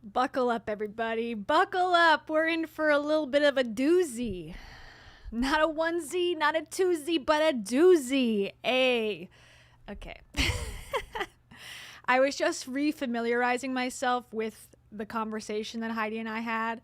Buckle up, everybody. Buckle up. We're in for a little bit of a doozy. Not a onesie, not a twosie, but a doozy. Okay. I was just refamiliarizing myself with the conversation that Heidi and I had.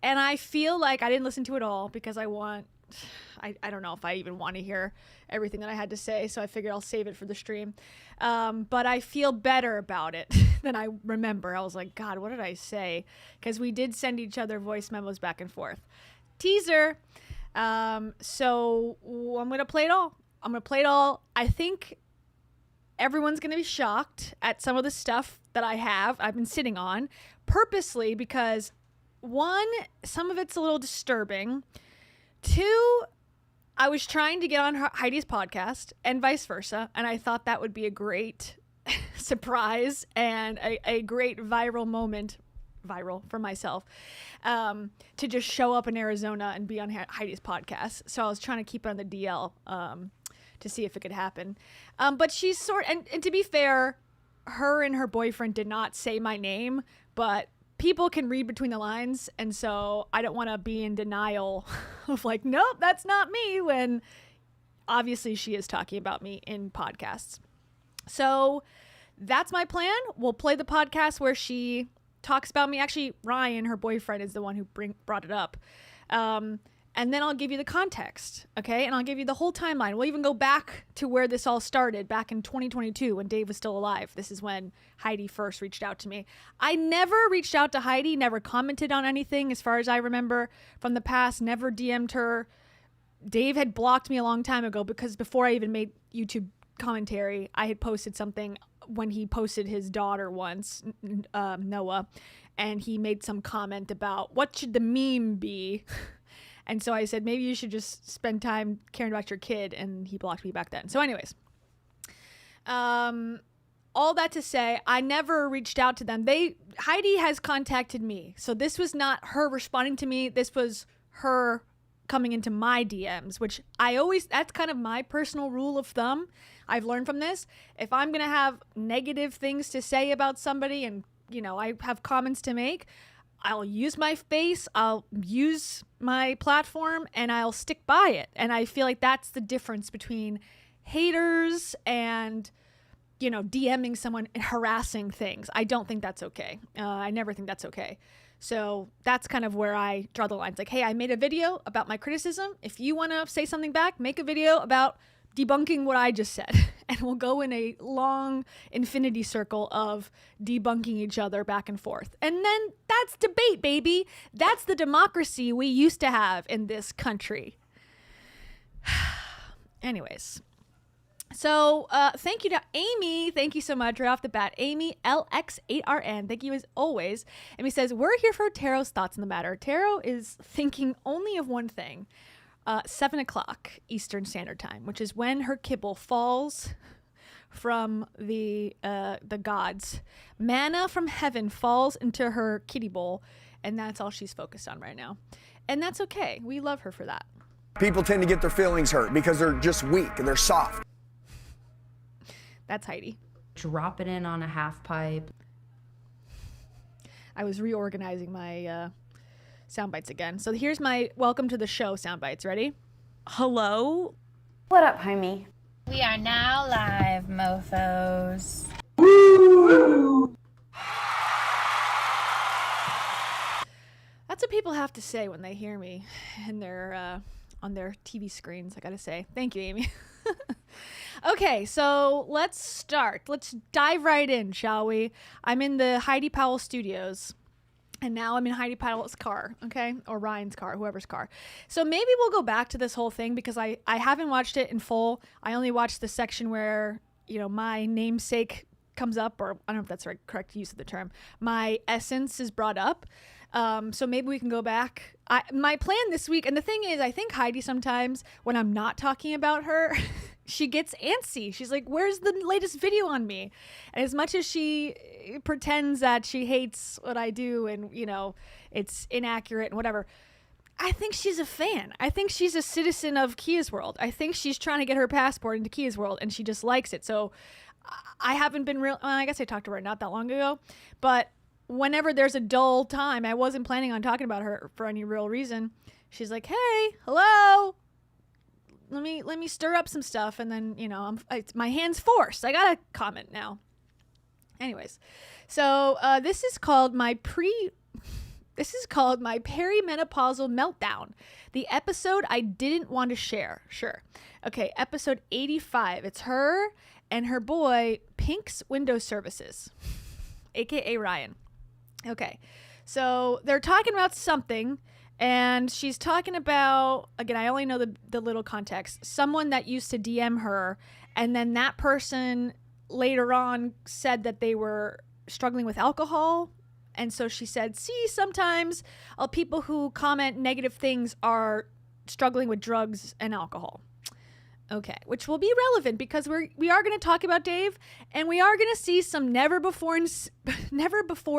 And I feel like I didn't listen to it all because I don't know if I even want to hear everything that I had to say, so I figured I'll save it for the stream. But I feel better about it than I remember. I was like, God, what did I say? Because we did send each other voice memos back and forth. Teaser. So I'm going to play it all. I think everyone's going to be shocked at some of the stuff that I've been sitting on purposely because, one, some of it's a little disturbing. Two, I was trying to get on Heidi's podcast and vice versa, and I thought that would be a great surprise and a great viral moment, for myself, to just show up in Arizona and be on Heidi's podcast. So I was trying to keep it on the DL to see if it could happen. But she's and to be fair, her and her boyfriend did not say my name, but people can read between the lines, and so I don't want to be in denial of like, nope, that's not me, when obviously she is talking about me in podcasts. So that's my plan. We'll play the podcast where she talks about me. Actually, Ryan, her boyfriend, is the one who brought it up. And then I'll give you the context, okay? And I'll give you the whole timeline. We'll even go back to where this all started, back in 2022 when Dave was still alive. This is when Heidi first reached out to me. I never reached out to Heidi, never commented on anything as far as I remember from the past, never DM'd her. Dave had blocked me a long time ago because before I even made YouTube commentary, I had posted something when he posted his daughter once, Noah, and he made some comment about what should the meme be. And so I said, maybe you should just spend time caring about your kid. And he blocked me back then. So anyways, all that to say, I never reached out to them. Heidi has contacted me. So this was not her responding to me. This was her coming into my DMs, which that's kind of my personal rule of thumb. I've learned from this. If I'm going to have negative things to say about somebody and, I have comments to make, I'll use my face, I'll use my platform, and I'll stick by it. And I feel like that's the difference between haters and, DMing someone and harassing things. I don't think that's okay. I never think that's okay. So that's kind of where I draw the lines. Like, hey, I made a video about my criticism. If you want to say something back, make a video about debunking what I just said. And we'll go in a long infinity circle of debunking each other back and forth. And then that's debate, baby. That's the democracy we used to have in this country. Anyways. So thank you to Amy. Thank you so much right off the bat. Amy LX8RN. Thank you as always. Amy says, we're here for Tarot's thoughts on the matter. Tarot is thinking only of one thing. 7 o'clock Eastern Standard Time, which is when her kibble falls from the gods. Manna from heaven falls into her kiddie bowl, and that's all she's focused on right now. And that's okay. We love her for that. People tend to get their feelings hurt because they're just weak and they're soft. That's Heidi. Drop it in on a half pipe. I was reorganizing my soundbites again. So here's my welcome to the show soundbites. Ready? Hello? What up, homie? We are now live, mofos. That's what people have to say when they hear me in their on their TV screens, I gotta say. Thank you, Amy. Okay, so let's start. Let's dive right in, shall we? I'm in the Heidi Powell studios. And now I'm in Heidi Powell's car, okay? Or Ryan's car, whoever's car. So maybe we'll go back to this whole thing because I haven't watched it in full. I only watched the section where, my namesake comes up, or I don't know if that's the correct use of the term. My essence is brought up. So maybe we can go back. My plan this week, and the thing is, I think Heidi sometimes, when I'm not talking about her, she gets antsy. She's like, where's the latest video on me? And as much as she pretends that she hates what I do and, it's inaccurate and whatever, I think she's a fan. I think she's a citizen of Kia's world. I think she's trying to get her passport into Kia's world and she just likes it. So I haven't been I guess I talked to her not that long ago, but whenever there's a dull time, I wasn't planning on talking about her for any real reason. She's like, hey, hello. Let me stir up some stuff. And then, my hand's forced. I got to comment now. Anyways, so this is called my perimenopausal meltdown. The episode I didn't want to share. Sure. Okay, episode 85. It's her and her boy, Pink's Window Services, aka Ryan. Okay, so they're talking about something, and she's talking about, again, I only know the little context, someone that used to DM her, and then that person later on said that they were struggling with alcohol. And so she said, see, sometimes people who comment negative things are struggling with drugs and alcohol. Okay, which will be relevant because we are going to talk about Dave, and we are going to see some never before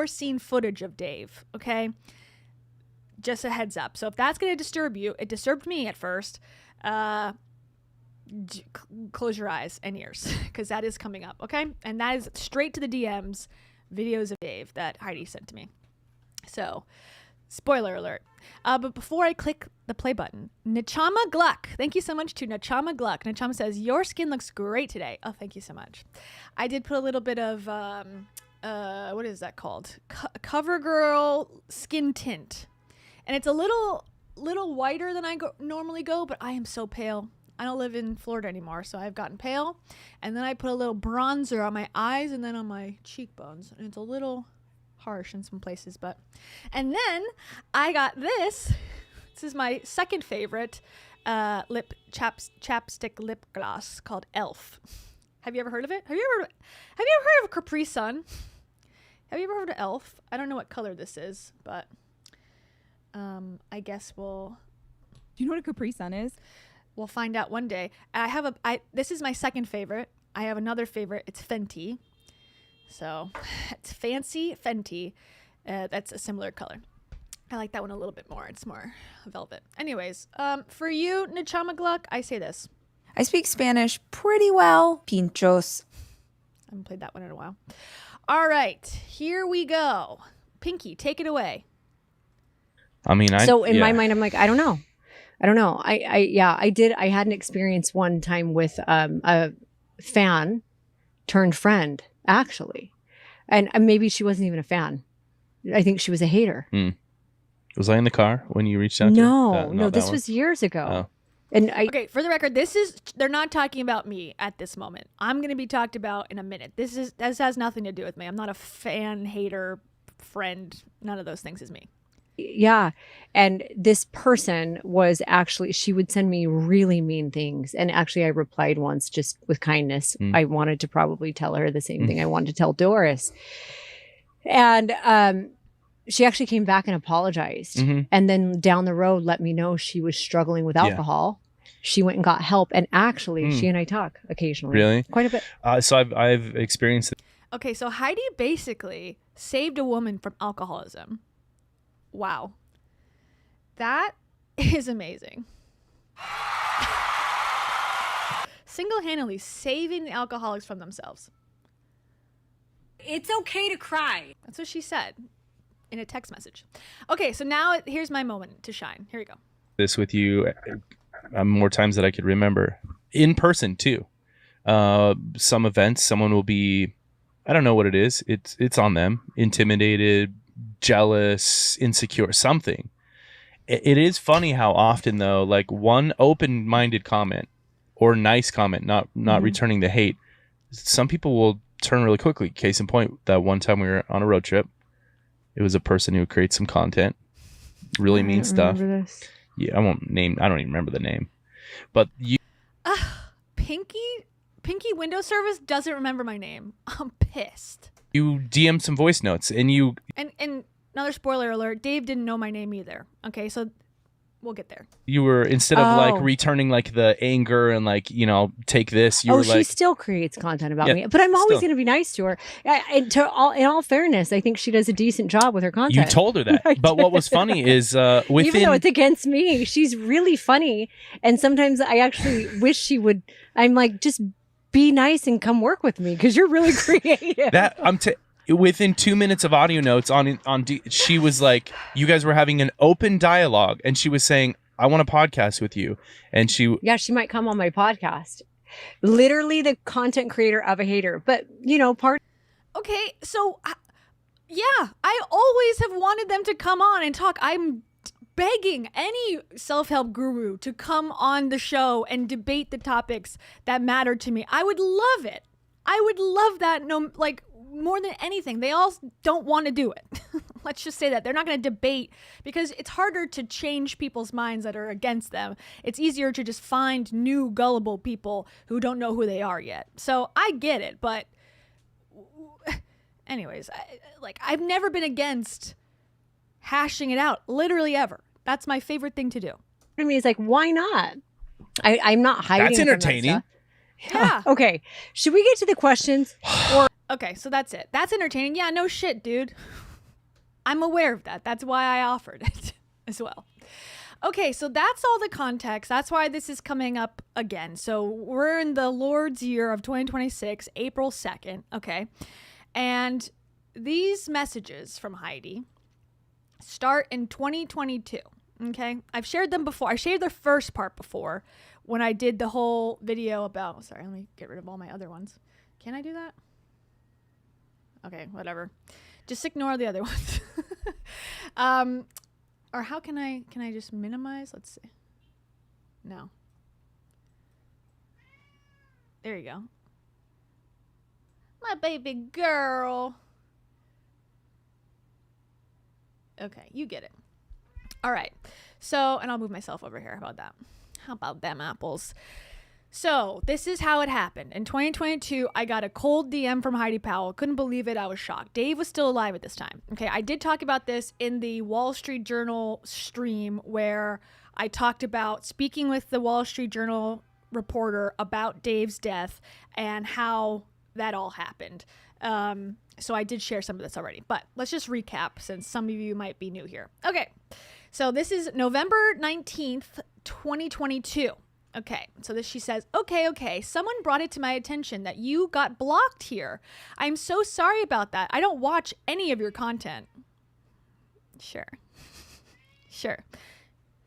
seen footage of Dave, okay? Just a heads up. So if that's going to disturb you, it disturbed me at first, close your eyes and ears because that is coming up, okay? And that is straight to the DMs, videos of Dave that Heidi sent to me. So, spoiler alert. But before I click the play button, Nachama Gluck. Thank you so much to Nachama Gluck. Nachama says, your skin looks great today. Oh, thank you so much. I did put a little bit of, what is that called? CoverGirl skin tint. And it's a little whiter than I normally go, but I am so pale. I don't live in Florida anymore, so I've gotten pale. And then I put a little bronzer on my eyes and then on my cheekbones. And it's a little harsh in some places, but. And then I got this. This is my second favorite chapstick lip gloss called Elf. Have you ever heard of it? Have you ever heard of Capri Sun? Have you ever heard of Elf? I don't know what color this is, but I guess we'll. Do you know what a Capri Sun is? We'll find out one day. This is my second favorite. I have another favorite. It's Fenty. So it's Fancy Fenty. That's a similar color. I like that one a little bit more. It's more velvet. Anyways, for you, Nachama Gluck, I say this. I speak Spanish pretty well. Pinchos. I haven't played that one in a while. All right, here we go. Pinky, take it away. I mean, So in my mind, I'm like, I don't know. I had an experience one time with a fan turned friend, actually. And maybe she wasn't even a fan. I think she was a hater. Was I in the car when you reached out No, to this was years ago. Oh. And Okay, for the record, they're not talking about me at this moment. I'm going to be talked about in a minute. This has nothing to do with me. I'm not a fan, hater, friend. None of those things is me. Yeah. And this person was actually, she would send me really mean things. And actually, I replied once just with kindness. I wanted to probably tell her the same thing I wanted to tell Doris. And she actually came back and apologized. And then down the road, let me know she was struggling with alcohol. She went and got help. And actually, she and I talk occasionally. Really? Quite a bit. So I've experienced it. Okay, so Heidi basically saved a woman from alcoholism. Wow. That is amazing. Single-handedly saving the alcoholics from themselves. It's okay to cry. That's what she said in a text message. Okay, so now here's my moment to shine. Here we go. This with you more times than I could remember. In person, too. Some events, someone will be, I don't know what it is. It's on them. Intimidated, jealous, insecure, something. It is funny how often, though, like one open-minded comment or nice comment, not returning the hate, some people will turn really quickly. Case in point, that one time we were on a road trip, it was a person who would create some content, really mean stuff. This. Yeah, I don't even remember the name. But you... Pinky Window Service doesn't remember my name. I'm pissed. You DM'd some voice notes, and you... And another spoiler alert, Dave didn't know my name either. Okay, so we'll get there. You were, instead of like returning like the anger and like, take this, you were like... she still creates content about me. But I'm always going to be nice to her. In all fairness, I think she does a decent job with her content. You told her that. But what was funny is within... Even though it's against me, she's really funny. And sometimes I actually wish she would... I'm like, just be nice and come work with me because you're really creative. Within 2 minutes of audio notes she was like, you guys were having an open dialogue, and she was saying, I want a podcast with you. And she might come on my podcast. Literally the content creator of a hater. But, Okay, so yeah, I always have wanted them to come on and talk. I'm begging any self-help guru to come on the show and debate the topics that matter to me. I would love it. I would love that. No, like, more than anything, they all don't want to do it. Let's just say that they're not going to debate, because it's harder to change people's minds that are against them. It's easier to just find new gullible people who don't know who they are yet. So I get it, but anyways, I've never been against hashing it out, literally ever. That's my favorite thing to do. I mean, it's like, why not? I'm not hiding. That's entertaining. From that stuff. Yeah. Okay. Should we get to the questions? Okay, so that's it. That's entertaining. Yeah, no shit, dude. I'm aware of that. That's why I offered it as well. Okay, so that's all the context. That's why this is coming up again. So we're in the Lord's year of 2026, April 2nd. Okay. And these messages from Heidi start in 2022. Okay. I've shared them before. I shared the first part before when I did the whole video about, sorry, let me get rid of all my other ones. Can I do that? Okay, whatever. Just ignore the other ones. Or how can I just minimize? Let's see. No. There you go. My baby girl. Okay, you get it. All right. So, and I'll move myself over here. How about that? How about them apples? So this is how it happened. In 2022, I got a cold DM from Heidi Powell. Couldn't believe it. I was shocked. Dave was still alive at this time. Okay, I did talk about this in the Wall Street Journal stream where I talked about speaking with the Wall Street Journal reporter about Dave's death and how that all happened. So I did share some of this already, but let's just recap since some of you might be new here. Okay, so this is November 19th, 2022. Okay, so this, she says, okay, someone brought it to my attention that you got blocked here. I'm so sorry about that. I don't watch any of your content. Sure.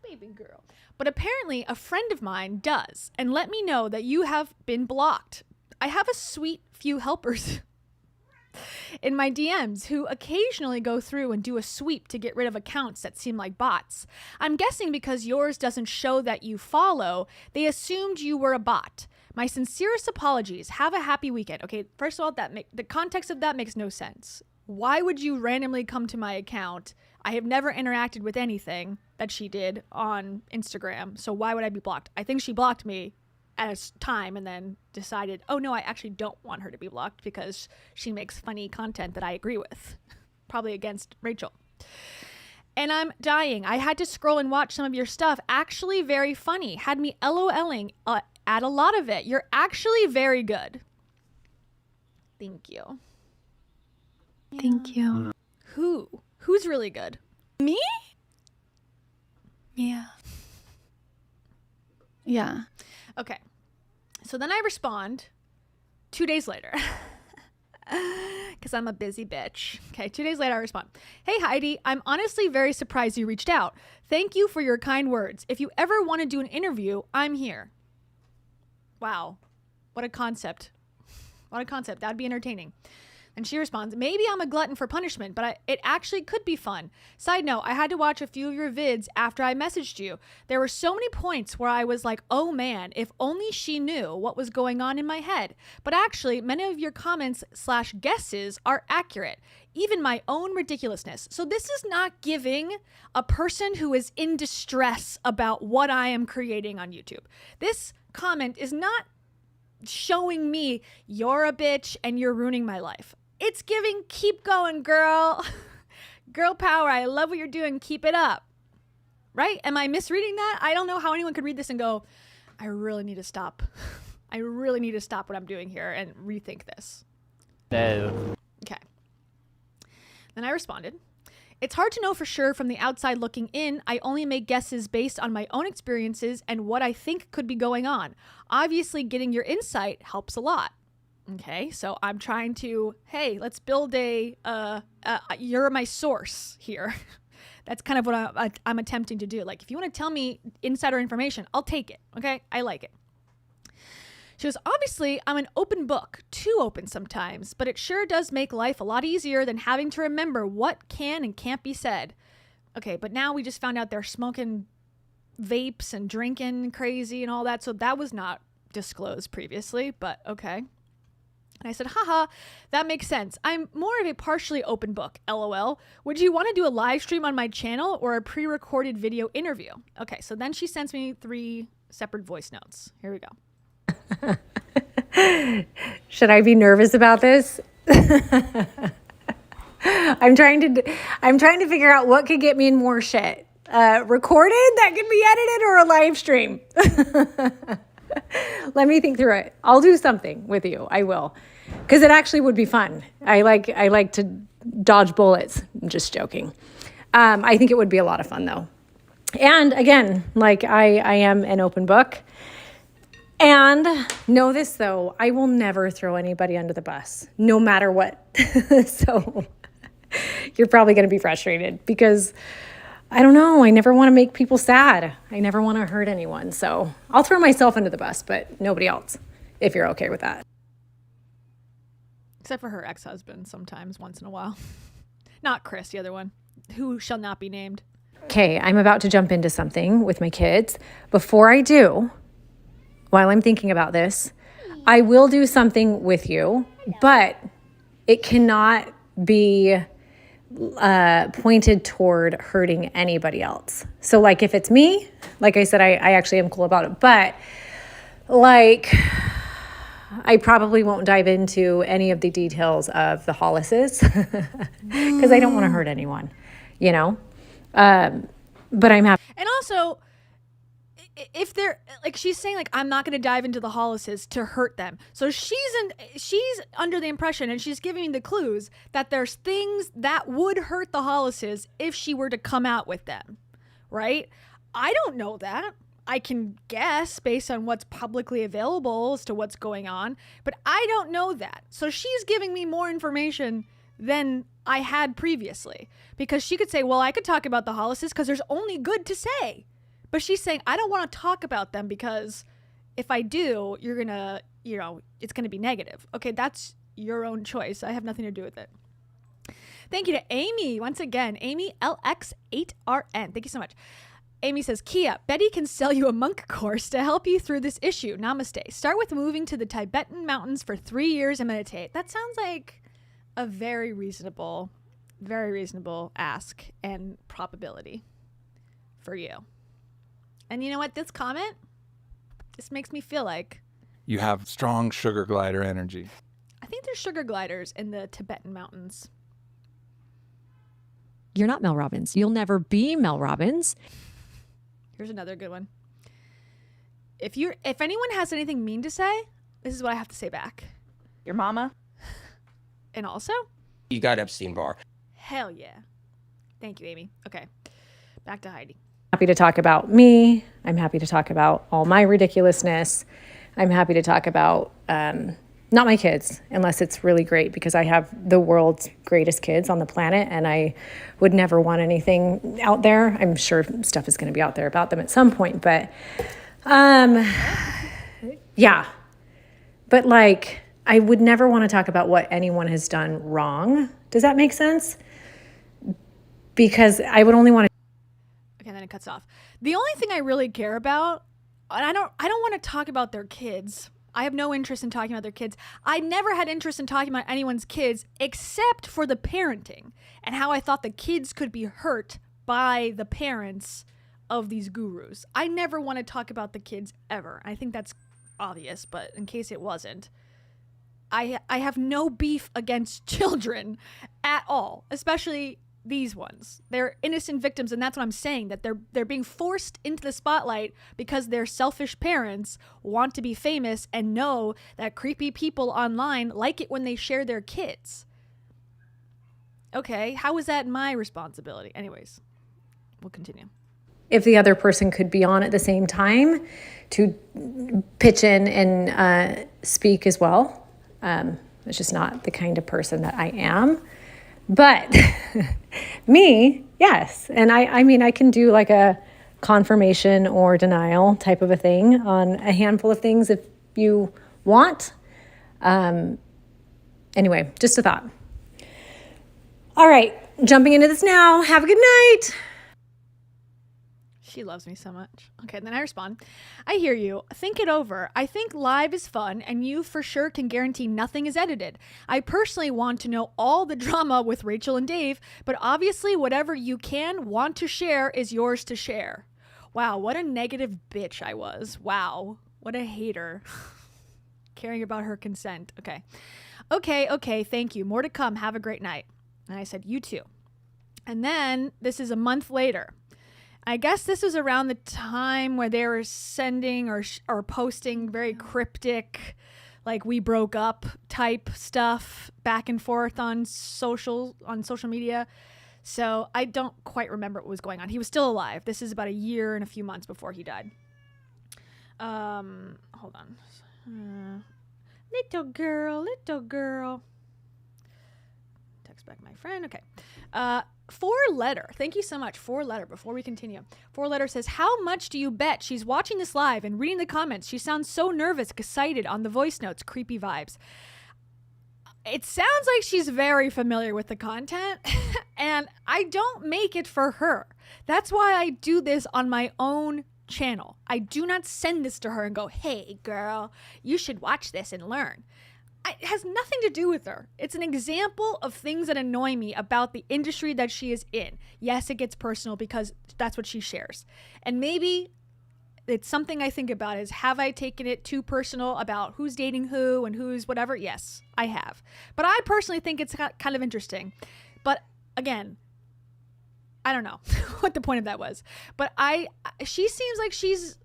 Baby girl. But apparently a friend of mine does, and let me know that you have been blocked. I have a sweet few helpers in my DMs who occasionally go through and do a sweep to get rid of accounts that seem like bots. I'm guessing because yours doesn't show that you follow, they assumed you were a bot. My sincerest apologies. Have a happy weekend. Okay, first of all, the context of that makes no sense. Why would you randomly come to my account? I have never interacted with anything that she did on Instagram, so why would I be blocked? I think she blocked me at a time and then decided, oh no, I actually don't want her to be blocked because she makes funny content that I agree with. Probably against Rachel. And I'm dying. I had to scroll and watch some of your stuff. Actually very funny. Had me LOLing at a lot of it. You're actually very good. Thank you. Thank you. Who's really good? Me? Yeah. Yeah. Okay. So then I respond 2 days later. Because I'm a busy bitch. Okay, 2 days later I respond. Hey Heidi, I'm honestly very surprised you reached out. Thank you for your kind words. If you ever want to do an interview, I'm here. Wow. What a concept. That'd be entertaining. And she responds, maybe I'm a glutton for punishment, but it actually could be fun. Side note, I had to watch a few of your vids after I messaged you. There were so many points where I was like, oh man, if only she knew what was going on in my head. But actually, many of your comments / guesses are accurate. Even my own ridiculousness. So this is not giving a person who is in distress about what I am creating on YouTube. This comment is not showing me you're a bitch and you're ruining my life. It's giving, keep going, girl. Girl power. I love what you're doing. Keep it up. Right? Am I misreading that? I don't know how anyone could read this and go, I really need to stop. I really need to stop what I'm doing here and rethink this. No. Okay. Then I responded. It's hard to know for sure from the outside looking in. I only make guesses based on my own experiences and what I think could be going on. Obviously, getting your insight helps a lot. Okay, so I'm trying to, hey, let's build you're my source here. That's kind of what I'm attempting to do. Like, if you want to tell me insider information, I'll take it. Okay, I like it. She goes, obviously, I'm an open book, too open sometimes, but it sure does make life a lot easier than having to remember what can and can't be said. Okay, but now we just found out they're smoking vapes and drinking crazy and all that, so that was not disclosed previously, but okay. And I said, haha, that makes sense. I'm more of a partially open book, LOL. Would you want to do a live stream on my channel or a pre-recorded video interview? Okay, so then she sends me 3 separate voice notes. Here we go. Should I be nervous about this? I'm trying to figure out what could get me in more shit. Recorded that can be edited, or a live stream. Let me think through it. I'll do something with you. I will, because it actually would be fun. I like to dodge bullets. I'm just joking. I think it would be a lot of fun though. And again, like I am an open book. And know this though, I will never throw anybody under the bus, no matter what. So you're probably going to be frustrated because I don't know. I never want to make people sad. I never want to hurt anyone. So I'll throw myself under the bus, but nobody else, if you're okay with that. Except for her ex-husband sometimes, once in a while. Not Chris, the other one, who shall not be named. Okay, I'm about to jump into something with my kids. Before I do, while I'm thinking about this, I will do something with you, but it cannot be pointed toward hurting anybody else. So like if it's me, like I said, I actually am cool about it, but like I probably won't dive into any of the details of the Hollises because I don't want to hurt anyone, you know? But I'm happy. And also, if they're like, she's saying like, I'm not going to dive into the Hollises to hurt them. So she's under the impression, and she's giving me the clues that there's things that would hurt the Hollises if she were to come out with them, right? I don't know that. I can guess based on what's publicly available as to what's going on, but I don't know that. So she's giving me more information than I had previously, because she could say, well, I could talk about the Hollises because there's only good to say. But she's saying, I don't want to talk about them because if I do, you're going to, it's going to be negative. Okay, that's your own choice. I have nothing to do with it. Thank you to Amy. Once again, Amy LX8RN. Thank you so much. Amy says, Kia, Betty can sell you a monk course to help you through this issue. Namaste. Start with moving to the Tibetan mountains for 3 years and meditate. That sounds like a very reasonable ask and probability for you. And you know what? This makes me feel like you have strong sugar glider energy. I think there's sugar gliders in the Tibetan mountains. You're not Mel Robbins. You'll never be Mel Robbins. Here's another good one. If anyone has anything mean to say, this is what I have to say back. Your mama. And also, you got Epstein-Barr. Hell yeah. Thank you, Amy. Okay. Back to Heidi. Happy to talk about me. I'm happy to talk about all my ridiculousness. I'm happy to talk about not my kids, unless it's really great, because I have the world's greatest kids on the planet, and I would never want anything out there. I'm sure stuff is going to be out there about them at some point, but yeah. But like, I would never want to talk about what anyone has done wrong. Does that make sense? Because I would only want to. Okay, then it cuts off. The only thing I really care about, and I don't want to talk about their kids. I have no interest in talking about their kids. I never had interest in talking about anyone's kids except for the parenting and how I thought the kids could be hurt by the parents of these gurus. I never want to talk about the kids ever. I think that's obvious, but in case it wasn't, I have no beef against children at all, especially these ones. They're innocent victims, and that's what I'm saying, that they're being forced into the spotlight because their selfish parents want to be famous and know that creepy people online like it when they share their kids. Okay, how is that my responsibility? Anyways, we'll continue. If the other person could be on at the same time to pitch in and speak as well. It's just not the kind of person that I am. But me, yes. And I mean, I can do like a confirmation or denial type of a thing on a handful of things if you want. Anyway, just a thought. All right, jumping into this now. Have a good night. She loves me so much. Okay, then I respond. I hear you. Think it over. I think live is fun, and you for sure can guarantee nothing is edited. I personally want to know all the drama with Rachel and Dave, but obviously whatever you want to share is yours to share. Wow, what a negative bitch I was. Wow, what a hater. Caring about her consent. Okay, thank you. More to come. Have a great night. And I said, you too. And then this is a month later. I guess this was around the time where they were sending or posting very cryptic, like we broke up type stuff back and forth on social media. So I don't quite remember what was going on. He was still alive. This is about a year and a few months before he died. Hold on. Little girl. Text back my friend. Okay. 4-letter. Thank you so much. 4-letter. Before we continue. 4-letter says, how much do you bet she's watching this live and reading the comments? She sounds so nervous, excited on the voice notes. Creepy vibes. It sounds like she's very familiar with the content, and I don't make it for her. That's why I do this on my own channel. I do not send this to her and go, hey, girl, you should watch this and learn. It has nothing to do with her. It's an example of things that annoy me about the industry that she is in. Yes, it gets personal because that's what she shares. And maybe it's something I think about is, have I taken it too personal about who's dating who and who's whatever? Yes, I have. But I personally think it's kind of interesting. But again, I don't know what the point of that was. But she seems like she's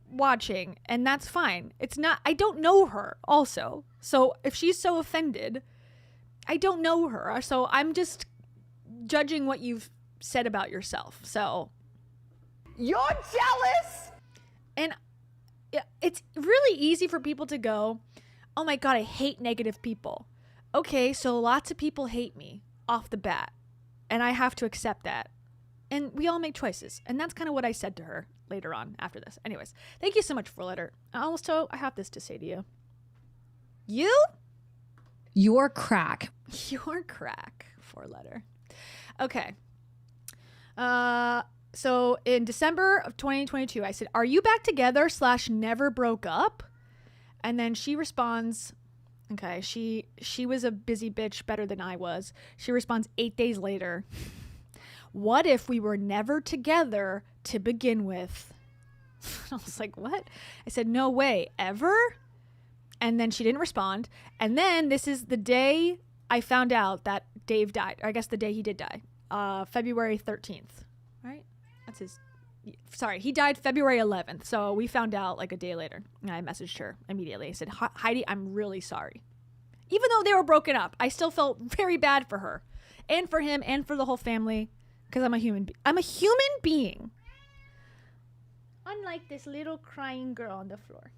watching, and that's fine. It's not, I don't know her also. So if she's so offended, I don't know her. So I'm just judging what you've said about yourself. So you're jealous. And it's really easy for people to go, oh my God, I hate negative people. Okay, so lots of people hate me off the bat, and I have to accept that. And we all make choices. And that's kind of what I said to her later on after this. Anyways, thank you so much for letter. Also, I have this to say to you. You're crack. You're crack. 4-letter. Okay. So in December of 2022, I said, are you back together / never broke up? And then she responds, okay, she was a busy bitch better than I was. She responds 8 days later. What if we were never together to begin with? I was like, what? I said, no way, ever? And then she didn't respond. And then this is the day I found out that Dave died. Or I guess the day he did die. February 13th, right? That's his. Sorry, he died February 11th. So we found out like a day later. And I messaged her immediately. I said, Heidi, I'm really sorry. Even though they were broken up, I still felt very bad for her and for him and for the whole family. Because I'm a human being. Unlike this little crying girl on the floor.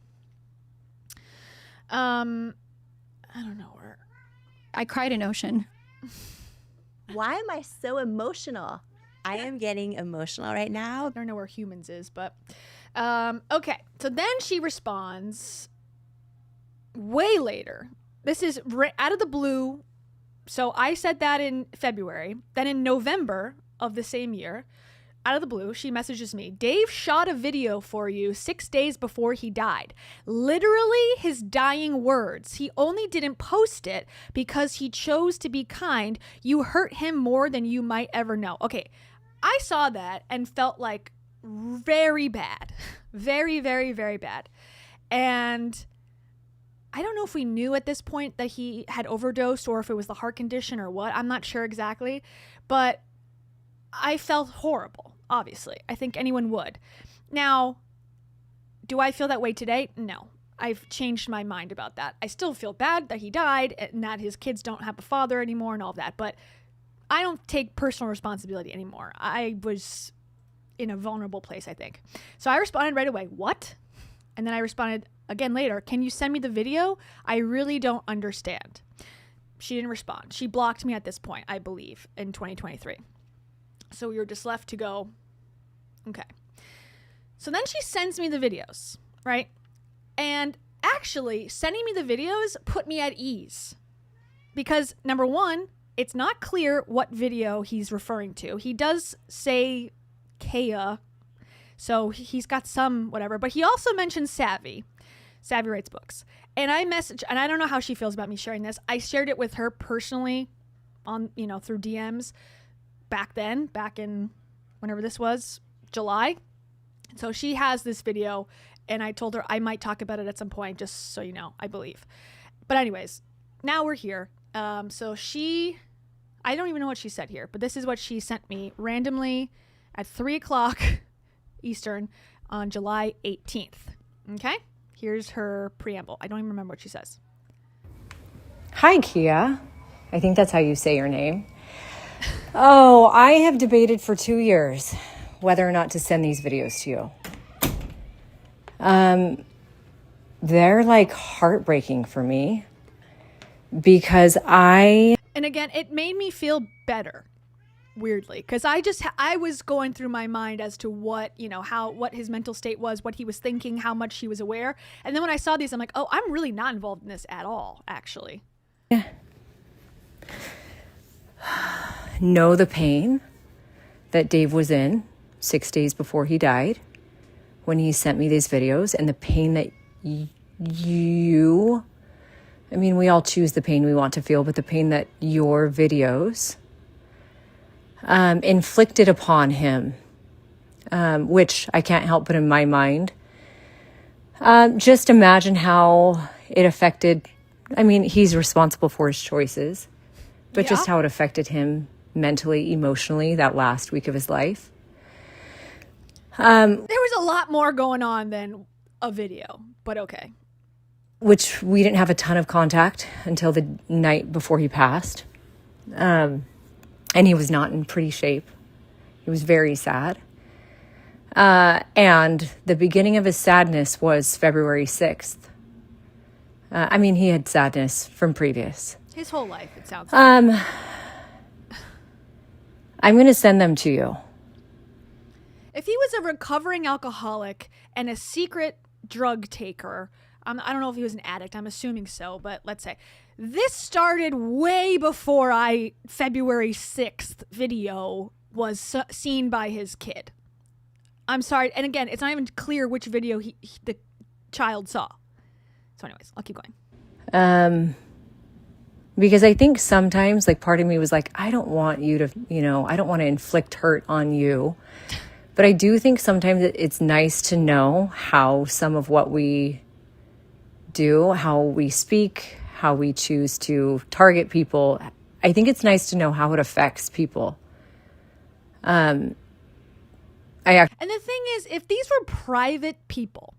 I don't know where. I cried in Ocean. Why am I so emotional? I am getting emotional right now. I don't know where humans is, but okay. So then she responds way later. This is out of the blue. So I said that in February. Then in November of the same year, out of the blue, she messages me, Dave shot a video for you 6 days before he died. Literally his dying words. He only didn't post it because he chose to be kind. You hurt him more than you might ever know. Okay, I saw that and felt like very bad. Very, very, very bad. And I don't know if we knew at this point that he had overdosed or if it was the heart condition or what. I'm not sure exactly. But I felt horrible, obviously. I think anyone would. Now, do I feel that way today? No. I've changed my mind about that. I still feel bad that he died and that his kids don't have a father anymore and all of that. But I don't take personal responsibility anymore. I was in a vulnerable place, I think. So I responded right away, what? And then I responded, again later, can you send me the video? I really don't understand. She didn't respond. She blocked me at this point, I believe, in 2023. So we were just left to go, okay. So then she sends me the videos, right? And actually, sending me the videos put me at ease. Because, number one, it's not clear what video he's referring to. He does say Kea, so he's got some whatever. But he also mentions Savvy. Savvy writes books. And I don't know how she feels about me sharing this. I shared it with her personally on, through DMs back in whenever this was, July. So she has this video, and I told her I might talk about it at some point, just so you know, I believe. But anyways, now we're here. So I don't even know what she said here, but this is what she sent me randomly at 3:00 Eastern on July 18th. Okay? Here's her preamble. I don't even remember what she says. Hi, Kia. I think that's how you say your name. Oh, I have debated for 2 years whether or not to send these videos to you. They're like heartbreaking for me because And again, it made me feel better, weirdly, because I was going through my mind as to what his mental state was, what he was thinking, how much he was aware. And then when I saw these, I'm like, oh, I'm really not involved in this at all, actually. Yeah. Know the pain that Dave was in 6 days before he died when he sent me these videos, and the pain that we all choose the pain we want to feel, but the pain that your videos inflicted upon him, which I can't help but in my mind, just imagine how it affected, he's responsible for his choices, but just how it affected him mentally, emotionally, that last week of his life. There was a lot more going on than a video, but okay. Which we didn't have a ton of contact until the night before he passed. And he was not in pretty shape. He was very sad. And the beginning of his sadness was February 6th. He had sadness from previous. His whole life, it sounds like. I'm going to send them to you. If he was a recovering alcoholic and a secret drug taker, I don't know if he was an addict, I'm assuming so, but let's say this started way before February 6th video was seen by his kid. I'm sorry. And again, it's not even clear which video the child saw. So anyways, I'll keep going. Because I think sometimes, part of me was like, I don't want you to, I don't want to inflict hurt on you. But I do think sometimes it's nice to know how some of what we do, how we speak, how we choose to target people. I think it's nice to know how it affects people. And the thing is, if these were private people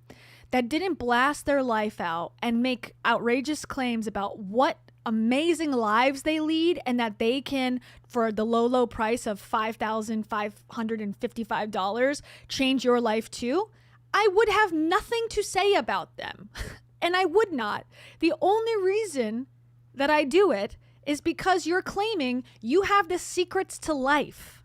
that didn't blast their life out and make outrageous claims about what amazing lives they lead and that they can, for the low price of $5,555, change your life too, I would have nothing to say about them. And I would not. The only reason that I do it is because you're claiming you have the secrets to life.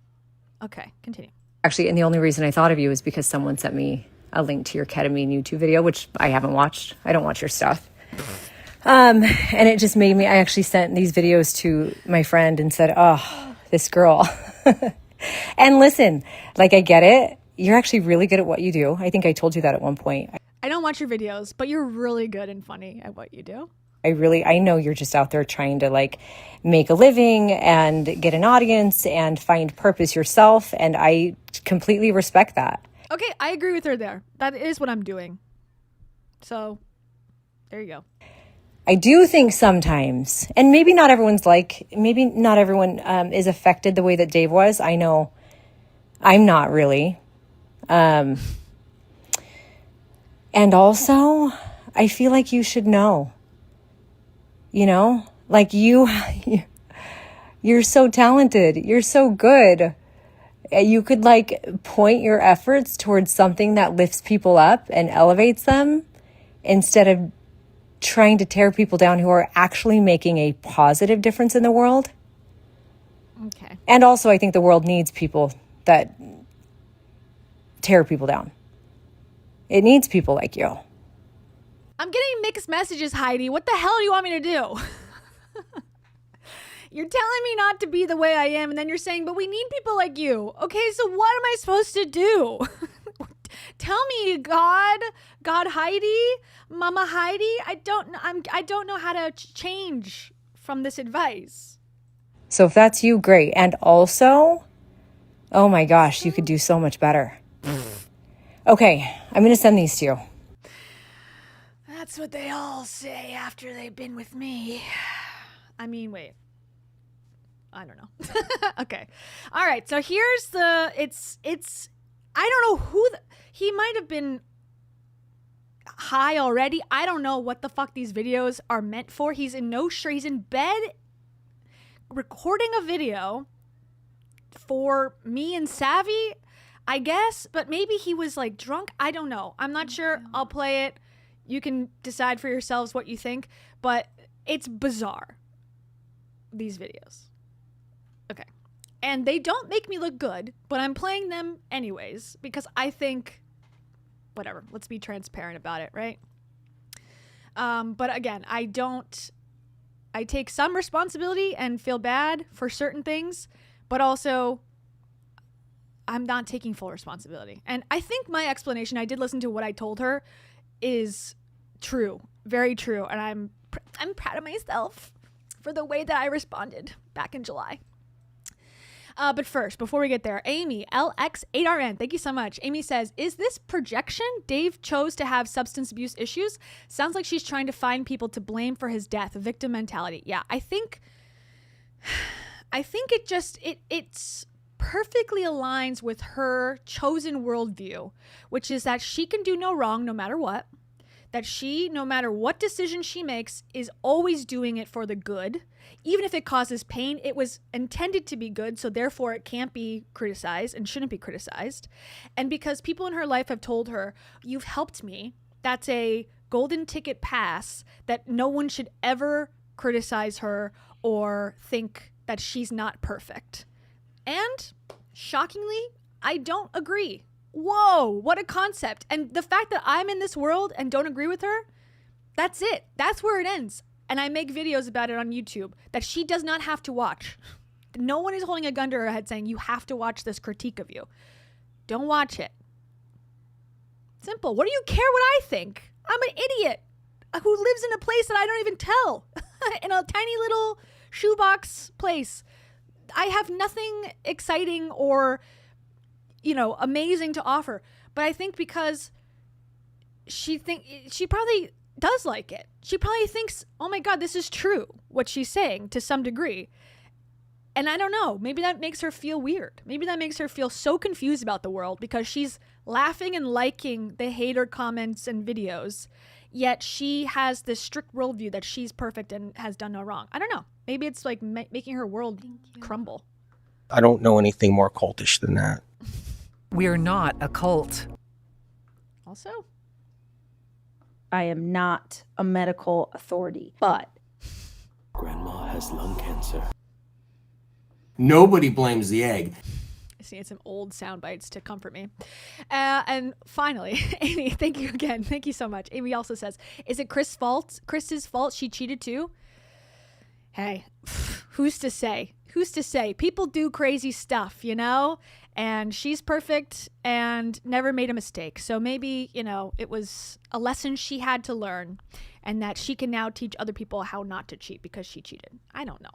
Okay, continue. Actually, and the only reason I thought of you is because someone sent me a link to your ketamine YouTube video, which I haven't watched. I don't watch your stuff. And it just made me, I actually sent these videos to my friend and said, oh, this girl. And listen, I get it. You're actually really good at what you do. I think I told you that at one point. I don't watch your videos, but you're really good and funny at what you do. I know you're just out there trying to make a living and get an audience and find purpose yourself. And I completely respect that. Okay, I agree with her there. That is what I'm doing. So there you go. I do think sometimes, and maybe not everyone is affected the way that Dave was. I know I'm not really. And also, I feel like you should know. You're so talented. You're so good. You could point your efforts towards something that lifts people up and elevates them instead of trying to tear people down who are actually making a positive difference in the world. Okay. And also, I think the world needs people that tear people down. It needs people like you. I'm getting mixed messages, Heidi. What the hell do you want me to do? You're telling me not to be the way I am, and then you're saying, but we need people like you. Okay, so what am I supposed to do? Tell me, God Heidi, Mama Heidi. I don't know how to change from this advice. So if that's you, great. And also, oh my gosh, you could do so much better. Okay, I'm going to send these to you. That's what they all say after they've been with me. I mean, wait. I don't know. Okay. All right. So here's the, I don't know who, he might have been high already. I don't know what the fuck these videos are meant for. He's in bed recording a video for me and Savvy, I guess, but maybe he was like drunk. I don't know. I'm not sure. I'll play it. You can decide for yourselves what you think, but it's bizarre, these videos. Okay. And they don't make me look good, but I'm playing them anyways because I think, whatever, let's be transparent about it, right? But again, I take some responsibility and feel bad for certain things, but also I'm not taking full responsibility. And I think my explanation, I did listen to what I told her, is true, very true. And I'm proud of myself for the way that I responded back in July. But first, before we get there, Amy, LX8RN, thank you so much. Amy says, is this projection? Dave chose to have substance abuse issues. Sounds like she's trying to find people to blame for his death. Victim mentality. Yeah, I think it's perfectly aligns with her chosen worldview, which is that she can do no wrong no matter what. That she, no matter what decision she makes, is always doing it for the good. Even if it causes pain, it was intended to be good, so therefore it can't be criticized and shouldn't be criticized. And because people in her life have told her, you've helped me, that's a golden ticket pass that no one should ever criticize her or think that she's not perfect. And shockingly, I don't agree. Whoa, what a concept. And the fact that I'm in this world and don't agree with her, that's it. That's where it ends. And I make videos about it on YouTube that she does not have to watch. No one is holding a gun to her head saying, you have to watch this critique of you. Don't watch it. Simple. What do you care what I think? I'm an idiot who lives in a place that I don't even tell. In a tiny little shoebox place. I have nothing exciting or, amazing to offer. But I think because she probably does like it. She probably thinks, oh my God, this is true, what she's saying to some degree. And I don't know, maybe that makes her feel weird. Maybe that makes her feel so confused about the world because she's laughing and liking the hater comments and videos, yet she has this strict worldview that she's perfect and has done no wrong. I don't know. Maybe it's like making her world crumble. I don't know anything more cultish than that. We are not a cult. Also, I am not a medical authority, but Grandma has lung cancer. Nobody blames the egg. I see some old sound bites to comfort me. And finally, Amy, thank you again. Thank you so much. Amy also says, is it Chris's fault she cheated too? Hey, who's to say? Who's to say? People do crazy stuff, and she's perfect and never made a mistake. So maybe, it was a lesson she had to learn and that she can now teach other people how not to cheat because she cheated. I don't know.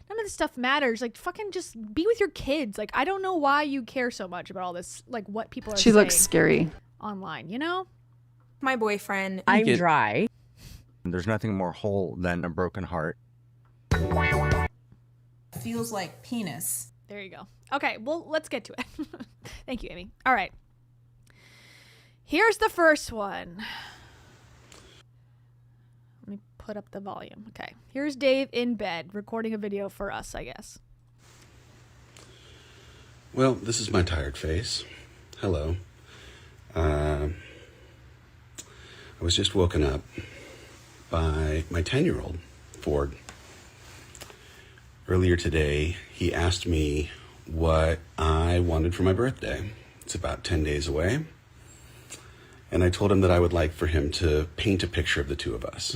None of this stuff matters. Like, fucking just be with your kids. Like, I don't know why you care so much about all this, like what people are saying. She looks scary online, My boyfriend. I'm dry. There's nothing more whole than a broken heart. Feels like penis. There you go. Okay, well, let's get to it. Thank you, Amy. All right. Here's the first one. Let me put up the volume. Okay. Here's Dave in bed recording a video for us, I guess. Well, this is my tired face. Hello. I I was just woken up by my 10-year-old, Ford. Earlier today, he asked me what I wanted for my birthday. It's about 10 days away. And I told him that I would like for him to paint a picture of the two of us.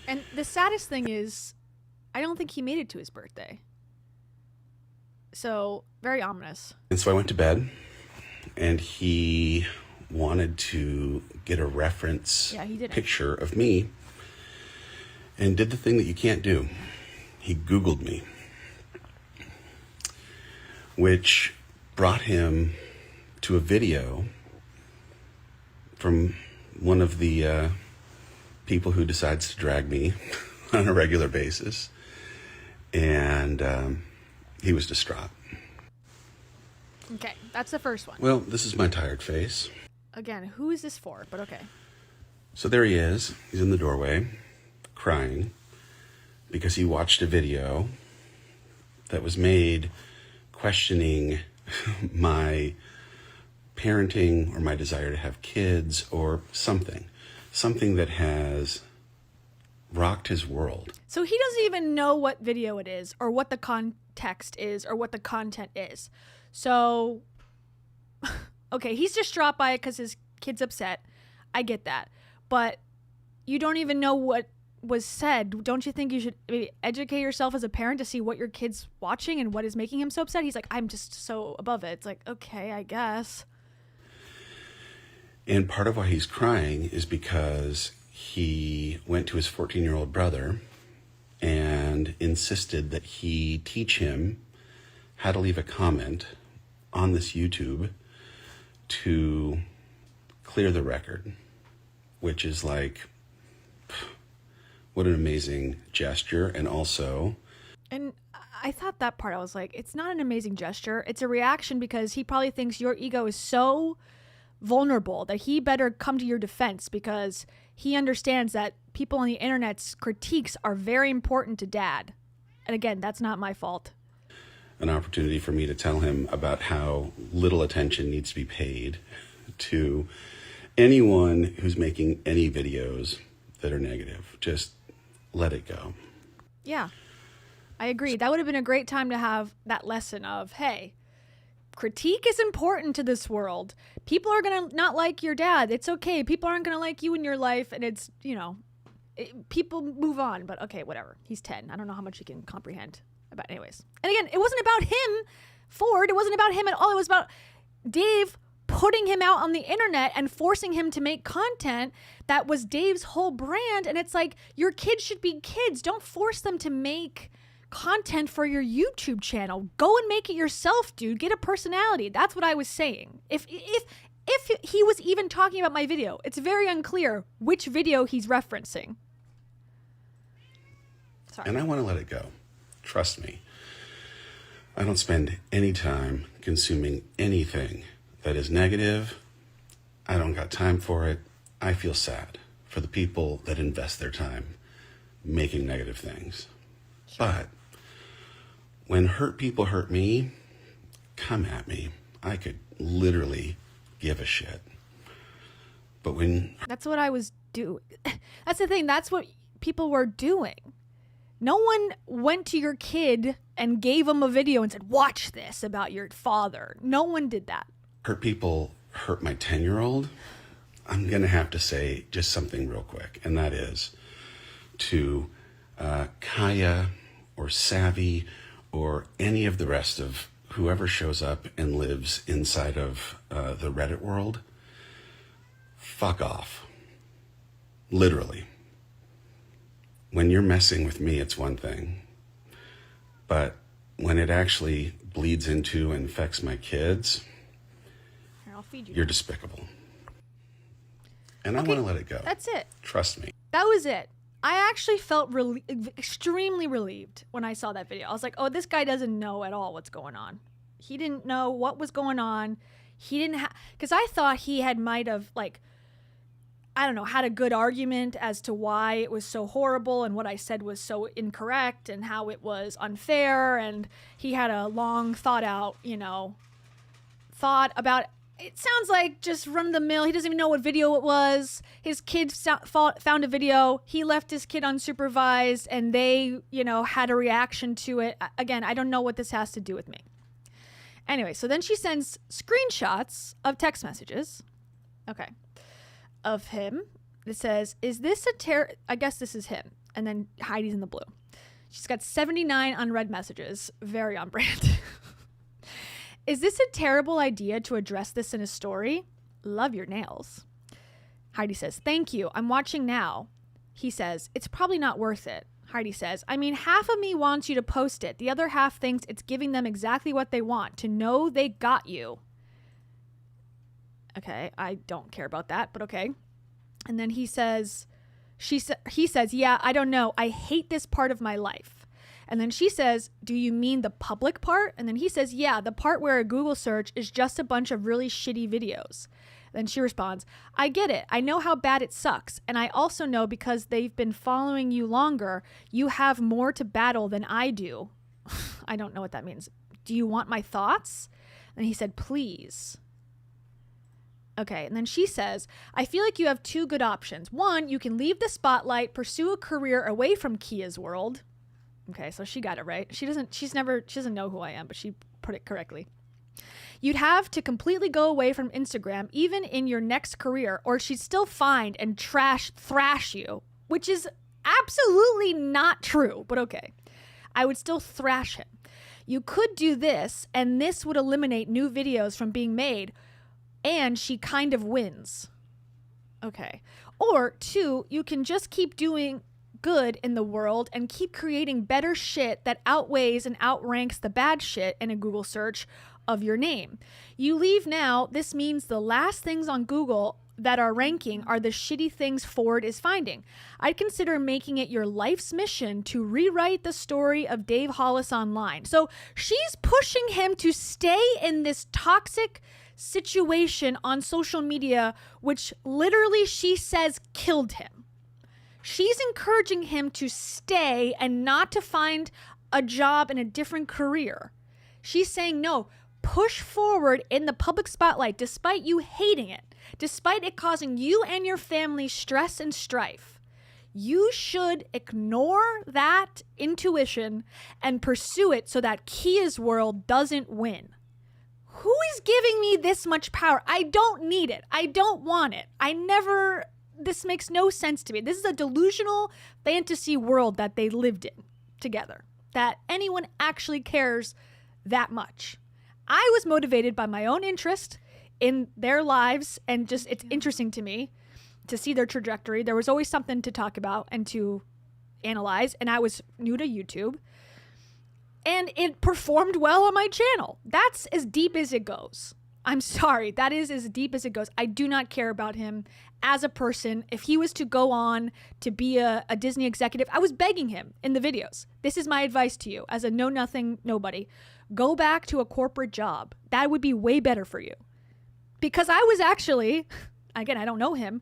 And the saddest thing is, I don't think he made it to his birthday. So, very ominous. And so I went to bed, and he wanted to get a reference picture of me, and did the thing that you can't do. He Googled me, which brought him to a video from one of the people who decides to drag me on a regular basis. And he was distraught. Okay, that's the first one. Well, this is my tired face. Again, who is this for? But okay. So there he is. He's in the doorway, crying, because he watched a video that was made questioning my parenting or my desire to have kids or something that has rocked his world. So he doesn't even know what video it is or what the context is or what the content is. So, okay, he's distraught by it because his kid's upset. I get that. But you don't even know what was said. Don't you think you should maybe educate yourself as a parent to see what your kid's watching and what is making him so upset? He's like, I'm just so above it. It's like, okay, I guess. And part of why he's crying is because he went to his 14-year-old brother and insisted that he teach him how to leave a comment on this YouTube to clear the record, which is like, what an amazing gesture. And also, and I thought that part, I was like, it's not an amazing gesture. It's a reaction because he probably thinks your ego is so vulnerable that he better come to your defense because he understands that people on the internet's critiques are very important to dad. And again, that's not my fault. An opportunity for me to tell him about how little attention needs to be paid to anyone who's making any videos that are negative. Just let it go. Yeah, I agree. That would have been a great time to have that lesson of, hey, critique is important to this world. People are going to not like your dad. It's okay. People aren't going to like you in your life. And it's, people move on. But okay, whatever. He's 10. I don't know how much he can comprehend. But anyways. And again, it wasn't about him, Ford. It wasn't about him at all. It was about Dave putting him out on the internet and forcing him to make content that was Dave's whole brand. And it's like, your kids should be kids. Don't force them to make content for your YouTube channel. Go and make it yourself, dude. Get a personality. That's what I was saying. If he was even talking about my video, it's very unclear which video he's referencing. Sorry. And I want to let it go. Trust me. I don't spend any time consuming anything that is negative. I don't got time for it. I feel sad for the people that invest their time making negative things. But when hurt people hurt me, come at me. I could literally give a shit. But when... That's what I was doing. That's the thing. That's what people were doing. No one went to your kid and gave him a video and said, watch this about your father. No one did that. Hurt people hurt my 10-year-old. I'm going to have to say just something real quick. And that is to Kaya or Savvy or any of the rest of whoever shows up and lives inside of the Reddit world, fuck off. Literally. When you're messing with me, it's one thing. But when it actually bleeds into and affects my kids, Here, I'll feed you. You're despicable. And I want to let it go. That's it. Trust me. That was it. I actually felt extremely relieved when I saw that video. I was like, oh, this guy doesn't know at all what's going on. He didn't know what was going on. He didn't have... Because I thought he might have, I don't know, had a good argument as to why it was so horrible and what I said was so incorrect and how it was unfair. And he had a long thought about it sounds like just run of the mill. He doesn't even know what video it was. His kid found a video. He left his kid unsupervised, and they, had a reaction to it. Again, I don't know what this has to do with me. Anyway, so then she sends screenshots of text messages. Okay. Of him. It says, is this I guess this is him. And then Heidi's in the blue. She's got 79 unread messages. Very on brand. Is this a terrible idea to address this in a story? Love your nails. Heidi says, thank you. I'm watching now. He says, it's probably not worth it. Heidi says, I mean, half of me wants you to post it. The other half thinks it's giving them exactly what they want, to know they got you. Okay, I don't care about that, but okay. And then he says, yeah, I don't know. I hate this part of my life. And then she says, do you mean the public part? And then he says, yeah, the part where a Google search is just a bunch of really shitty videos. Then she responds, I get it. I know how bad it sucks. And I also know because they've been following you longer, you have more to battle than I do. I don't know what that means. Do you want my thoughts? And he said, please. Okay, and then she says, I feel like you have two good options. One, you can leave the spotlight, pursue a career away from Kia's world. Okay, so she got it right. She doesn't know who I am, but she put it correctly. You'd have to completely go away from Instagram, even in your next career, or she'd still find and thrash you, which is absolutely not true, but okay. I would still thrash him. You could do this, and this would eliminate new videos from being made, and she kind of wins. Okay. Or two, you can just keep doing good in the world and keep creating better shit that outweighs and outranks the bad shit in a Google search of your name. You leave now, this means the last things on Google that are ranking are the shitty things Ford is finding. I'd consider making it your life's mission to rewrite the story of Dave Hollis online. So she's pushing him to stay in this toxic situation on social media, which literally she says killed him. She's encouraging him to stay and not to find a job in a different career. She's saying, no, push forward in the public spotlight despite you hating it, despite it causing you and your family stress and strife. You should ignore that intuition and pursue it so that Kia's world doesn't win. Who is giving me this much power? I don't need it. I don't want it. This makes no sense to me. This is a delusional fantasy world that they lived in together, that anyone actually cares that much. I was motivated by my own interest in their lives, and just it's interesting to me to see their trajectory. There was always something to talk about and to analyze, and I was new to YouTube, and it performed well on my channel. That's as deep as it goes. I'm sorry, that is as deep as it goes. I do not care about him as a person. If he was to go on to be a Disney executive, I was begging him in the videos. This is my advice to you as a know-nothing nobody. Go back to a corporate job. That would be way better for you. Because I was actually, again, I don't know him,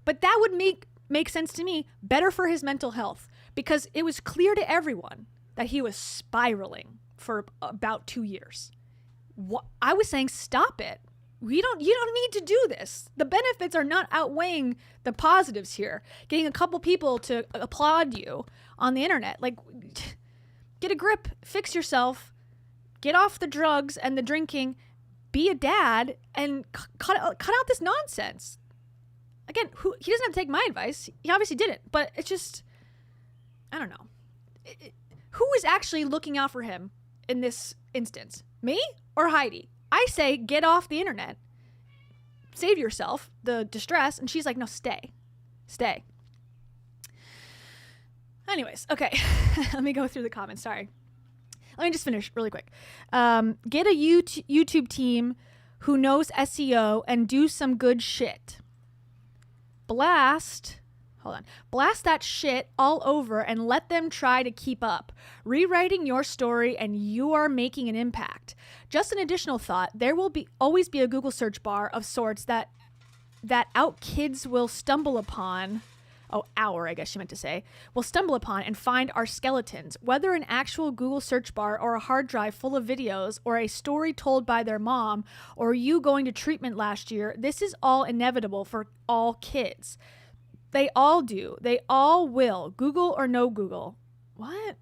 but that would make sense to me, better for his mental health. Because it was clear to everyone that he was spiraling for about 2 years. I was saying, stop it. You don't need to do this. The benefits are not outweighing the positives here. Getting a couple people to applaud you on the internet. Like, get a grip, fix yourself, get off the drugs and the drinking, be a dad, and cut out this nonsense. Again, he doesn't have to take my advice. He obviously didn't, but it's just, I don't know. Who is actually looking out for him in this instance? Me or Heidi? I say, get off the internet. Save yourself the distress. And she's like, no, stay. Anyways, okay. Let me go through the comments. Sorry. Let me just finish really quick. Get a YouTube team who knows SEO and do some good shit. Blast that shit all over and let them try to keep up. Rewriting your story and you are making an impact. Just an additional thought, there will always be a Google search bar of sorts that out kids will stumble upon our, I guess she meant to say, will stumble upon and find our skeletons. Whether an actual Google search bar or a hard drive full of videos or a story told by their mom or you going to treatment last year, this is all inevitable for all kids. They all do. They all will. Google or no Google. What?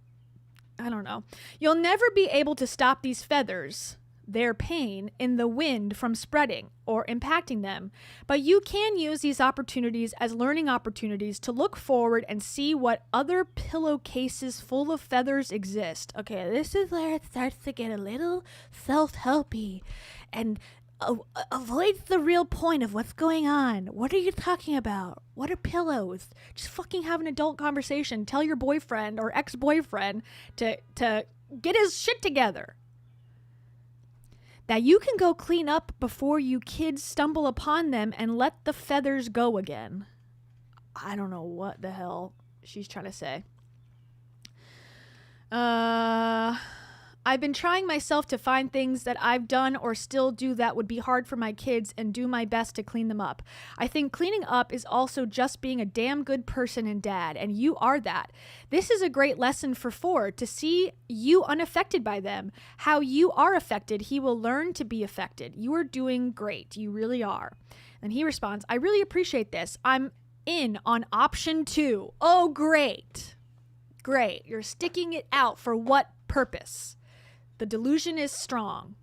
I don't know. You'll never be able to stop these feathers, their pain, in the wind from spreading or impacting them. But you can use these opportunities as learning opportunities to look forward and see what other pillowcases full of feathers exist. Okay, this is where it starts to get a little self-helpy and avoids the real point of what's going on. What are you talking about? What are pillows? Just fucking have an adult conversation. Tell your boyfriend or ex-boyfriend to get his shit together. Now you can go clean up before you kids stumble upon them and let the feathers go again. I don't know what the hell she's trying to say. I've been trying myself to find things that I've done or still do that would be hard for my kids and do my best to clean them up. I think cleaning up is also just being a damn good person and dad, and you are that. This is a great lesson for Ford to see you unaffected by them. How you are affected, he will learn to be affected. You are doing great. You really are. And he responds, I really appreciate this. I'm in on option 2. Oh, great. Great. You're sticking it out for what purpose? The delusion is strong.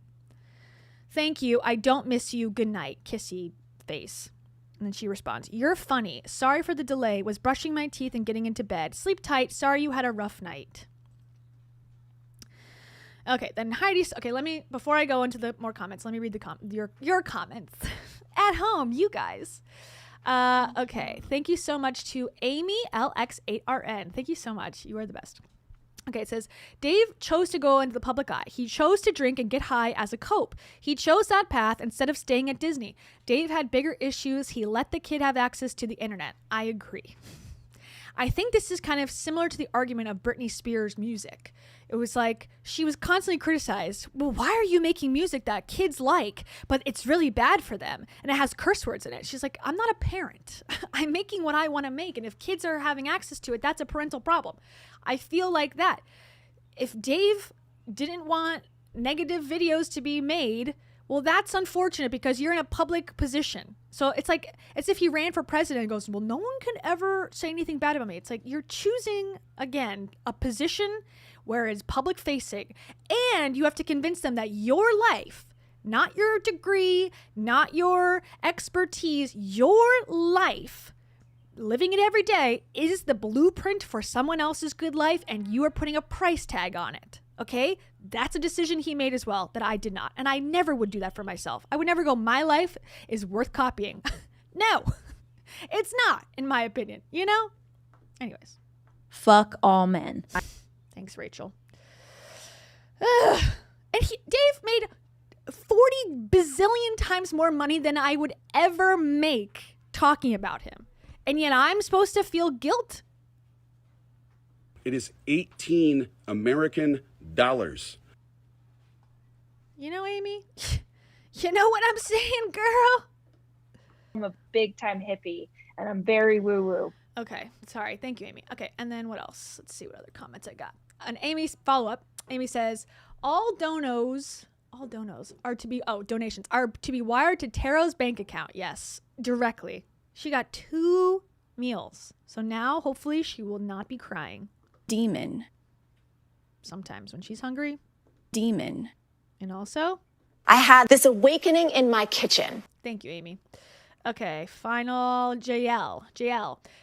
Thank you. I don't miss you. Good night. Kissy face. And then she responds, you're funny. Sorry for the delay. Was brushing my teeth and getting into bed. Sleep tight. Sorry you had a rough night. Okay, then Heidi's... Okay, before I go into the more comments, let me read your comments. At home, you guys. Okay, thank you so much to Amy LX8RN. Thank you so much. You are the best. Okay, it says, Dave chose to go into the public eye. He chose to drink and get high as a cope. He chose that path instead of staying at Disney. Dave had bigger issues. He let the kid have access to the internet. I agree. I think this is kind of similar to the argument of Britney Spears' music. It was like, she was constantly criticized. Well, why are you making music that kids like, but it's really bad for them? And it has curse words in it. She's like, I'm not a parent. I'm making what I want to make. And if kids are having access to it, that's a parental problem. I feel like that. If Dave didn't want negative videos to be made, well, that's unfortunate because you're in a public position. So it's like, as if he ran for president and goes, well, no one can ever say anything bad about me. It's like you're choosing, again, a position where it's public facing, and you have to convince them that your life, not your degree, not your expertise, your life, living it every day, is the blueprint for someone else's good life, and you are putting a price tag on it. Okay? That's a decision he made as well that I did not. And I never would do that for myself. I would never go, my life is worth copying. No, it's not, in my opinion. You know? Anyways. Fuck all men. Thanks, Rachel. And Dave made 40 bazillion times more money than I would ever make talking about him. And yet I'm supposed to feel guilt? It is 18 American dollars. You know, Amy? You know what I'm saying, girl? I'm a big time hippie and I'm very woo woo. Okay, sorry. Thank you, Amy. Okay, and then what else? Let's see what other comments I got. And Amy's follow-up. Amy says, donations are to be wired to Taro's bank account. Yes, directly. She got 2 meals. So now, hopefully, she will not be crying. Demon. Sometimes when she's hungry. Demon. And also, I had this awakening in my kitchen. Thank you, Amy. Okay, final JL.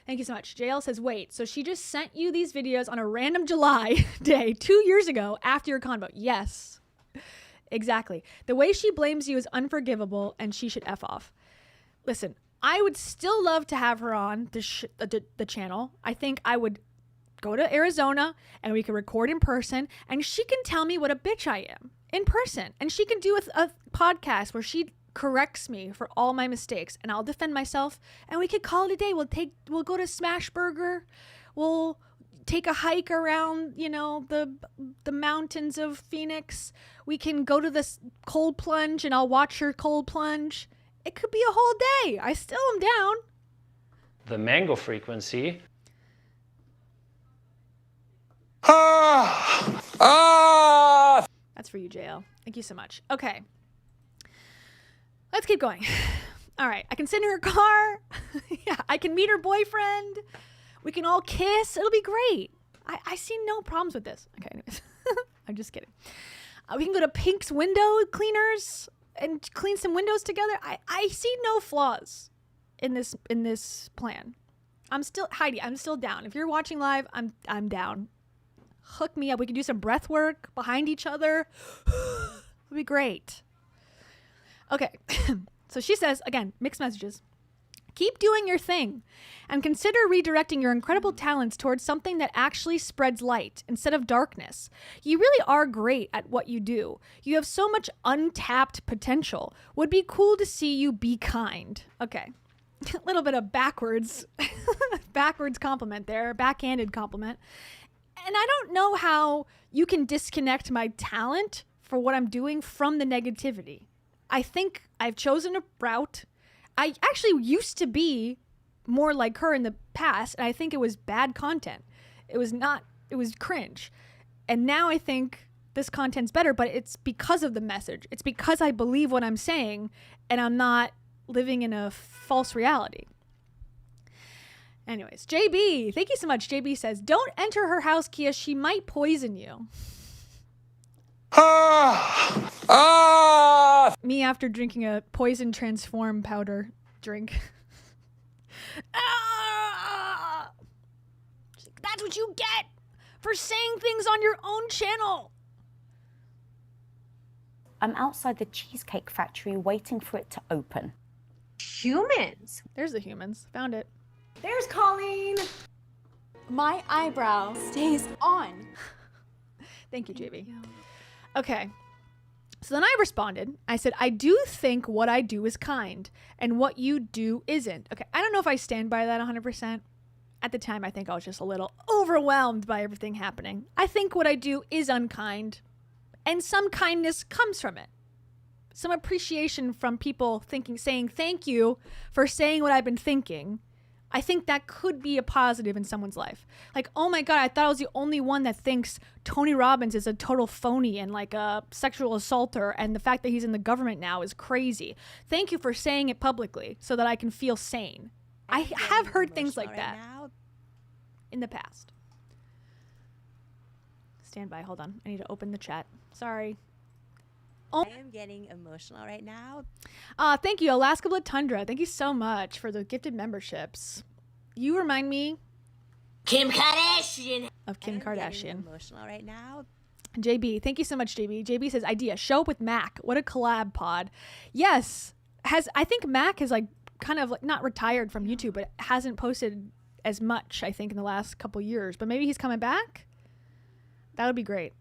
Thank you so much. JL says, wait, so she just sent you these videos on a random July day 2 years ago after your convo? Yes, exactly. The way she blames you is unforgivable and she should F off. Listen, I would still love to have her on the channel. I think I would go to Arizona and we can record in person and she can tell me what a bitch I am in person. And she can do a podcast where she corrects me for all my mistakes and I'll defend myself and we could call it a day. We'll go to Smashburger. We'll take a hike around, the mountains of Phoenix. We can go to this cold plunge and I'll watch her cold plunge. It could be a whole day. I still am down. the mango frequency. That's for you, JL. Thank you so much. Okay. Let's keep going. All right. I can sit in her car. Yeah, I can meet her boyfriend. We can all kiss. It'll be great. I see no problems with this. Okay, anyways. I'm just kidding. We can go to Pink's window cleaners and clean some windows together. I see no flaws in this plan. I'm still Heidi. I'm still down. If you're watching live, I'm down. Hook me up. We can do some breath work behind each other. It'll be great. Okay. So she says, again, mixed messages. Keep doing your thing and consider redirecting your incredible talents towards something that actually spreads light instead of darkness. You really are great at what you do. You have so much untapped potential. Would be cool to see you be kind. Okay. A little bit of backwards compliment there, backhanded compliment. And I don't know how you can disconnect my talent for what I'm doing from the negativity. I think I've chosen a route. I actually used to be more like her in the past, and I think it was bad content. It was cringe. And now I think this content's better, but it's because of the message. It's because I believe what I'm saying, and I'm not living in a false reality. Anyways, JB, thank you so much. JB says, don't enter her house, Kia. She might poison you. Me after drinking a poison transform powder drink. That's what you get for saying things on your own channel. I'm outside the Cheesecake Factory waiting for it to open. Humans. There's the humans. Found it. There's Colleen. My eyebrow stays on. Thank you, JB. Okay. So then I responded. I said, I do think what I do is kind and what you do isn't. Okay. I don't know if I stand by that 100%. At the time, I think I was just a little overwhelmed by everything happening. I think what I do is unkind, and some kindness comes from it. Some appreciation from people saying thank you for saying what I've been thinking. I think that could be a positive in someone's life. Like, oh my God, I thought I was the only one that thinks Tony Robbins is a total phony and like a sexual assaulter, and the fact that he's in the government now is crazy. Thank you for saying it publicly so that I can feel sane. I have heard things like that in the past. Stand by, hold on. I need to open the chat. Sorry. I am getting emotional right now. Thank you, Alaska Blood Tundra. Thank you so much for the gifted memberships. You remind me of Kim Kardashian. Getting emotional right now. JB, thank you so much, JB. JB says, idea, show up with Mac. What a collab pod. Yes. I think Mac has like kind of like not retired from YouTube, but hasn't posted as much, I think, in the last couple years. But maybe he's coming back. That would be great.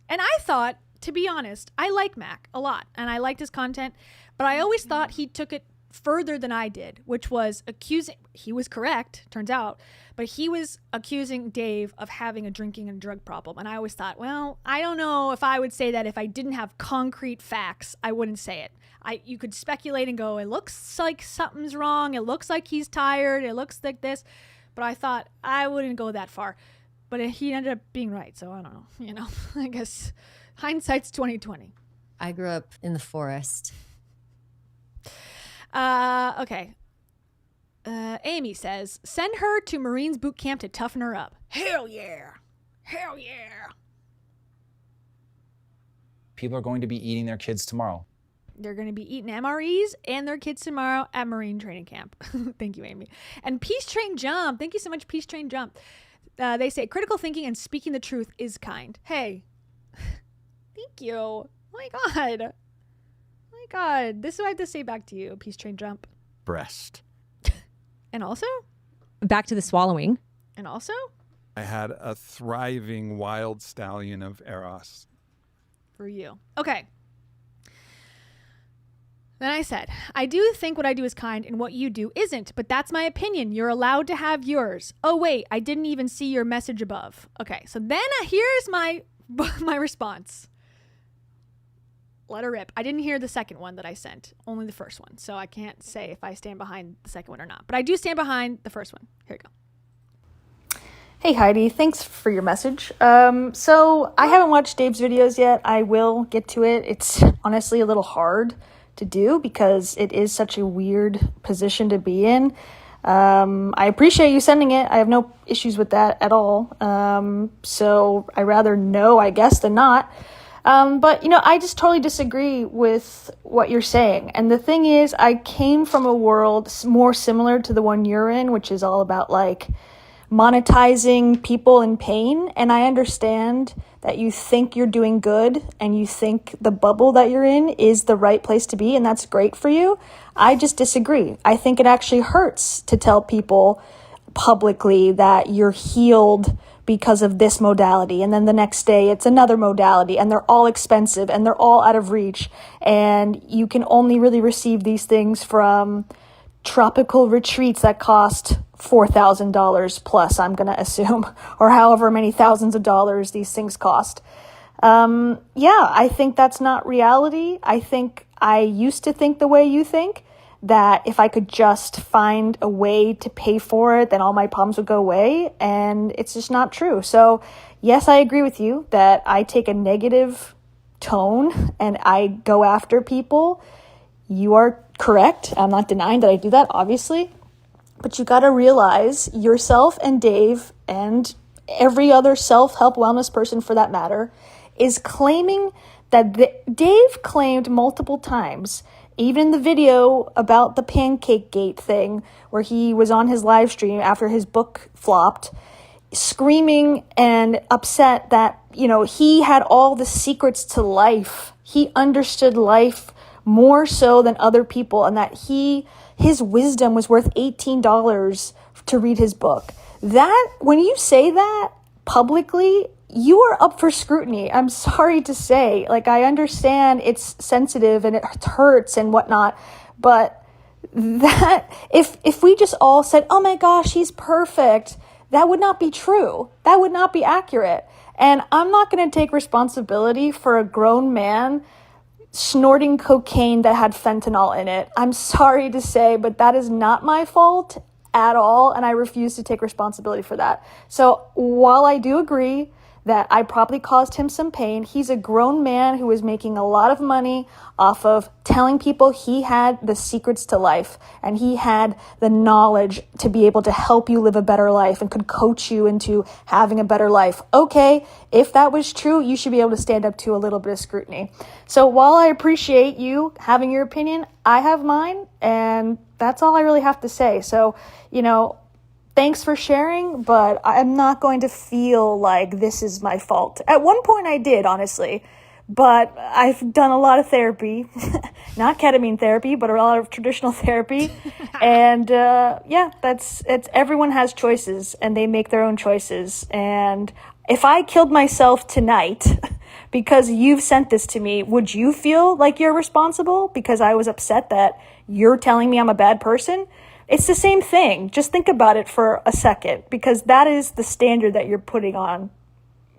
And I thought, to be honest, I like Mac a lot, and I liked his content, but I always thought he took it further than I did, which was he was correct, turns out, but he was accusing Dave of having a drinking and drug problem. And I always thought, well, I don't know if I would say that if I didn't have concrete facts, I wouldn't say it. You could speculate and go, it looks like something's wrong. It looks like he's tired. It looks like this. But I thought I wouldn't go that far. But he ended up being right. So I don't know, I guess hindsight's 20/20. I grew up in the forest. Okay. Amy says, send her to Marines boot camp to toughen her up. Hell yeah. Hell yeah. People are going to be eating their kids tomorrow. They're going to be eating MREs and their kids tomorrow at Marine training camp. Thank you, Amy. And Peace Train Jump. Thank you so much, Peace Train Jump. They say critical thinking and speaking the truth is kind. Hey. Thank you. Oh my God. Oh my God. This is what I have to say back to you, Peace Train Jump. Breast. And also? Back to the swallowing. And also? I had a thriving wild stallion of Eros. For you. Okay. Then I said, I do think what I do is kind and what you do isn't, but that's my opinion. You're allowed to have yours. Oh, wait, I didn't even see your message above. Okay, so then here's my response. let her rip. I didn't hear the second one that I sent, only the first one. So I can't say if I stand behind the second one or not. But I do stand behind the first one. Here you go. Hey Heidi, thanks for your message. So I haven't watched Dave's videos yet. I will get to it. It's honestly a little hard to do because it is such a weird position to be in. I appreciate you sending it. I have no issues with that at all. So I rather know, I guess, than not. But, I just totally disagree with what you're saying. And the thing is, I came from a world more similar to the one you're in, which is all about like monetizing people in pain. And I understand that you think you're doing good and you think the bubble that you're in is the right place to be. And that's great for you. I just disagree. I think it actually hurts to tell people publicly that you're healed because of this modality. And then the next day it's another modality and they're all expensive and they're all out of reach. And you can only really receive these things from tropical retreats that cost $4,000 plus, I'm going to assume, or however many thousands of dollars these things cost. I think that's not reality. I think I used to think the way you think, that if I could just find a way to pay for it, then all my problems would go away. And it's just not true. So yes, I agree with you that I take a negative tone and I go after people. You are correct. I'm not denying that I do that, obviously. But you got to realize yourself and Dave and every other self-help wellness person for that matter is claiming that Dave claimed multiple times, even in the video about the Pancake Gate thing, where he was on his live stream after his book flopped, screaming and upset that, he had all the secrets to life. He understood life more so than other people, and that his wisdom was worth $18 to read his book. That, when you say that publicly, you are up for scrutiny. I'm sorry to say. Like, I understand it's sensitive and it hurts and whatnot, but that if we just all said, oh my gosh, he's perfect, that would not be true. That would not be accurate. And I'm not going to take responsibility for a grown man snorting cocaine that had fentanyl in it. I'm sorry to say, but that is not my fault at all, and I refuse to take responsibility for that. So while I do agree that I probably caused him some pain, he's a grown man who is making a lot of money off of telling people he had the secrets to life and he had the knowledge to be able to help you live a better life and could coach you into having a better life. Okay, if that was true, you should be able to stand up to a little bit of scrutiny. So while I appreciate you having your opinion, I have mine, and that's all I really have to say. So, thanks for sharing, but I'm not going to feel like this is my fault. At one point I did, honestly, but I've done a lot of therapy, not ketamine therapy, but a lot of traditional therapy. And it's everyone has choices and they make their own choices. And if I killed myself tonight because you've sent this to me, would you feel like you're responsible because I was upset that you're telling me I'm a bad person? It's the same thing. Just think about it for a second, because that is the standard that you're putting on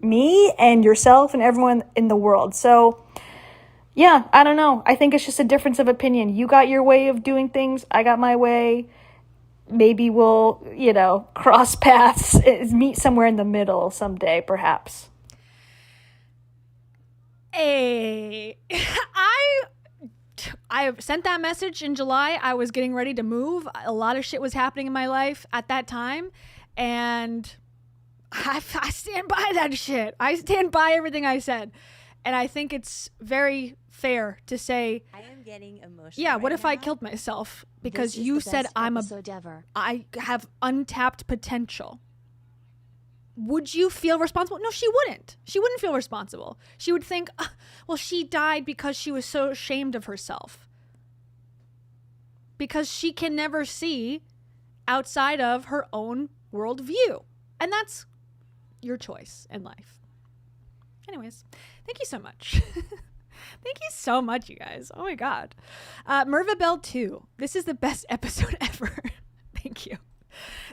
me and yourself and everyone in the world. So, yeah, I don't know. I think it's just a difference of opinion. You got your way of doing things. I got my way. Maybe we'll, cross paths, meet somewhere in the middle someday, perhaps. Hey, I sent that message in July. I was getting ready to move. A lot of shit was happening in my life at that time. And I stand by that shit. I stand by everything I said. And I think it's very fair to say, I am getting emotional. Yeah, what right if now? I killed myself because you said I have untapped potential? Would you feel responsible? No, she wouldn't. She wouldn't feel responsible. She would think, well, she died because she was so ashamed of herself. Because she can never see outside of her own worldview. And that's your choice in life. Anyways, thank you so much. Thank you so much, you guys. Oh my God. Merva Bell 2. This is the best episode ever. Thank you.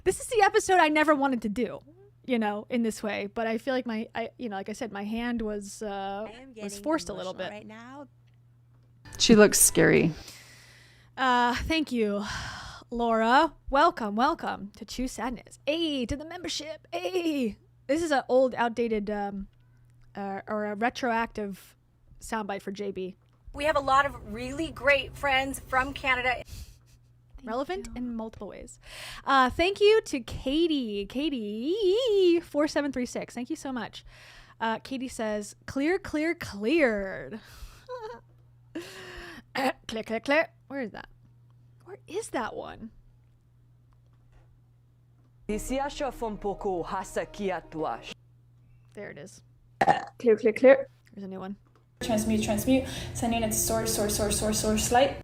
This is the episode I never wanted to do, in this way. But I feel like like I said, my hand was forced a little bit. Right now She looks scary. Thank you, Laura. Welcome to Choose Sadness. Hey, to the membership. Hey. This is an old, outdated, or a retroactive soundbite for JB. We have a lot of really great friends from Canada. Relevant in multiple ways. Thank you to Katie 4736. Thank you so much. Katie says, cleared. Clear. Where is that? Where is that one? There it is. Clear. There's a new one. Transmute. Sending it to source light.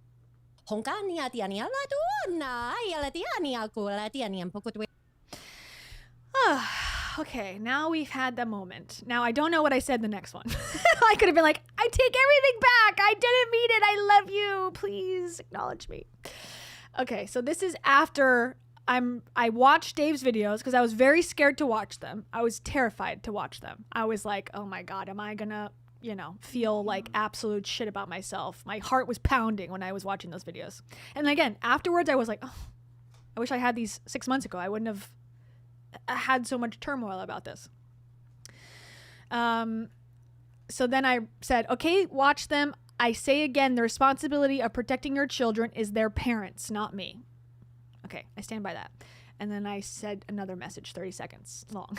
Okay, now we've had the moment. Now I don't know what I said the next one. I could have been like, I take everything back. I didn't mean it. I love you. Please acknowledge me. Okay, so this is after I watched Dave's videos because I was very scared to watch them. I was terrified to watch them. I was like, oh my God, am I gonna, feel like absolute shit about myself? My heart was pounding when I was watching those videos. And again, afterwards I was like, oh, I wish I had these 6 months ago. I wouldn't have had so much turmoil about this. So then I said, okay, watch them. I say again, the responsibility of protecting your children is their parents, not me. Okay, I stand by that. And then I said another message, 30 seconds long.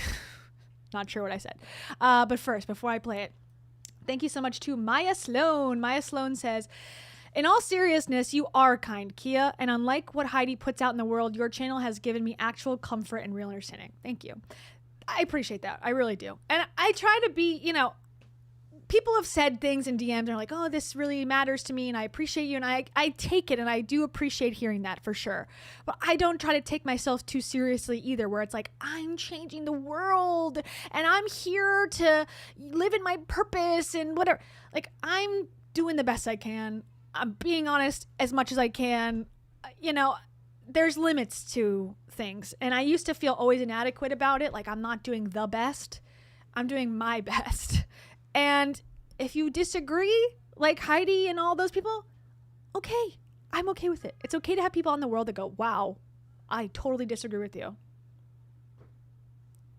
Not sure what I said. But first, before I play it, thank you so much to Maya Sloan. Maya Sloan says, in all seriousness, you are kind, Kia. And unlike what Heidi puts out in the world, your channel has given me actual comfort and real understanding. Thank you. I appreciate that. I really do. And I try to be, people have said things in DMs and are like, oh, this really matters to me and I appreciate you. And I take it and I do appreciate hearing that for sure. But I don't try to take myself too seriously either, where it's like, I'm changing the world and I'm here to live in my purpose and whatever. Like, I'm doing the best I can. I'm being honest as much as I can. There's limits to things. And I used to feel always inadequate about it. Like, I'm not doing the best. I'm doing my best. And if you disagree, like Heidi and all those people, okay, I'm okay with it. It's okay to have people in the world that go, wow, I totally disagree with you.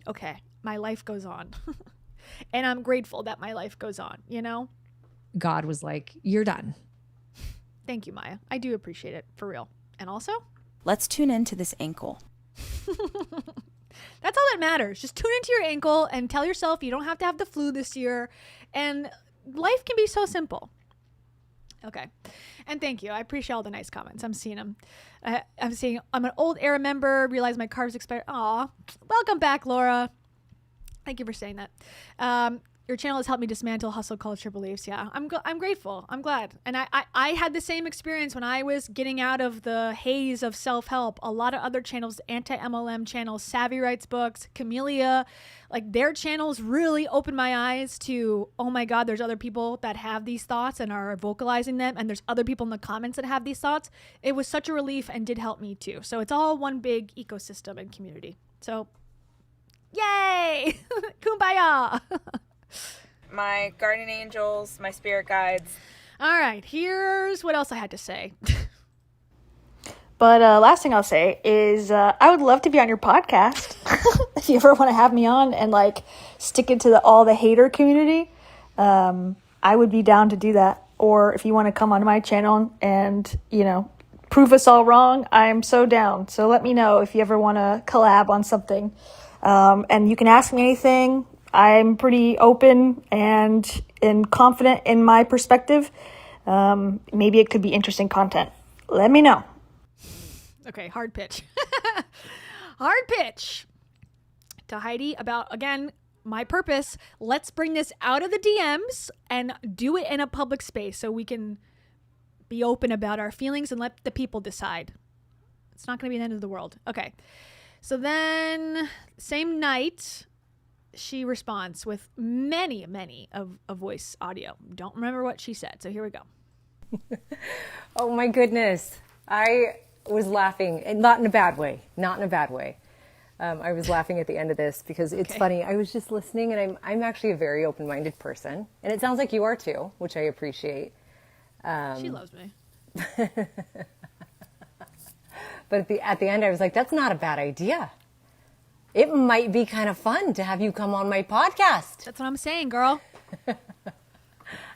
Okay, my life goes on. And I'm grateful that my life goes on, God was like, you're done. Thank you, Maya. I do appreciate it, for real. And also, let's tune into this ankle. That's all that matters. Just tune into your ankle and tell yourself you don't have to have the flu this year. And life can be so simple. Okay. And thank you. I appreciate all the nice comments. I'm seeing them. I'm an old era member. Realize my card's expired. Aw. Welcome back, Laura. Thank you for saying that. Your channel has helped me dismantle hustle culture beliefs. Yeah, I'm grateful. I'm glad. And I had the same experience when I was getting out of the haze of self-help. A lot of other channels, anti-MLM channels, Savvy Writes Books, Camellia, like their channels really opened my eyes to, oh my God, there's other people that have these thoughts and are vocalizing them. And there's other people in the comments that have these thoughts. It was such a relief and did help me too. So it's all one big ecosystem and community. So yay, kumbaya. My guardian angels, my spirit guides. All right, here's what else I had to say. But last thing I'll say is I would love to be on your podcast if you ever want to have me on and like stick it to all the hater community. I would be down to do that. Or if you want to come on my channel and, prove us all wrong, I'm so down. So let me know if you ever want to collab on something. And you can ask me anything. I'm pretty open and confident in my perspective. Maybe it could be interesting content. Let me know. Okay, hard pitch. Hard pitch to Heidi about, again, my purpose. Let's bring this out of the DMs and do it in a public space so we can be open about our feelings and let the people decide. It's not going to be the end of the world. Okay. So then, same night, she responds with many of voice audio. Don't remember what she said, so here we go. Oh my goodness. I was laughing, and not in a bad way. I was laughing at the end of this because it's funny. I was just listening, and I'm actually a very open-minded person, and it sounds like you are too, which I appreciate. She loves me. But at the end, I was like, that's not a bad idea. It might be kind of fun to have you come on my podcast. That's what I'm saying, girl.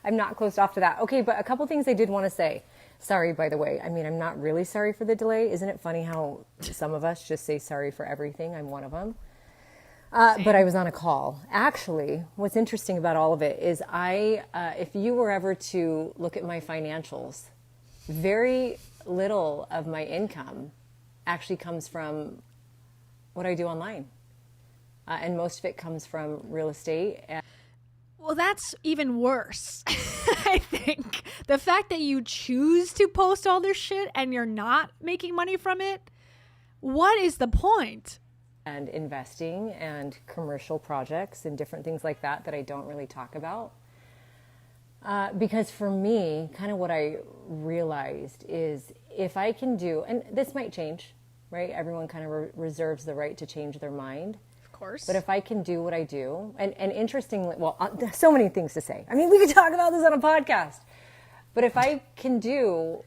I'm not closed off to that. Okay, but a couple things I did want to say. Sorry, by the way. I mean, I'm not really sorry for the delay. Isn't it funny how some of us just say sorry for everything? I'm one of them. But I was on a call. Actually, what's interesting about all of it is if you were ever to look at my financials, very little of my income actually comes from what I do online. And most of it comes from real estate. Well, that's even worse, I think. The fact that you choose to post all this shit and you're not making money from it, what is the point? And investing and commercial projects and different things like that I don't really talk about. Because for me, kind of what I realized is if I can do, and this might change, right? Everyone kind of reserves the right to change their mind. Of course. But if I can do what I do, and interestingly, well, there's so many things to say. I mean, we could talk about this on a podcast. But if I can do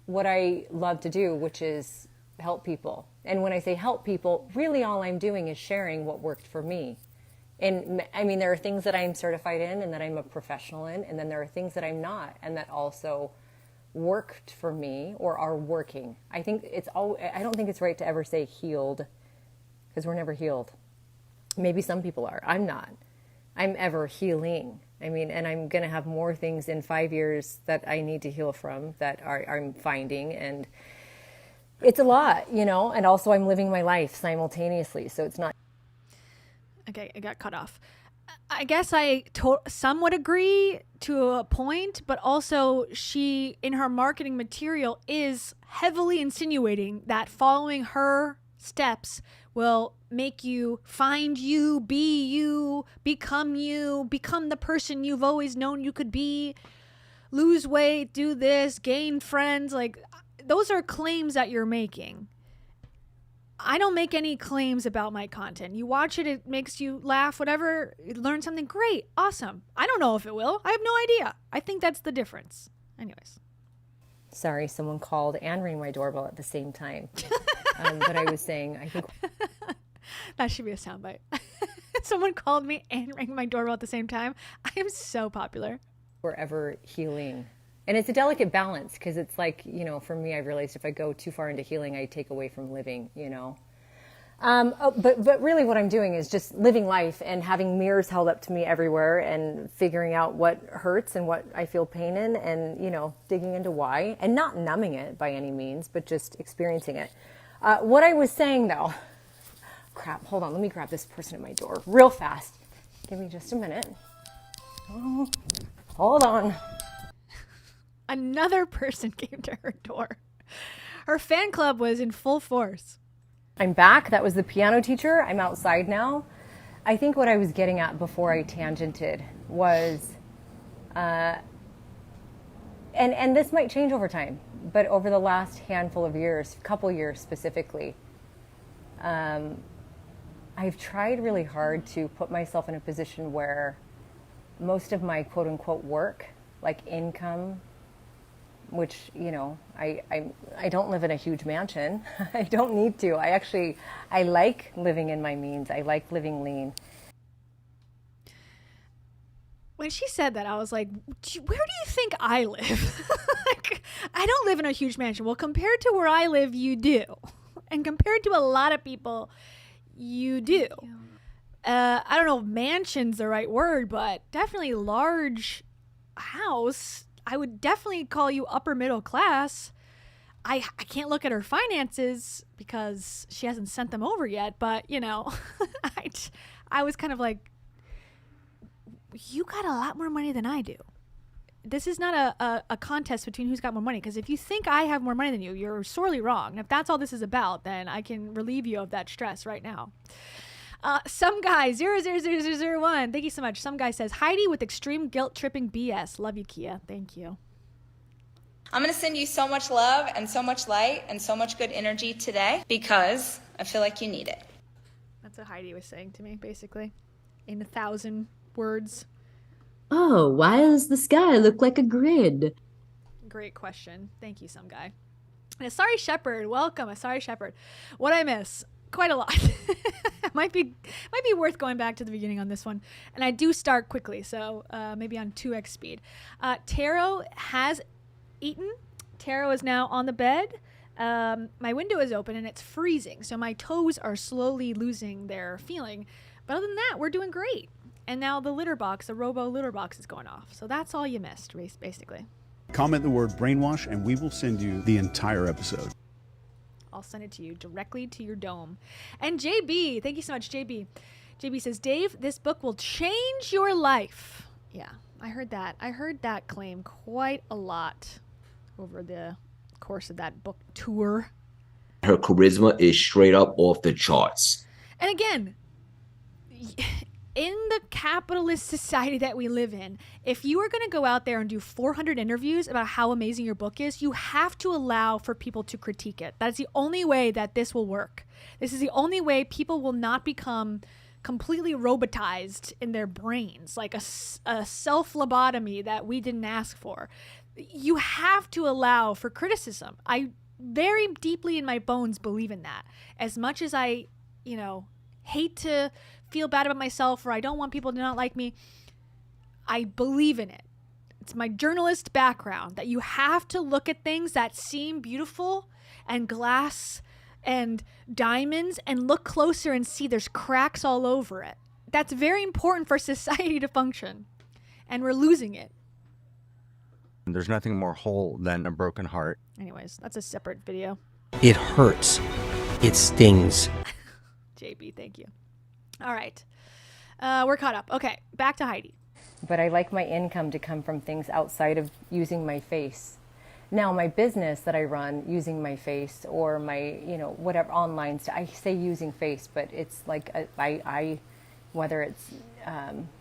what I love to do, which is help people. And when I say help people, really all I'm doing is sharing what worked for me. And I mean, there are things that I'm certified in and that I'm a professional in, and then there are things that I'm not and that also worked for me or are working. I don't think it's right to ever say healed, because we're never healed. Maybe some people are. I'm not. I'm ever healing. I mean, and I'm going to have more things in 5 years that I need to heal from that I'm finding, and it's a lot, you know, and also I'm living my life simultaneously, so it's not. Okay, I got cut off. I guess I somewhat agree to a point, but also she, in her marketing material, is heavily insinuating that following her steps will make you find you, be you, become the person you've always known you could be, lose weight, do this, gain friends. Like, those are claims that you're making. I don't make any claims about my content. You watch it, it makes you laugh, whatever, learn something, great, awesome. I don't know if it will. I have no idea. I think that's the difference. Anyways. Sorry, someone called and rang my doorbell at the same time. But I was saying, I think that should be a soundbite. Someone called me and rang my doorbell at the same time. I am so popular. We're ever healing. And it's a delicate balance, because it's like, you know, for me, I realized if I go too far into healing, I take away from living, you know. But really what I'm doing is just living life and having mirrors held up to me everywhere and figuring out what hurts and what I feel pain in, and, you know, digging into why, and not numbing it by any means, but just experiencing it. What I was saying, though, crap, hold on, let me grab this person at my door real fast. Give me just a minute. Oh, hold on. Another person came to her door. Her fan club was in full force. I'm back. That was the piano teacher. I'm outside now. I think what I was getting at before I tangented was, and this might change over time, but over the last handful of years, couple years specifically, I've tried really hard to put myself in a position where most of my quote unquote work, like income, which, you know, I don't live in a huge mansion. I don't need to. I like living in my means. I like living lean. When she said that, I was like, where do you think I live? Like, I don't live in a huge mansion. Well, compared to where I live, you do. And compared to a lot of people, you do. I don't know if mansion's the right word, but definitely large house. I would definitely call you upper middle class. I can't look at her finances because she hasn't sent them over yet, but, you know, I was kind of like, you got a lot more money than I do. This is not a contest between who's got more money, because if you think I have more money than you, you're sorely wrong. And if that's all this is about, then I can relieve you of that stress right now. Some guy, 00001, thank you so much. Some guy says, Heidi with extreme guilt-tripping BS. Love you, Kia. Thank you. I'm going to send you so much love and so much light and so much good energy today because I feel like you need it. That's what Heidi was saying to me, basically, in 1,000 words. Oh, why does the sky look like a grid? great question. Thank you, some guy. And Asari Shepherd, welcome, Asari Shepherd. What I miss? Quite a lot. might be worth going back to the beginning on this one. And I do start quickly, so maybe on 2x speed. Taro has eaten. Taro is now on the bed. My window is open and it's freezing, so my toes are slowly losing their feeling. But other than that, we're doing great. And now the litter box, the robo litter box is going off. So that's all you missed, basically. Comment the word brainwash and we will send you the entire episode. I'll send it to you directly to your dome. And JB, thank you so much, JB. JB says, Dave, this book will change your life. Yeah, I heard that. I heard that claim quite a lot over the course of that book tour. Her charisma is straight up off the charts. And again, in the capitalist society that we live in, if you are going to go out there and do 400 interviews about how amazing your book is, you have to allow for people to critique it. That's the only way that this will work. This is the only way people will not become completely robotized in their brains, like a self-lobotomy that we didn't ask for. You have to allow for criticism. I very deeply in my bones believe in that. As much as I, hate to feel bad about myself or I don't want people to not like me, I believe in it. It's my journalist background that you have to look at things that seem beautiful and glass and diamonds and look closer and see there's cracks all over it. That's very important for society to function, and we're losing it. There's nothing more whole than a broken heart. Anyways, that's a separate video. It hurts. It stings. JB, thank you. All right. We're caught up. Okay, back to Heidi. But I like my income to come from things outside of using my face. Now, my business that I run using my face or my, whatever online stuff, I say using face, but it's like I whether it's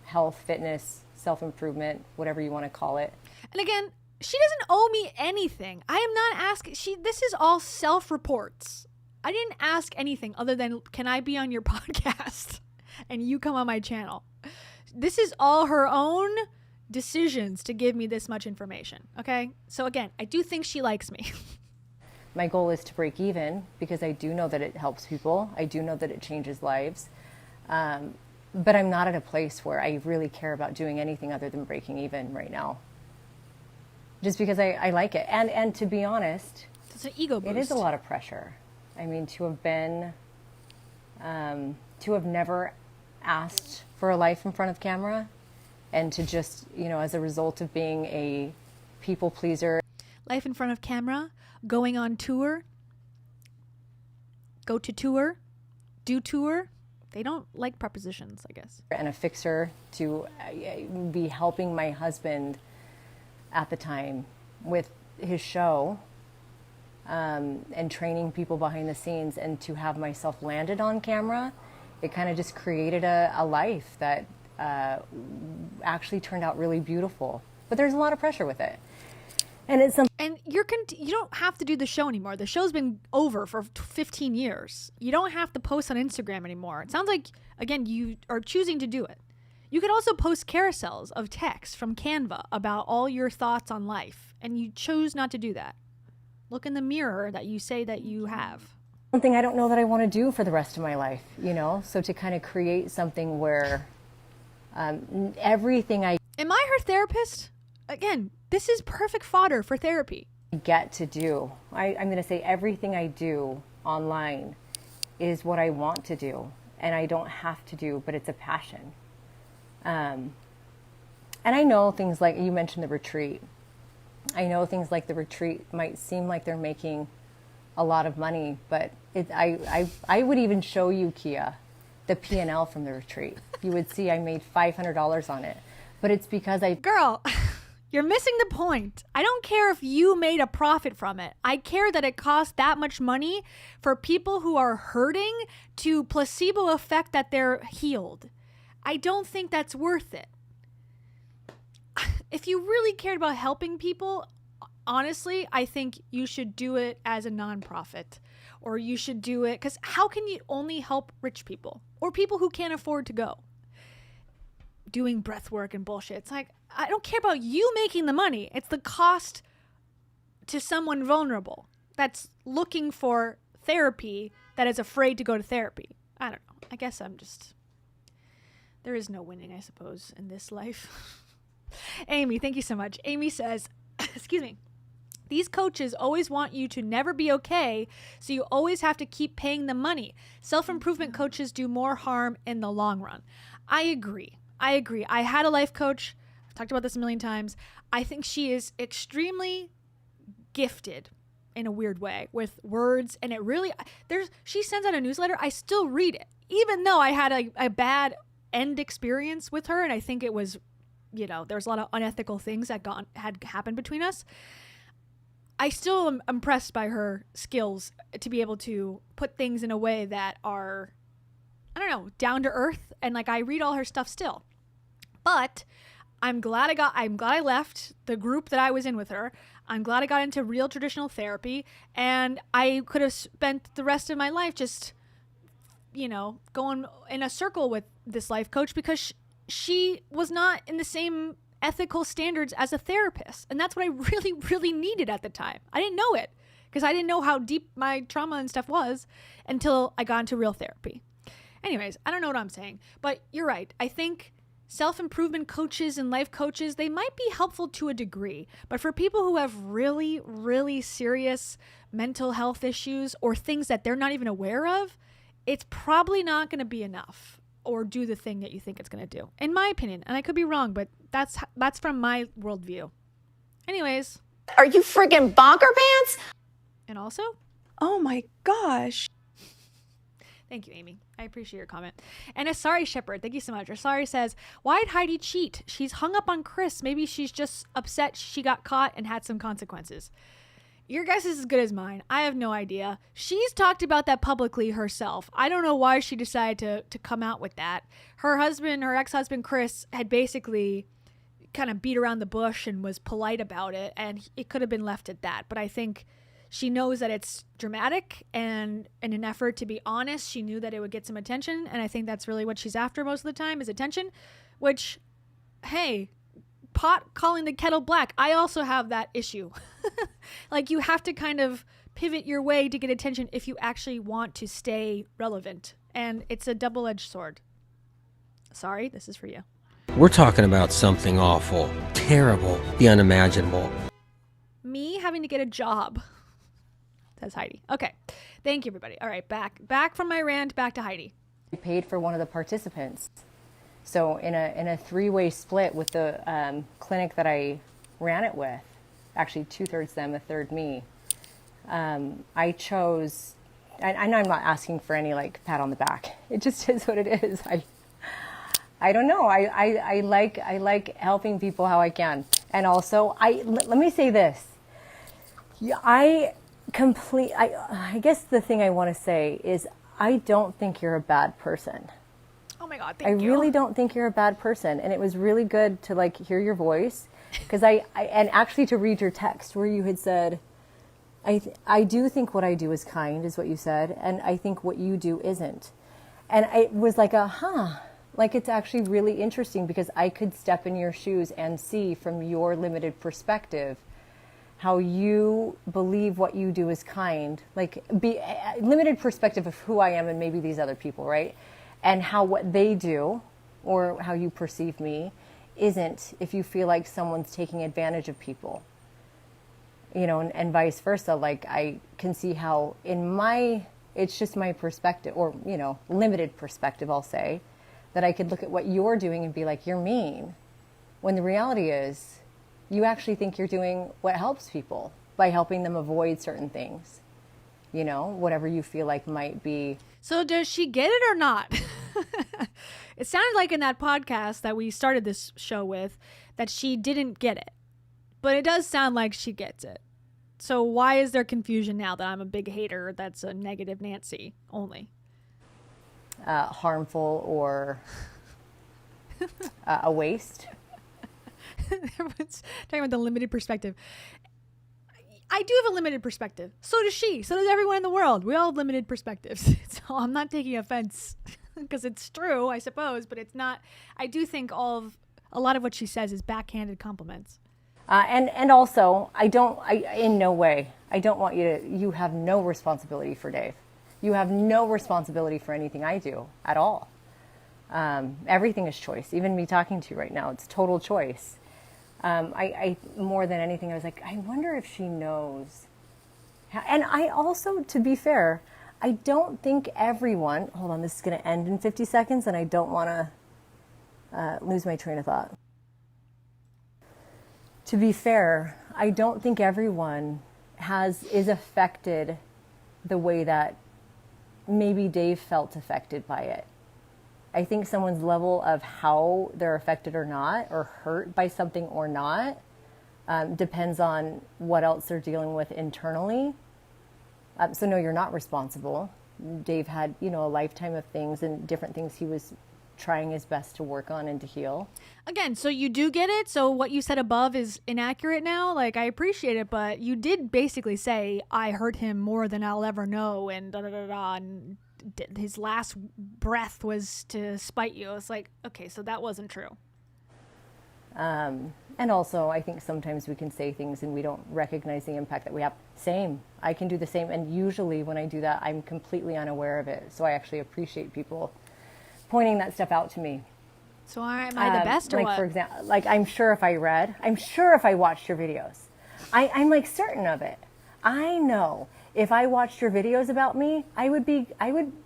health, fitness, self-improvement, whatever you want to call it. And again, she doesn't owe me anything. I am not asking. This is all self-reports. I didn't ask anything other than, can I be on your podcast? And you come on my channel. This is all her own decisions to give me this much information. Okay? So again, I do think she likes me. My goal is to break even because I do know that it helps people. I do know that it changes lives. But I'm not at a place where I really care about doing anything other than breaking even right now. Just because I like it. And to be honest, it's an ego boost. It is a lot of pressure. I mean, to have never asked for a life in front of camera and to just, as a result of being a people pleaser. Life in front of camera, going on tour, go to tour, do tour. They don't like prepositions, I guess. And a fixer to be helping my husband at the time with his show. And training people behind the scenes, and to have myself landed on camera, it kind of just created a life that actually turned out really beautiful. But there's a lot of pressure with it. And it's and you don't have to do the show anymore. The show's been over for 15 years. You don't have to post on Instagram anymore. It sounds like, again, you are choosing to do it. You could also post carousels of text from Canva about all your thoughts on life, and you chose not to do that. Look in the mirror that you say that you have. Something I don't know that I want to do for the rest of my life, So to kind of create something where everything I... Am I her therapist? Again, this is perfect fodder for therapy. Get to do. I'm going to say everything I do online is what I want to do. And I don't have to do, but it's a passion. And I know things like, you mentioned the retreat. I know things like the retreat might seem like they're making a lot of money, but I would even show you, Kia, the P&L from the retreat. You would see I made $500 on it, but it's because Girl, you're missing the point. I don't care if you made a profit from it. I care that it costs that much money for people who are hurting to placebo effect that they're healed. I don't think that's worth it. If you really cared about helping people, honestly, I think you should do it as a nonprofit, or you should do it because how can you only help rich people or people who can't afford to go? Doing breath work and bullshit. It's like, I don't care about you making the money. It's the cost to someone vulnerable that's looking for therapy that is afraid to go to therapy? I don't know. I guess there is no winning, I suppose, in this life. Amy, thank you so much. Amy says, excuse me, these coaches always want you to never be okay, so you always have to keep paying them money. Self-improvement coaches do more harm in the long run. I agree. I had a life coach. I've talked about this a million times. I think she is extremely gifted in a weird way with words, and she sends out a newsletter. I still read it, even though I had a bad end experience with her, and I think it was, there's a lot of unethical things that had happened between us. I still am impressed by her skills to be able to put things in a way that are, I don't know, down to earth, and I read all her stuff still. But I'm glad I left the group that I was in with her. I'm glad I got into real traditional therapy, and I could have spent the rest of my life just, going in a circle with this life coach, because she was not in the same ethical standards as a therapist. And that's what I really, really needed at the time. I didn't know it because I didn't know how deep my trauma and stuff was until I got into real therapy. Anyways, I don't know what I'm saying, but you're right. I think self-improvement coaches and life coaches, they might be helpful to a degree, but for people who have really, really serious mental health issues or things that they're not even aware of, it's probably not going to be enough or do the thing that you think it's going to do, in my opinion. And I could be wrong, but that's from my worldview. Anyways. Are you freaking bonker pants? And also? Oh my gosh. Thank you, Amy. I appreciate your comment. And Asari Shepherd, thank you so much. Asari says, why'd Heidi cheat? She's hung up on Chris. Maybe she's just upset she got caught and had some consequences. Your guess is as good as mine. I have no idea. She's talked about that publicly herself. I don't know why she decided to come out with that. Her ex-husband, Chris, had basically kind of beat around the bush and was polite about it, and it could have been left at that. But I think she knows that it's dramatic, and in an effort to be honest, she knew that it would get some attention, and I think that's really what she's after most of the time is attention, which, hey, pot calling the kettle black. I also have that issue. You have to kind of pivot your way to get attention if you actually want to stay relevant, and it's a double-edged sword. Sorry, this is for you. We're talking about something awful, terrible, the unimaginable. Me having to get a job, says Heidi. Okay, thank you, everybody. All right, back from my rant, back to Heidi. I paid for one of the participants. So in a three-way split with the clinic that I ran it with, actually 2/3 them, 1/3 me, I chose, I know I'm not asking for any pat on the back. It just is what it is. I don't know. I like helping people how I can. And also, let me say this. I guess the thing I want to say is I don't think you're a bad person. Oh my God, I really don't think you're a bad person. And it was really good to hear your voice, because and actually to read your text where you had said, I do think what I do is kind, is what you said. And I think what you do isn't. And it was it's actually really interesting, because I could step in your shoes and see from your limited perspective how you believe what you do is kind, limited perspective of who I am and maybe these other people, right? And how what they do, or how you perceive me, isn't, if you feel like someone's taking advantage of people, and vice versa. I can see how it's just my perspective, or, limited perspective, I'll say, that I could look at what you're doing and be like, you're mean. When the reality is, you actually think you're doing what helps people by helping them avoid certain things, whatever you feel like might be. So does she get it or not? It sounded like in that podcast that we started this show with that she didn't get it, but it does sound like she gets it. So why is there confusion now that I'm a big hater that's a negative Nancy only? Harmful or a waste. Everyone's talking about the limited perspective. I do have a limited perspective. So does she. So does everyone in the world. We all have limited perspectives. So I'm not taking offense because it's true, I suppose, but it's not. I do think a lot of what she says is backhanded compliments. And also, in no way, I don't want you have no responsibility for Dave. You have no responsibility for anything I do at all. Everything is choice. Even me talking to you right now, it's total choice. I more than anything, I was like, I wonder if she knows. And I also, to be fair, I don't think everyone, hold on, this is going to end in 50 seconds and I don't want to lose my train of thought. To be fair, I don't think everyone is affected the way that maybe Dave felt affected by it. I think someone's level of how they're affected or not, or hurt by something or not, depends on what else they're dealing with internally. So no, you're not responsible. Dave had, a lifetime of things and different things he was trying his best to work on and to heal. Again, so you do get it. So what you said above is inaccurate now. Like, I appreciate it, but you did basically say, I hurt him more than I'll ever know, and da-da-da-da, and his last breath was to spite you. It's like, okay, so that wasn't true. And also, I think sometimes we can say things and we don't recognize the impact that we have. Same. I can do the same. And usually when I do that, I'm completely unaware of it. So I actually appreciate people pointing that stuff out to me. So am I the best or what? For example, I'm sure if I watched your videos, I'm like certain of it. I know if I watched your videos about me, I would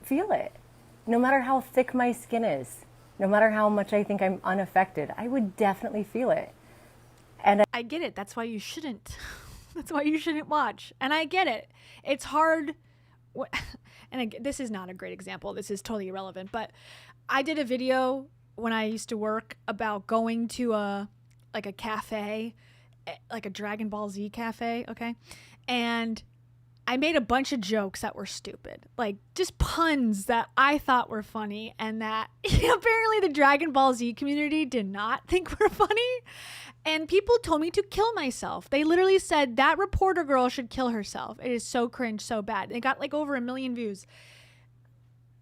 feel it. No matter how thick my skin is, no matter how much I think I'm unaffected, I would definitely feel it. And I get it. That's why you shouldn't. That's why you shouldn't watch. And I get it. It's hard. And this is not a great example. This is totally irrelevant. But I did a video when I used to work about going to a cafe, like a Dragon Ball Z cafe, okay? And I made a bunch of jokes that were stupid, like just puns that I thought were funny and that apparently the Dragon Ball Z community did not think were funny. And people told me to kill myself. They literally said that reporter girl should kill herself. It is so cringe, so bad. It got like over 1 million views.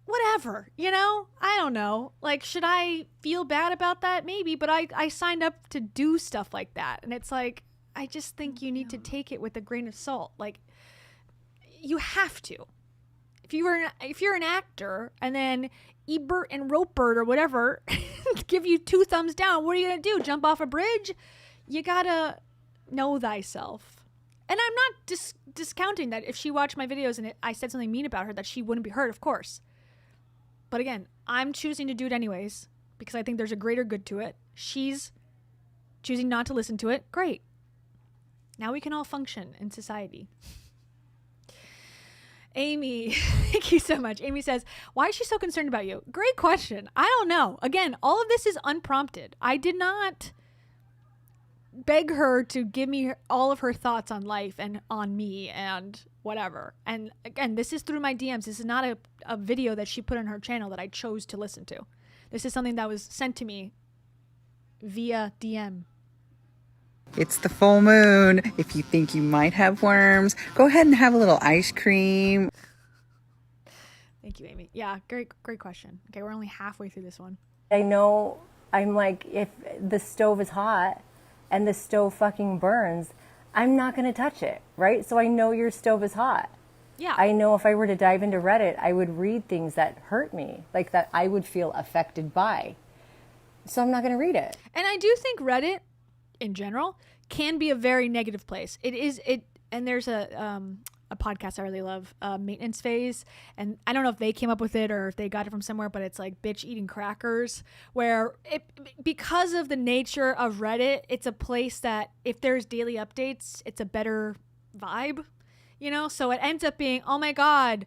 Whatever, I don't know. Like, should I feel bad about that? Maybe, but I signed up to do stuff like that. And it's like, I just think you need to take it with a grain of salt. Like, you have to. If you're an actor and then Ebert and Ropert or whatever give you 2 thumbs down, what are you going to do? Jump off a bridge? You got to know thyself. And I'm not discounting that if she watched my videos and I said something mean about her, that she wouldn't be hurt, of course. But again, I'm choosing to do it anyways because I think there's a greater good to it. She's choosing not to listen to it. Great. Now we can all function in society. Amy, thank you so much. Amy says, why is she so concerned about you? Great question. I don't know. Again, all of this is unprompted. I did not beg her to give me all of her thoughts on life and on me and whatever. And again, this is through my DMs. This is not a video that she put on her channel that I chose to listen to. This is something that was sent to me via DM. It's the full moon. If you think you might have worms, go ahead and have a little ice cream. Thank you, Amy. Yeah, great question. Okay, we're only halfway through this one. I know, I'm like, if the stove is hot and the stove fucking burns, I'm not going to touch it, right? So I know your stove is hot. Yeah. I know if I were to dive into Reddit, I would read things that hurt me, like that I would feel affected by. So I'm not going to read it. And I do think Reddit, in general, can be a very negative place. And there's a podcast I really love, Maintenance Phase, and I don't know if they came up with it or if they got it from somewhere, but it's like bitch eating crackers, where because of the nature of Reddit, it's a place that if there's daily updates, it's a better vibe, so it ends up being, oh my god,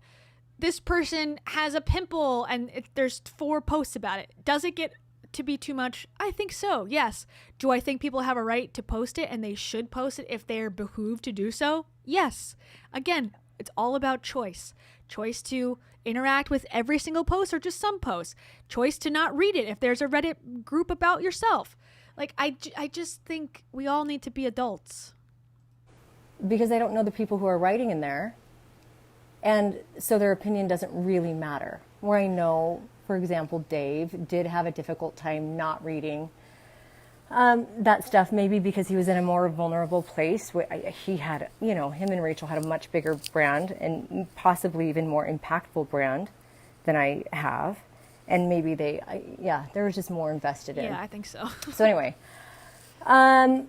this person has a pimple and there's 4 posts about it. Does it get to be too much? I think so, yes. Do I think people have a right to post it and they should post it if they're behooved to do so? Yes. Again, it's all about choice. Choice to interact with every single post or just some posts. Choice to not read it if there's a Reddit group about yourself. Like, I just think we all need to be adults. Because I don't know the people who are writing in there. And so their opinion doesn't really matter. Where I know, for example, Dave did have a difficult time not reading That stuff, maybe because he was in a more vulnerable place. He had, you know, him and Rachel had a much bigger brand and possibly even more impactful brand than I have. And maybe they were just more invested in. Yeah, I think so. So anyway, I'm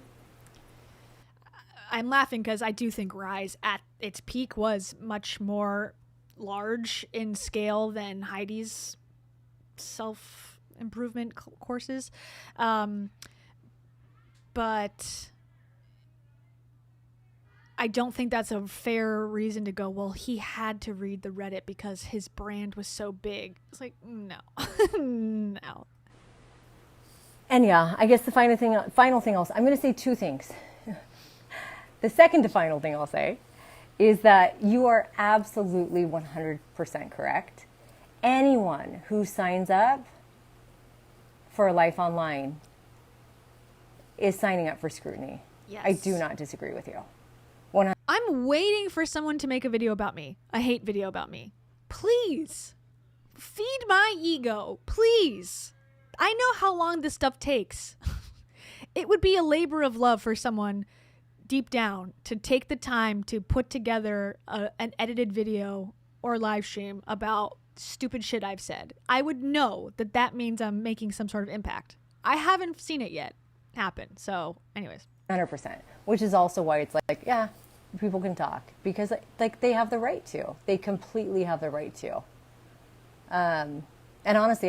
laughing because I do think Rise at its peak was much more large in scale than Heidi's self-improvement courses. But I don't think that's a fair reason to go, well, he had to read the Reddit because his brand was so big. It's like, no. No. And yeah, I guess the final thing I'm going to say two things. The second to final thing I'll say is that you are absolutely 100% correct. Anyone who signs up for a life online is signing up for scrutiny. Yes. I do not disagree with you. I'm waiting for someone to make a video about me, a hate video about me. Please, feed my ego, please. I know how long this stuff takes. It would be a labor of love for someone deep down to take the time to put together an edited video or live stream about stupid shit I've said. I would know that that means I'm making some sort of impact. I haven't seen it yet happen. So anyways. 100%, which is also why it's like, yeah, people can talk because like they have the right to. They completely have the right to. And honestly,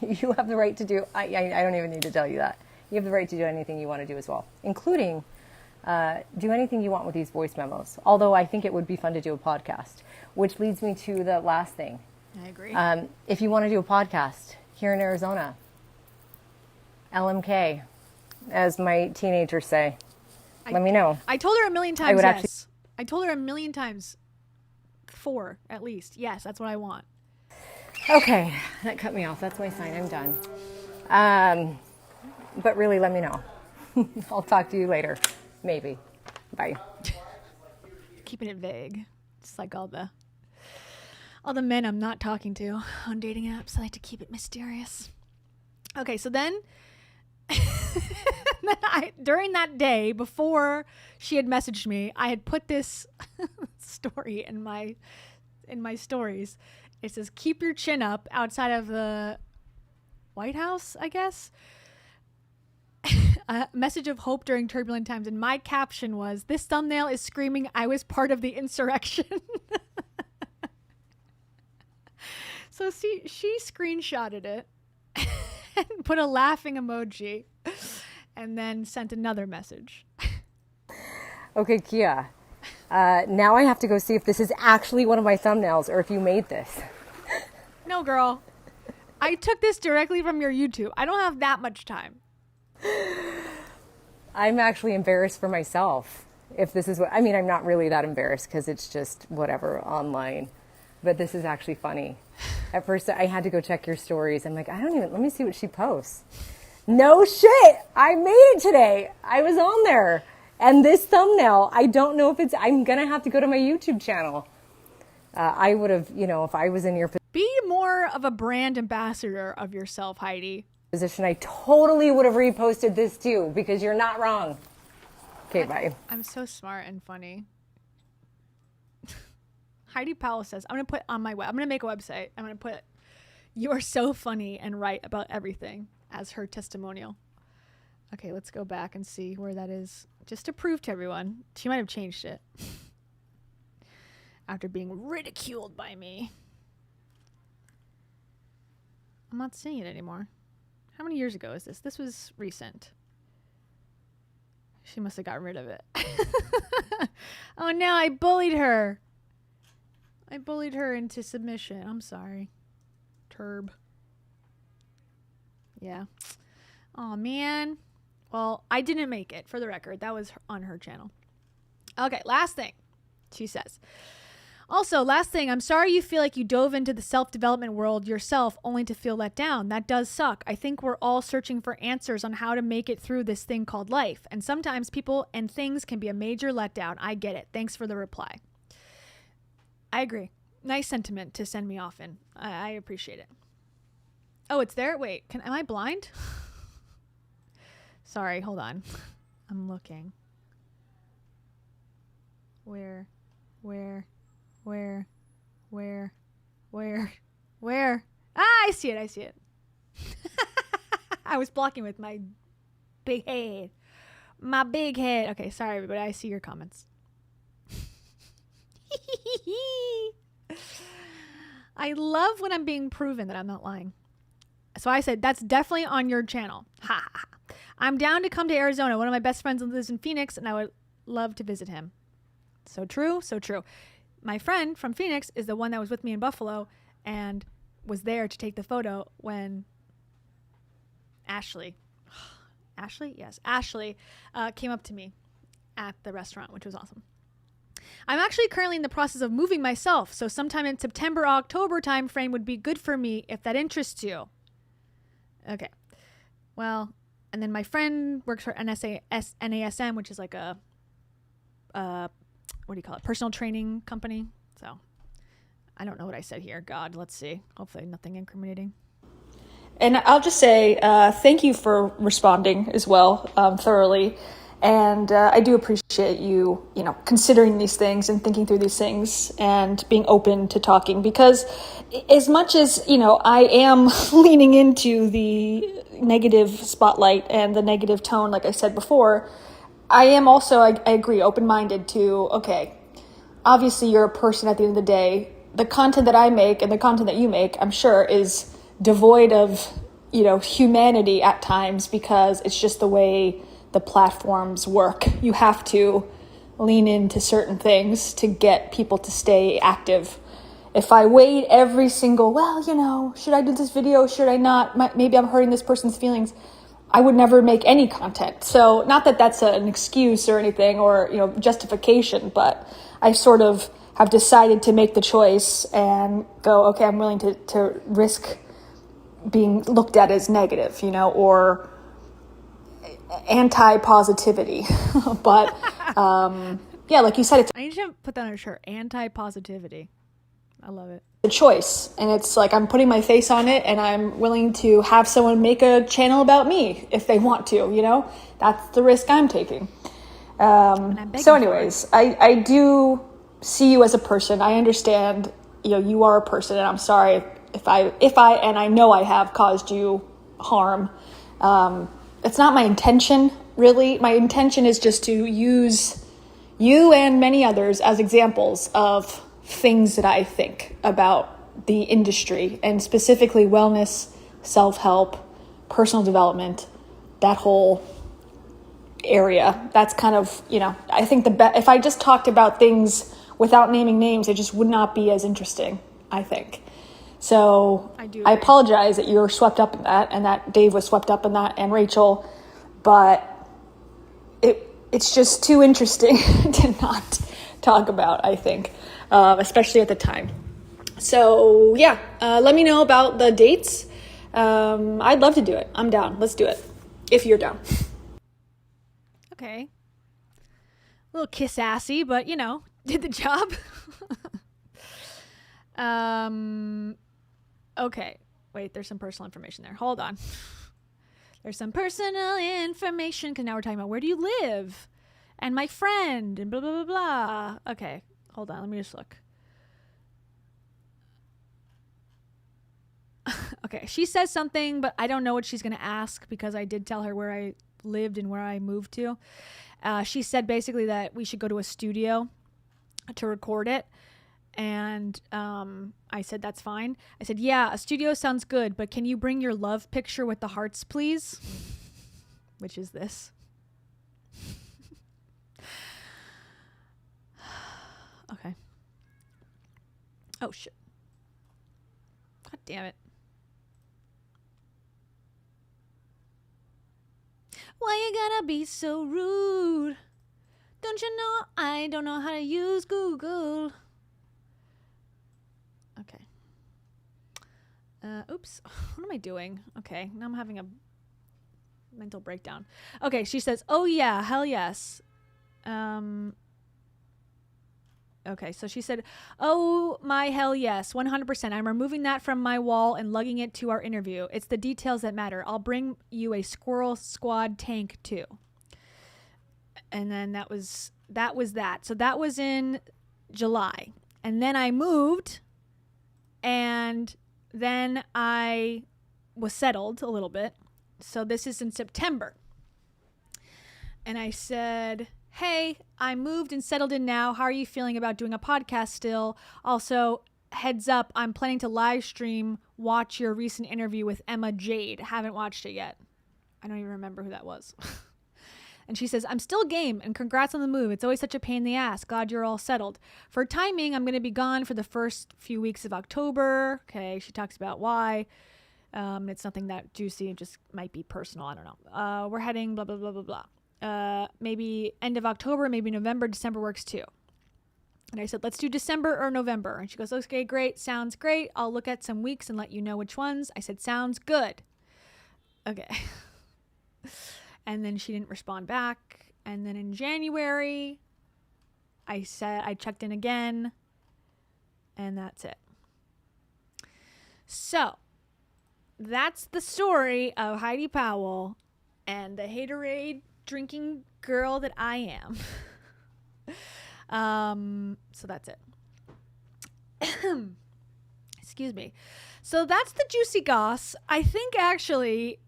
you have the right to do, I don't even need to tell you that. You have the right to do anything you want to do as well, including do anything you want with these voice memos. Although I think it would be fun to do a podcast, which leads me to the last thing. I agree. If you want to do a podcast here in Arizona, LMK, as my teenagers say, let me know. I told her a million times yes. I told her a million times, 4 at least. Yes, that's what I want. Okay, that cut me off. That's my sign. I'm done. But really, let me know. I'll talk to you later. Maybe. Bye. Keeping it vague. Just like all the men I'm not talking to on dating apps. I like to keep it mysterious. Okay, so then during that day, before she had messaged me, I had put this story in my stories. It says, keep your chin up outside of the White House, I guess. A message of hope during turbulent times. And my caption was, this thumbnail is screaming, I was part of the insurrection. So she screenshotted it and put a laughing emoji and then sent another message. Okay, Kia. Now I have to go see if this is actually one of my thumbnails or if you made this. No, girl. I took this directly from your YouTube. I don't have that much time. I'm actually embarrassed for myself. If this is what, I mean, I'm not really that embarrassed because it's just whatever online. But this is actually funny. At first, I had to go check your stories. I'm like, let me see what she posts. No shit. I made it today. I was on there. And this thumbnail, I don't know if I'm going to have to go to my YouTube channel. I would have, if I was in your Be more of a brand ambassador of yourself, Heidi. Position, I totally would have reposted this too because you're not wrong. Okay, bye. I'm so smart and funny. Heidi Powell says, I'm going to put on my web. I'm going to make a website. I'm going to put, you are so funny and right about everything as her testimonial. Okay, let's go back and see where that is. Just to prove to everyone, she might have changed it after being ridiculed by me. I'm not seeing it anymore. How many years ago is this? This was recent. She must have gotten rid of it. Oh no, I bullied her. I bullied her into submission. I'm sorry. Turb. Yeah. Oh man. Well, I didn't make it, for the record. That was on her channel. Okay, last thing. She says, also, last thing, I'm sorry you feel like you dove into the self-development world yourself only to feel let down. That does suck. I think we're all searching for answers on how to make it through this thing called life. And sometimes people and things can be a major letdown. I get it. Thanks for the reply. I agree. Nice sentiment to send me off in. I appreciate it. Oh, it's there? Wait, am I blind? Sorry, hold on. I'm looking. Where? Ah, I see it. I was blocking with my big head. My big head. Okay, sorry, everybody. I see your comments. I love when I'm being proven that I'm not lying. So I said, that's definitely on your channel. Ha ha ha. I'm down to come to Arizona. One of my best friends lives in Phoenix, and I would love to visit him. So true, so true. My friend from Phoenix is the one that was with me in Buffalo and was there to take the photo when Ashley came up to me at the restaurant, which was awesome. I'm actually currently in the process of moving myself, so sometime in September, October time frame would be good for me if that interests you. Okay. Well, and then my friend works for NASM, which is like a what do you call it? Personal training company. So I don't know what I said here. God, let's see. Hopefully nothing incriminating. And I'll just say thank you for responding as well thoroughly. And I do appreciate you, considering these things and thinking through these things and being open to talking. Because as much as, I am leaning into the negative spotlight and the negative tone, like I said before, I am also, I agree, open-minded to, okay, obviously you're a person at the end of the day. The content that I make and the content that you make, I'm sure, is devoid of, humanity at times because it's just the way the platforms work. You have to lean into certain things to get people to stay active. If I weighed every single, should I do this video? Should I not? Maybe I'm hurting this person's feelings. I would never make any content. So not that that's an excuse or anything or, justification, but I sort of have decided to make the choice and go, okay, I'm willing to risk being looked at as negative, or anti-positivity. But like you said, it's I need to put that on a shirt. Anti-positivity. I love it. a choice, and it's like I'm putting my face on it, and I'm willing to have someone make a channel about me if they want to. That's the risk I'm taking. So anyways, I do see you as a person. I understand, you are a person, and I'm sorry if I and I know I have caused you harm. It's not my intention, really. My intention is just to use you and many others as examples of things that I think about the industry, and specifically wellness, self-help, personal development, that whole area. That's kind of, I think if I just talked about things without naming names, it just would not be as interesting, I think. So I apologize that you're swept up in that, and that Dave was swept up in that, and Rachel, but it's just too interesting to not talk about, I think, especially at the time. So let me know about the dates. I'd love to do it. I'm down. Let's do it if you're down. Okay. A little kiss assy, but did the job. Okay. Wait, there's some personal information there. Hold on. There's some personal information because now we're talking about where do you live and my friend and blah, blah, blah, blah. Okay. Hold on. Let me just look. Okay. She says something, but I don't know what she's going to ask because I did tell her where I lived and where I moved to. She said basically that we should go to a studio to record it. And I said, that's fine. I said, yeah, a studio sounds good, but can you bring your love picture with the hearts, please? Which is this. Okay. Oh, shit. God damn it. Why you gotta be so rude? Don't you know I don't know how to use Google? Okay. Oops. What am I doing? Okay. Now I'm having a mental breakdown. Okay. She says, oh yeah, hell yes. Okay, so she said, "Oh my hell yes, 100%. I'm removing that from my wall and lugging it to our interview. It's the details that matter. I'll bring you a Squirrel Squad tank too." And then that was that. So that was in July. And then I moved, and then I was settled a little bit. So this is in September. And I said, "Hey, I moved and settled in now. How are you feeling about doing a podcast still? Also, heads up, I'm planning to live stream, watch your recent interview with Emma Jade. Haven't watched it yet." I don't even remember who that was. And she says, "I'm still game, and congrats on the move. It's always such a pain in the ass. Glad you're all settled. For timing, I'm going to be gone for the first few weeks of October." Okay, she talks about why. It's nothing that juicy. It just might be personal. I don't know. We're heading blah, blah, blah, blah, blah. Maybe end of October, maybe November. December works too. And I said, "Let's do December or November." And she goes, "Okay, great. Sounds great. I'll look at some weeks and let you know which ones." I said, "Sounds good." Okay. And then she didn't respond back. And then in January, I checked in again, and that's it. So that's the story of Heidi Powell and the haterade drinking girl that I am. So that's it. Excuse me. So that's the juicy goss. I think actually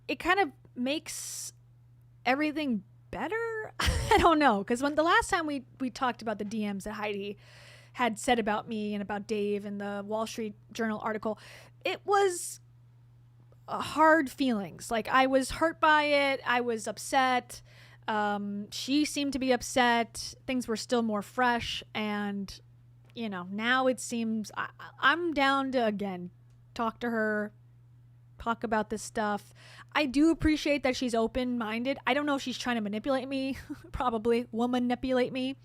it kind of makes everything better. I don't know, because when the last time we talked about the DMs that Heidi had said about me and about Dave in the Wall Street Journal article, it was hard feelings. Like, I was hurt by it. I was upset. She seemed to be upset. Things were still more fresh. And, now it seems I'm down to, again, talk to her, talk about this stuff. I do appreciate that she's open-minded. I don't know if she's trying to manipulate me. Probably manipulate me.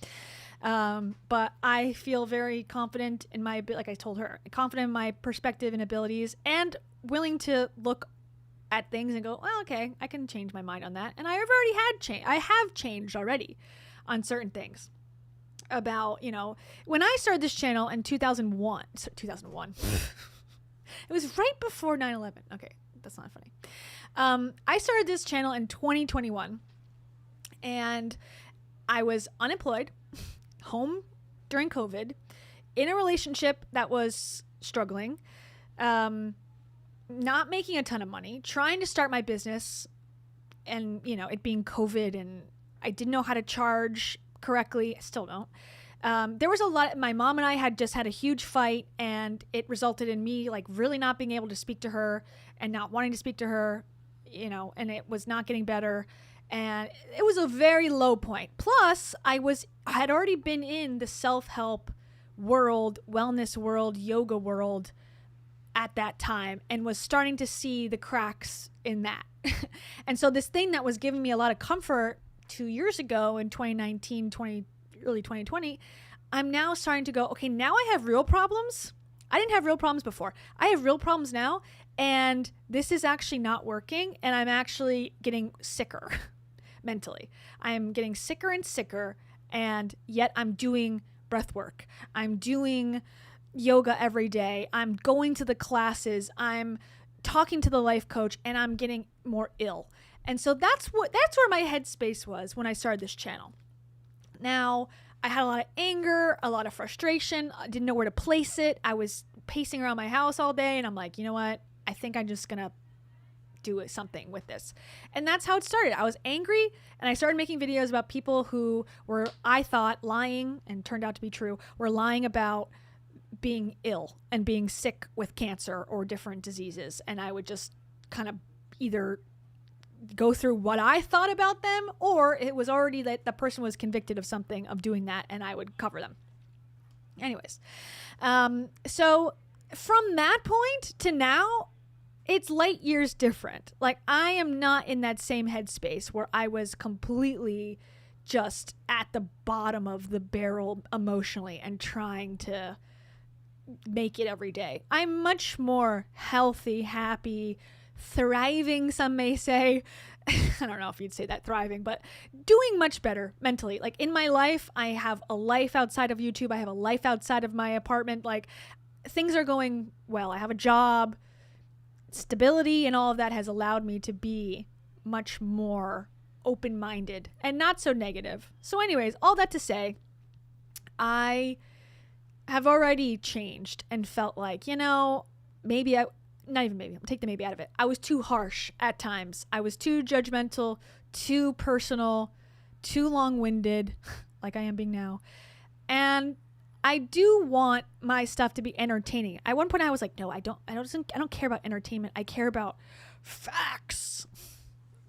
But I feel very confident in like I told her, confident in my perspective and abilities, and willing to look at things and go, well, okay, I can change my mind on that. And I have changed already on certain things about, when I started this channel in 2001, it was right before 9/11. Okay, that's not funny. I started this channel in 2021, and I was unemployed, home during COVID, in a relationship that was struggling, not making a ton of money, trying to start my business, and, it being COVID, and I didn't know how to charge correctly. I still don't. There was a lot. My mom and I had just had a huge fight, and it resulted in me really not being able to speak to her and not wanting to speak to her, and it was not getting better. And it was a very low point. Plus, I had already been in the self-help world, wellness world, yoga world at that time, and was starting to see the cracks in that. And so this thing that was giving me a lot of comfort 2 years ago in 2019, early 2020, I'm now starting to go, okay, now I have real problems. I didn't have real problems before. I have real problems now, and this is actually not working, and I'm actually getting sicker mentally. I'm getting sicker and sicker, and yet I'm doing breath work. I'm doing yoga every day. I'm going to the classes. I'm talking to the life coach, and I'm getting more ill. And so that's where my headspace was when I started this channel. Now, I had a lot of anger, a lot of frustration. I didn't know where to place it. I was pacing around my house all day, and I'm like, you know what? I think I'm just going to do something with this. And that's how it started. I was angry, and I started making videos about people who were, I thought, lying, and turned out to be true, were lying about being ill and being sick with cancer or different diseases. And I would just kind of either go through what I thought about them, or it was already that the person was convicted of something, of doing that, and I would cover them. Anyways, so from that point to now, it's light years different. Like, I am not in that same headspace where I was completely just at the bottom of the barrel emotionally and trying to make it every day. I'm much more healthy, happy, thriving, some may say. I don't know if you'd say that, thriving, but doing much better mentally. Like in my life, I have a life outside of YouTube. I have a life outside of my apartment. Like things are going well. I have a job. Stability and all of that has allowed me to be much more open-minded and not so negative. So anyways, all that to say, I have already changed and felt like, maybe not even maybe, I'll take the maybe out of it. I was too harsh at times. I was too judgmental, too personal, too long-winded, like I am being now. And I do want my stuff to be entertaining. At one point I was like, no, I don't care about entertainment. I care about facts.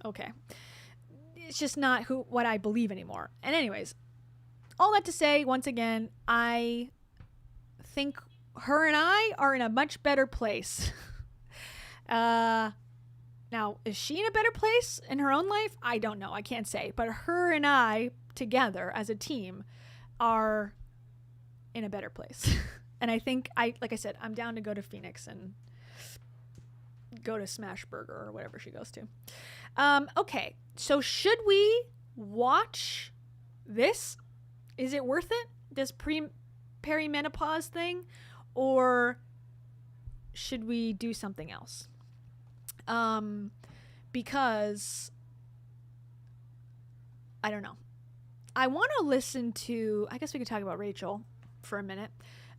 Okay. It's just not what I believe anymore. And anyways, all that to say, once again, I think her and I are in a much better place. Now, is she in a better place in her own life? I don't know. I can't say. But her and I together as a team are in a better place. And I think, like I said, I'm down to go to Phoenix and go to Smash Burger or whatever she goes to. Okay, so should we watch this? Is it worth it? This perimenopause thing? Or should we do something else? Because I don't know. I want to listen to, I guess we could talk about Rachel for a minute.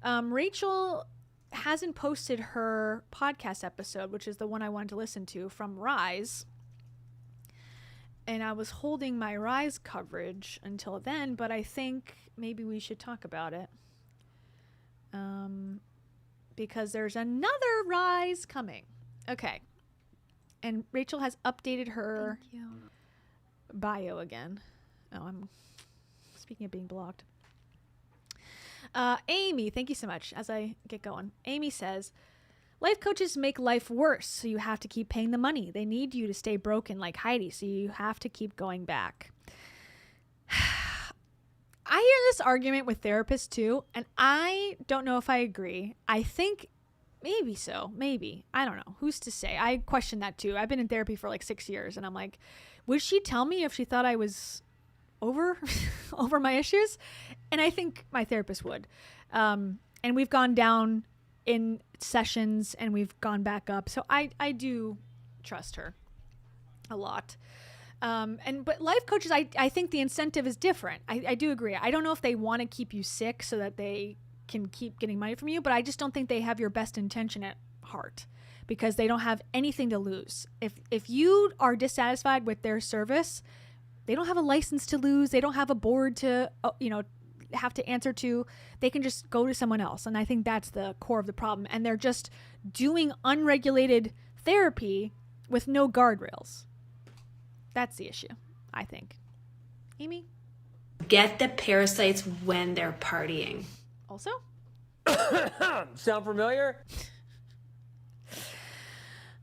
Rachel hasn't posted her podcast episode, which is the one I wanted to listen to from Rise. And I was holding my Rise coverage until then, but I think maybe we should talk about it. Because there's another Rise coming. Okay. And Rachel has updated her bio again. Oh, I'm speaking of being blocked. Amy, thank you so much. As I get going, Amy says, life coaches make life worse, so you have to keep paying the money. They need you to stay broken like Heidi, so you have to keep going back. I hear this argument with therapists too, and I don't know if I agree. I think maybe so, maybe. I don't know. Who's to say? I question that too. I've been in therapy for like 6 years, and I'm like, would she tell me if she thought I was over my issues? And I think my therapist would. And we've gone down in sessions and we've gone back up. So I do trust her a lot. But life coaches, I think the incentive is different. I do agree. I don't know if they want to keep you sick so that they can keep getting money from you, but I just don't think they have your best intention at heart, because they don't have anything to lose. If you are dissatisfied with their service, they don't have a license to lose. They don't have a board to, have to answer to. They can just go to someone else. And I think that's the core of the problem. And they're just doing unregulated therapy with no guardrails. That's the issue, I think. Amy? Get the parasites when they're partying. Also? Sound familiar?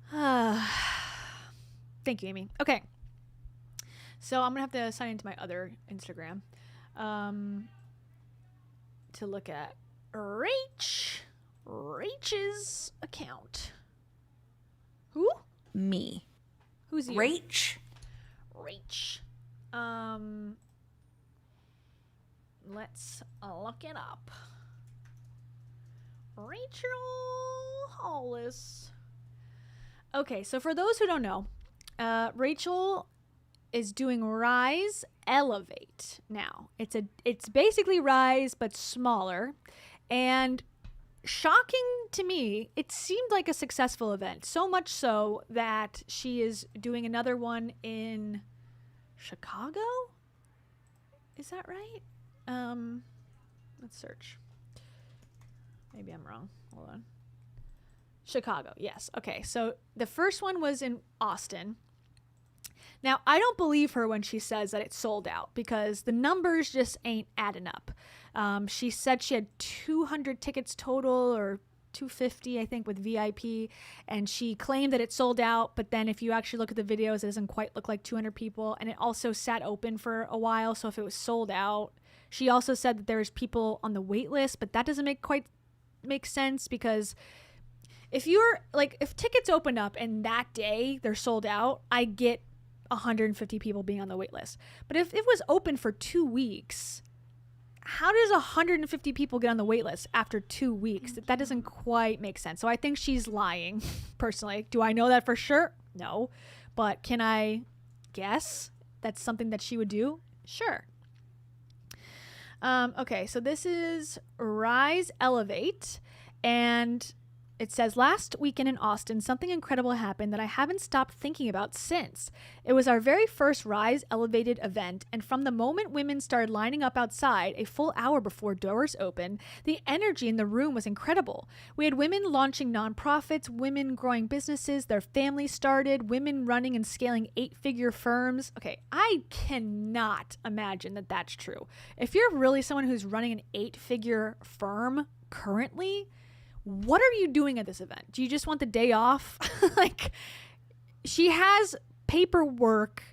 Thank you, Amy. Okay. So I'm going to have to sign into my other Instagram to look at Rach's account. Who? Me. Who's you? Rach. Let's look it up. Rachel Hollis. Okay, so for those who don't know, Rachel is doing Rise Elevate now. It's basically Rise but smaller, and shocking to me, it seemed like a successful event. So much so that she is doing another one in Chicago? Is that right? Let's search. Maybe I'm wrong. Hold on. Chicago, yes. Okay, so the first one was in Austin. Now, I don't believe her when she says that it's sold out, because the numbers just ain't adding up. She said she had 200 tickets total, or 250, I think, with VIP, and she claimed that it sold out, but then if you actually look at the videos, it doesn't quite look like 200 people, and it also sat open for a while, so if it was sold out. She also said that there's people on the wait list, but that doesn't make sense, because if you're like, if tickets open up and that day they're sold out, I get 150 people being on the wait list. But if it was open for 2 weeks, how does 150 people get on the wait list after 2 weeks? That doesn't quite make sense. So I think she's lying, personally. Do I know that for sure? No. But can I guess that's something that she would do? Sure. Okay, so this is Rise Elevate, and it says, last weekend in Austin, something incredible happened that I haven't stopped thinking about since. It was our very first Rise Elevated event, and from the moment women started lining up outside a full hour before doors opened, the energy in the room was incredible. We had women launching nonprofits, women growing businesses, their families started, women running and scaling 8-figure firms. Okay, I cannot imagine that that's true. If you're really someone who's running an 8-figure firm currently, what are you doing at this event? Do you just want the day off? Like, she has paperwork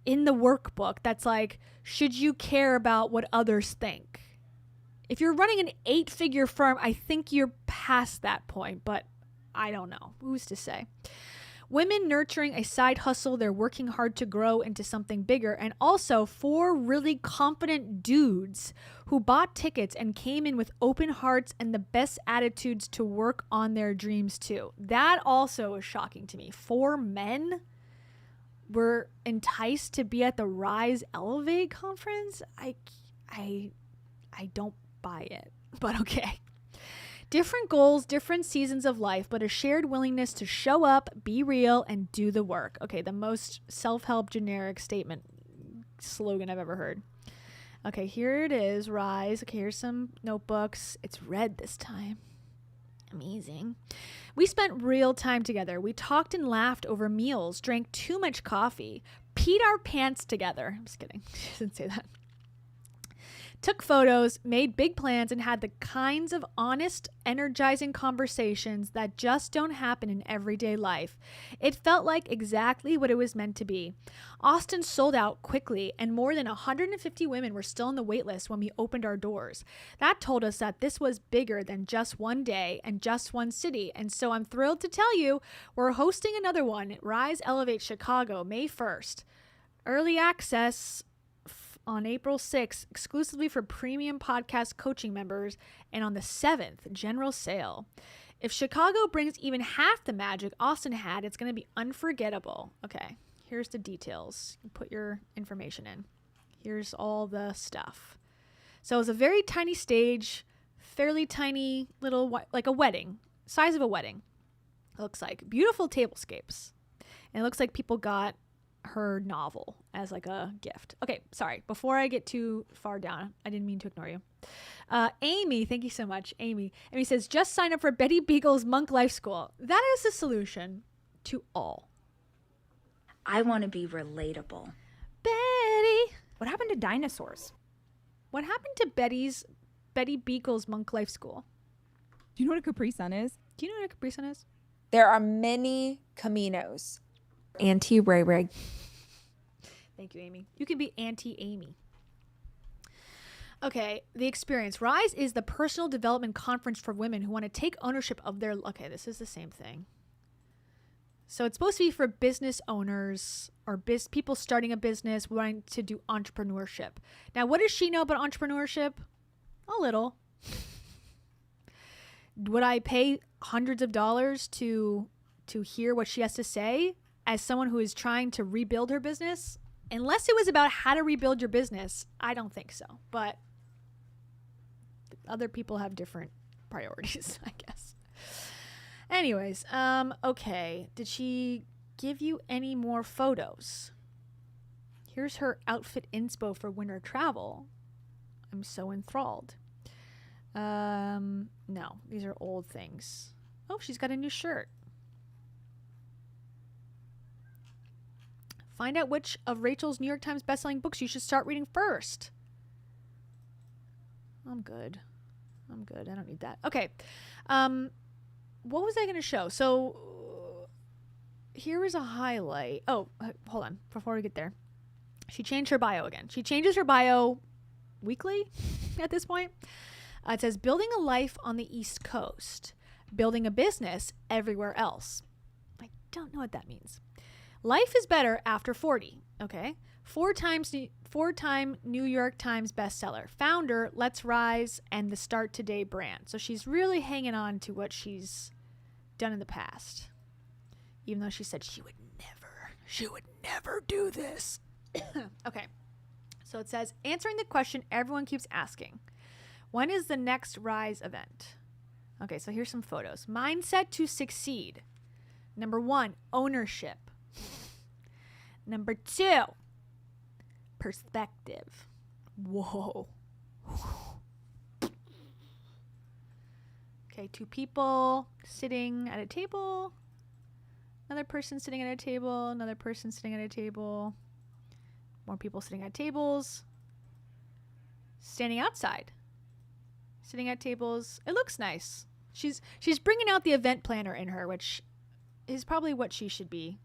in the workbook that's like, should you care about what others think? If you're running an 8-figure firm, I think you're past that point, but I don't know. Who's to say? Women nurturing a side hustle, they're working hard to grow into something bigger, and also 4 really confident dudes who bought tickets and came in with open hearts and the best attitudes to work on their dreams too. That also is shocking to me. 4 men were enticed to be at the Rise Elevate conference. I don't buy it, but okay. Different goals, different seasons of life, but a shared willingness to show up, be real, and do the work. Okay, the most self-help generic statement slogan I've ever heard. Okay, here it is, Rise. Okay, here's some notebooks. It's red this time. Amazing. We spent real time together. We talked and laughed over meals, drank too much coffee, peed our pants together. I'm just kidding. She didn't say that. Took photos, made big plans, and had the kinds of honest, energizing conversations that just don't happen in everyday life. It felt like exactly what it was meant to be. Austin sold out quickly, and more than 150 women were still on the wait list when we opened our doors. That told us that this was bigger than just one day and just one city, and so I'm thrilled to tell you we're hosting another one at Rise Elevate Chicago, May 1st. Early access on April 6th, exclusively for premium podcast coaching members, and on the 7th, general sale. If Chicago brings even half the magic Austin had, it's going to be unforgettable. Okay, here's the details. You put your information in. Here's all the stuff. So it's a very tiny stage, fairly tiny little, like a wedding, size of a wedding. It looks like beautiful tablescapes. And it looks like people got her novel as like a gift. Okay, sorry. Before I get too far down, I didn't mean to ignore you. Amy, thank you so much, Amy. Amy says, just sign up for Betty Beagle's Monk Life School. That is the solution to all. I want to be relatable. Betty. What happened to dinosaurs? What happened to Betty Beagle's Monk Life School? Do you know what a Capri Sun is? Do you know what a Capri Sun is? There are many Caminos. Auntie Ray Ray. Thank you, Amy. You can be Auntie Amy. Okay, the experience. Rise is the personal development conference for women who want to take ownership of their... Okay, this is the same thing. So it's supposed to be for business owners or people starting a business, wanting to do entrepreneurship. Now, what does she know about entrepreneurship? A little. Would I pay hundreds of dollars to hear what she has to say as someone who is trying to rebuild her business? Unless it was about how to rebuild your business, I don't think so. But other people have different priorities, I guess. Anyways, okay. Did she give you any more photos? Here's her outfit inspo for winter travel. I'm so enthralled. No, these are old things. Oh, she's got a new shirt. Find out which of Rachel's New York Times bestselling books you should start reading first. I'm good. I don't need that. Okay. What was I going to show? So here is a highlight. Oh, hold on. Before we get there. She changed her bio again. She changes her bio weekly at this point. It says, building a life on the East Coast. building a business everywhere else. I don't know what that means. Life is better after 40. Okay. 4-time New York Times bestseller. Founder, Let's Rise, and the Start Today brand. So she's really hanging on to what she's done in the past. Even though she said she would never do this. Okay. So it says, answering the question everyone keeps asking. When is the next Rise event? Okay, so here's some photos. Mindset to succeed. Number 1, ownership. Number 2, perspective. Whoa. Okay, 2 people sitting at a table. Another person sitting at a table. Another person sitting at a table. More people sitting at tables. Standing outside. Sitting at tables. It looks nice. She's bringing out the event planner in her, which is probably what she should be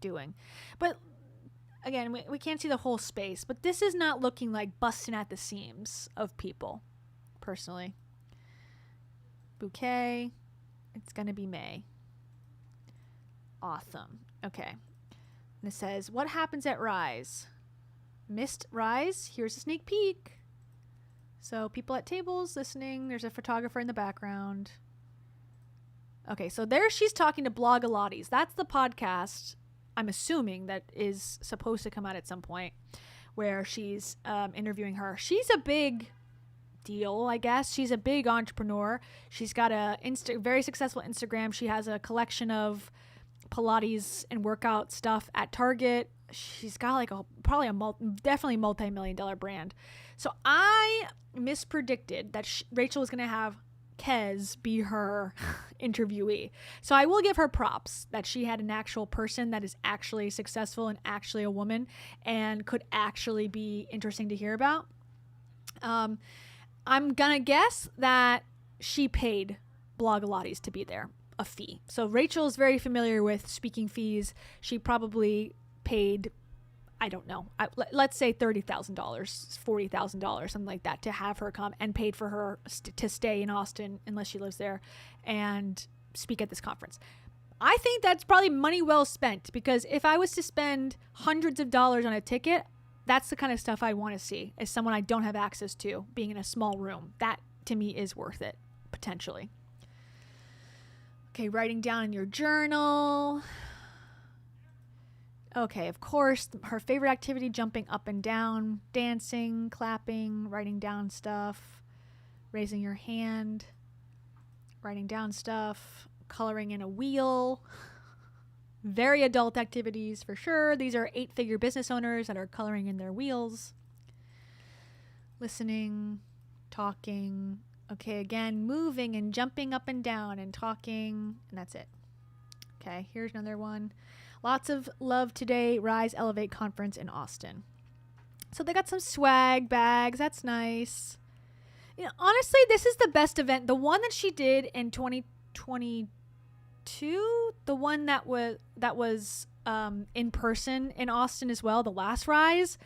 doing. But again, we can't see the whole space, but this is not looking like busting at the seams of people, personally. Bouquet. It's going to be May. Awesome. Okay. And it says, what happens at Rise? Missed Rise? Here's a sneak peek. So people at tables listening. There's a photographer in the background. Okay, so there she's talking to Blogilates. That's the podcast, I'm assuming, that is supposed to come out at some point, where she's interviewing her. She's a big deal, I guess. She's a big entrepreneur. She's got a very successful Instagram. She has a collection of Pilates and workout stuff at Target. She's got like definitely multi-million-dollar brand. So I mispredicted that Rachel was going to have Kez be her interviewee. So I will give her props that she had an actual person that is actually successful and actually a woman and could actually be interesting to hear about. I'm going to guess that she paid Blogilates to be there, a fee. So Rachel is very familiar with speaking fees. She probably paid, I don't know, let's say $30,000, $40,000, something like that, to have her come, and paid for her to stay in Austin, unless she lives there, and speak at this conference. I think that's probably money well spent, because if I was to spend hundreds of dollars on a ticket, that's the kind of stuff I want to see as someone I don't have access to, being in a small room. That, to me, is worth it, potentially. Okay, writing down in your journal. Okay, of course, her favorite activity, jumping up and down, dancing, clapping, writing down stuff, raising your hand, writing down stuff, coloring in a wheel. Very adult activities for sure. These are 8-figure business owners that are coloring in their wheels. Listening, talking. Okay, again, moving and jumping up and down and talking, and that's it. Okay, here's another one. Lots of love today, Rise Elevate Conference in Austin. So they got some swag bags. That's nice. You know, honestly, this is the best event. The one that she did in 2022, the one that was in person in Austin as well, the last Rise,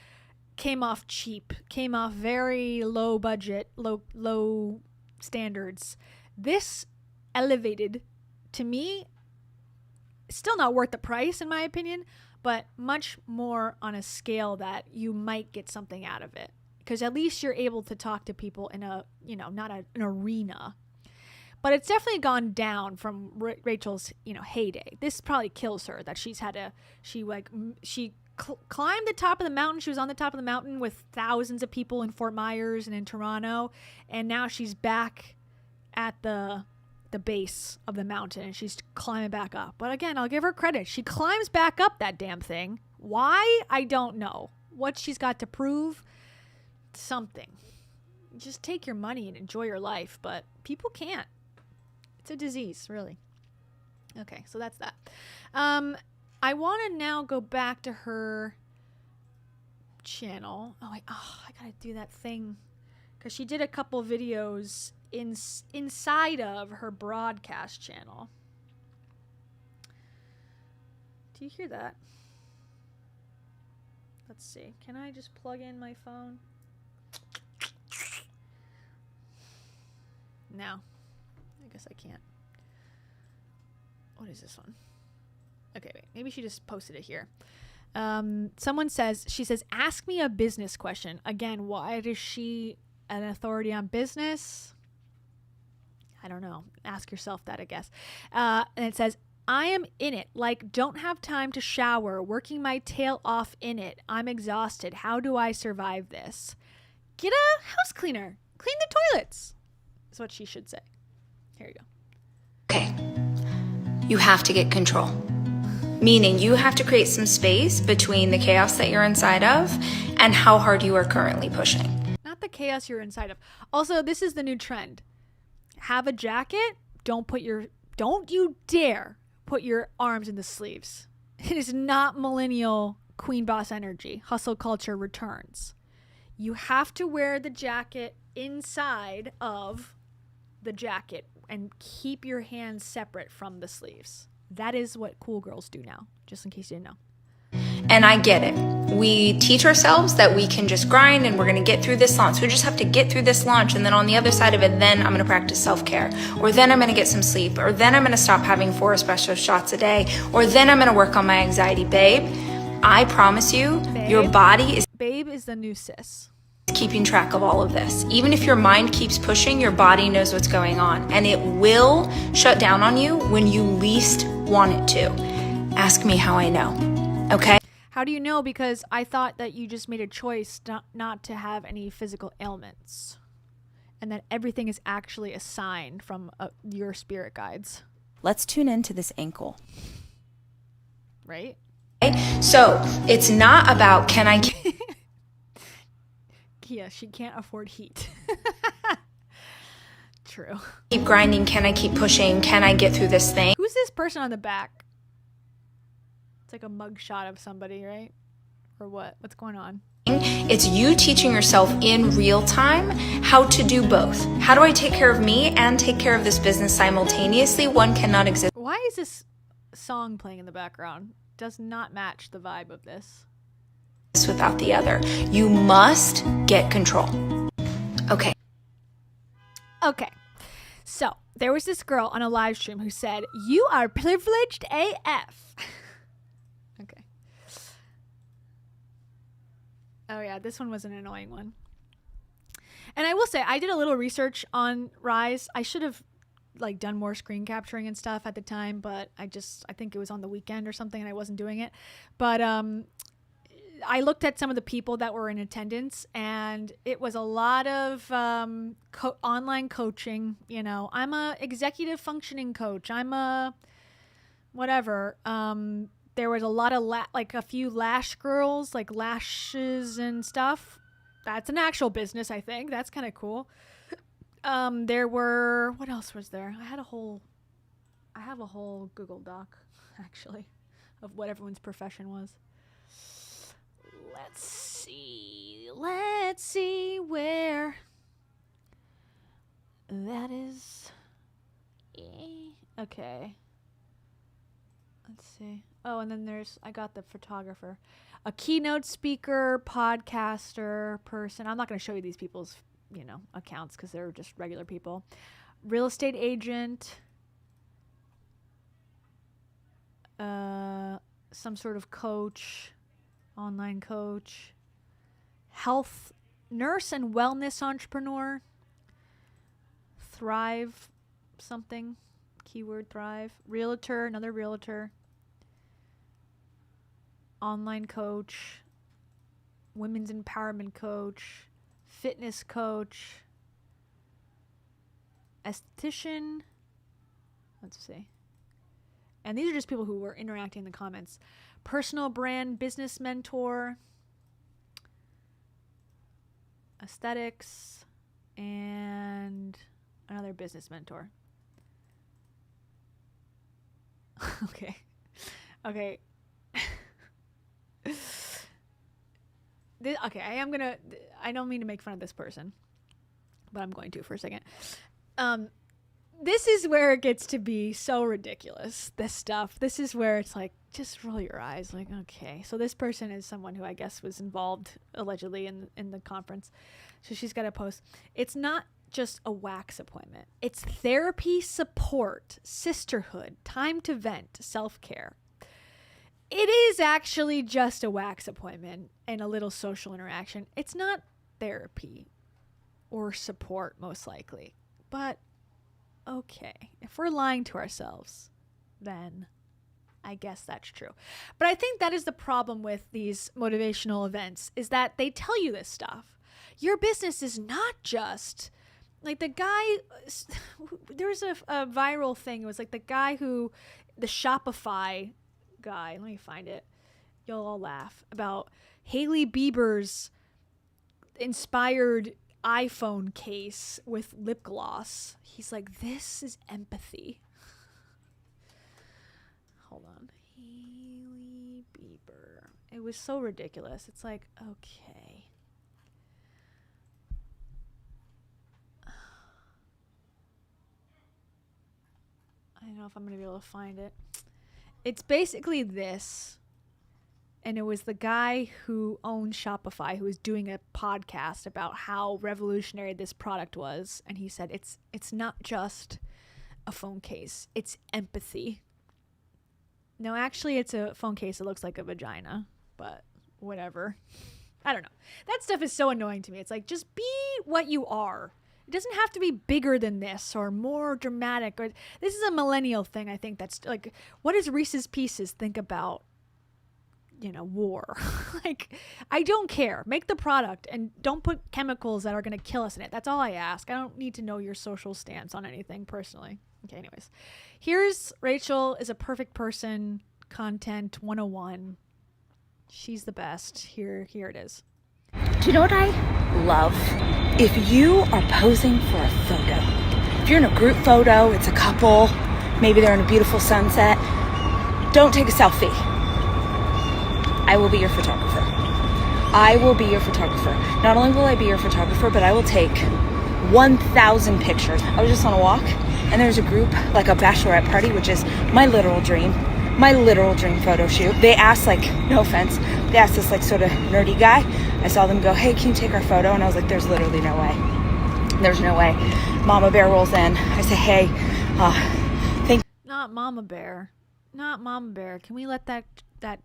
came off cheap. Came off very low budget, low standards. This elevated, to me, still not worth the price in my opinion, but much more on a scale that you might get something out of it, because at least you're able to talk to people in a, you know, not an arena. But it's definitely gone down from Rachel's, you know, heyday. This probably kills her that she climbed the top of the mountain. She was on the top of the mountain with thousands of people in Fort Myers and in Toronto, and now she's back at the base of the mountain and she's climbing back up. But again, I'll give her credit. She climbs back up that damn thing. Why? I don't know. What she's got to prove? Something. Just take your money and enjoy your life, but people can't. It's a disease, really. Okay, so that's that. I want to now go back to her channel. I gotta do that thing, because she did a couple videos inside of her broadcast channel. Do you hear that? Let's see. Can I just plug in my phone? No. I guess I can't. what is this one? Okay, wait. Maybe she just posted it here. Someone says, she says, ask me a business question. Again, why is she an authority on business? I don't know. Ask yourself that, I guess. And it says, I am in it. Like, don't have time to shower, working my tail off in it. I'm exhausted. How do I survive this? Get a house cleaner. Clean the toilets. That's what she should say. Here you go. Okay. You have to get control. Meaning you have to create some space between the chaos that you're inside of and how hard you are currently pushing. Not the chaos you're inside of. Also, this is the new trend. Have a jacket. Don't you dare put your arms in the sleeves. It is not millennial queen boss energy. Hustle culture returns. You have to wear the jacket inside of the jacket and keep your hands separate from the sleeves. That is what cool girls do now, just in case you didn't know. And I get it. We teach ourselves that we can just grind and we're going to get through this launch. We just have to get through this launch. And then on the other side of it, then I'm going to practice self-care. Or then I'm going to get some sleep. Or then I'm going to stop having 4 espresso shots a day. Or then I'm going to work on my anxiety. Babe, I promise you, your body is... Babe is the new sis. Keeping track of all of this. Even if your mind keeps pushing, your body knows what's going on. And it will shut down on you when you least want it to. Ask me how I know. Okay? How do you know? Because I thought that you just made a choice not to have any physical ailments. And that everything is actually a sign from your spirit guides. Let's tune into this ankle. Right? So, it's not about can I... Kia, she can't afford heat. True. Keep grinding. Can I keep pushing? Can I get through this thing? Who's this person on the back? It's like a mug shot of somebody, right? Or what? What's going on? It's you teaching yourself in real time how to do both. How do I take care of me and take care of this business simultaneously? One cannot exist. Why is this song playing in the background? Does not match the vibe of this. Without the other. You must get control. Okay. Okay. So, there was this girl on a live stream who said, "You are privileged AF." Okay. Oh yeah, this one was an annoying one. And I will say, I did a little research on Rise. I should have done more screen capturing and stuff at the time, but I think it was on the weekend or something and I wasn't doing it. But I looked at some of the people that were in attendance, and it was a lot of online coaching. You know, I'm a executive functioning coach. I'm a whatever. There was a lot of a few lash girls, like lashes and stuff. That's an actual business, I think. That's kind of cool. There were, what else was there? I have a whole Google Doc actually of what everyone's profession was. Let's see where that is. Okay. Let's see. Oh, and then I got the photographer, a keynote speaker, podcaster, person. I'm not going to show you these people's, accounts because they're just regular people. Real estate agent, some sort of coach, online coach, health nurse and wellness entrepreneur, Thrive something, keyword Thrive, realtor, another realtor, online coach, women's empowerment coach, fitness coach, esthetician. Let's see. And these are just people who were interacting in the comments. Personal brand, business mentor, aesthetics, and another business mentor. Okay. Okay. I don't mean to make fun of this person, but I'm going to for a second. This is where it gets to be so ridiculous, this stuff. This is where it's like, just roll your eyes. Like, okay. So this person is someone who I guess was involved allegedly in the conference. So she's got a post. It's not just a wax appointment. It's therapy, support, sisterhood, time to vent, self-care. It is actually just a wax appointment and a little social interaction. It's not therapy or support, most likely. But okay, if we're lying to ourselves, then I guess that's true. But I think that is the problem with these motivational events, is that they tell you this stuff. Your business is not just like the guy. There was a viral thing. It was like the guy the Shopify guy. Let me find it. You'll all laugh about Hailey Bieber's inspired iPhone case with lip gloss. He's like, this is empathy. Hold on. Hailey Bieber. It was so ridiculous. It's like, okay. I don't know if I'm going to be able to find it. It's basically this. And it was the guy who owned Shopify who was doing a podcast about how revolutionary this product was. And he said, it's not just a phone case. It's empathy. No, actually, it's a phone case that looks like a vagina. But whatever. I don't know. That stuff is so annoying to me. It's like, just be what you are. It doesn't have to be bigger than this or more dramatic. Or this is a millennial thing, I think. That's like, what does Reese's Pieces think about, war? Like, I don't care. Make the product and don't put chemicals that are going to kill us in it. That's all I ask. I don't need to know your social stance on anything personally. Okay, anyways. Here's Rachel is a perfect person, content 101. She's the best. Here it is. Do you know what I love? If you are posing for a photo, if you're in a group photo, it's a couple, maybe they're in a beautiful sunset, don't take a selfie. I will be your photographer. I will be your photographer. Not only will I be your photographer, but I will take 1,000 pictures. I was just on a walk, and there's a group, like a bachelorette party, which is my literal dream photo shoot. They asked, like, no offense, they asked this, like, sort of nerdy guy. I saw them go, hey, can you take our photo? And I was like, there's literally no way. There's no way. Mama Bear rolls in. I say, hey, thank you. Not Mama Bear. Can we let that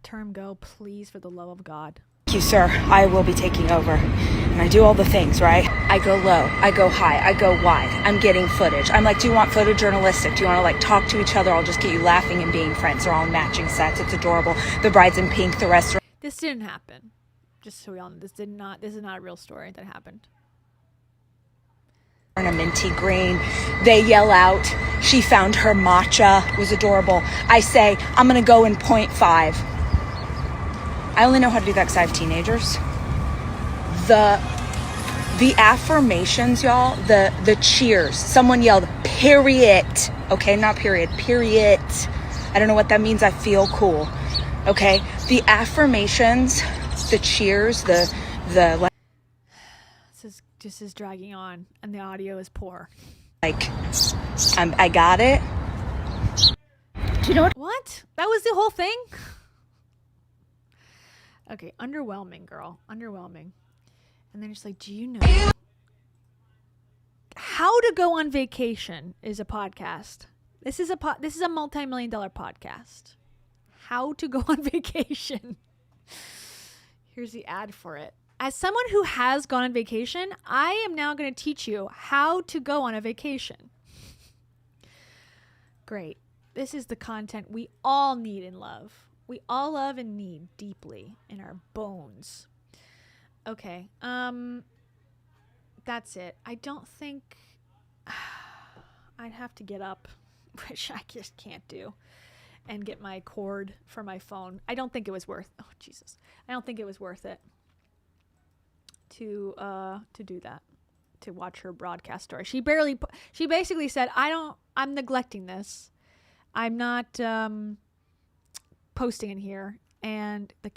term go, please, for the love of God? Thank you, sir. I will be taking over. And I do all the things, right? I go low, I go high, I go wide. I'm getting footage. I'm like, do you want photojournalistic? Do you want to, like, talk to each other? I'll just get you laughing and being friends. They're all in matching sets. It's adorable. The bride's in pink, the rest. This didn't happen. Just so we all know, this is not a real story that happened. In a minty green. They yell out, she found her matcha. It was adorable. I say, I'm going to go in 0.5. I only know how to do that because I have teenagers. The affirmations, y'all, the cheers. Someone yelled, period. Okay, not period, period. I don't know what that means. I feel cool. Okay, the affirmations, the cheers, the This is dragging on, and the audio is poor. Like, I got it. Do you know what? That was the whole thing? Okay, underwhelming, girl. Underwhelming. And then it's like, do you know How to Go on Vacation is a podcast. This is a multi-million-dollar podcast. How to Go on Vacation. Here's the ad for it. As someone who has gone on vacation, I am now going to teach you how to go on a vacation. Great. This is the content we all need and love. We all love and need deeply in our bones. Okay. That's it. I don't think I'd have to get up, which I just can't do, and get my cord for my phone. I don't think it was worth. Oh, Jesus. I don't think it was worth it to do that, to watch her broadcast story. She basically said, I'm neglecting this. I'm not posting in here, and the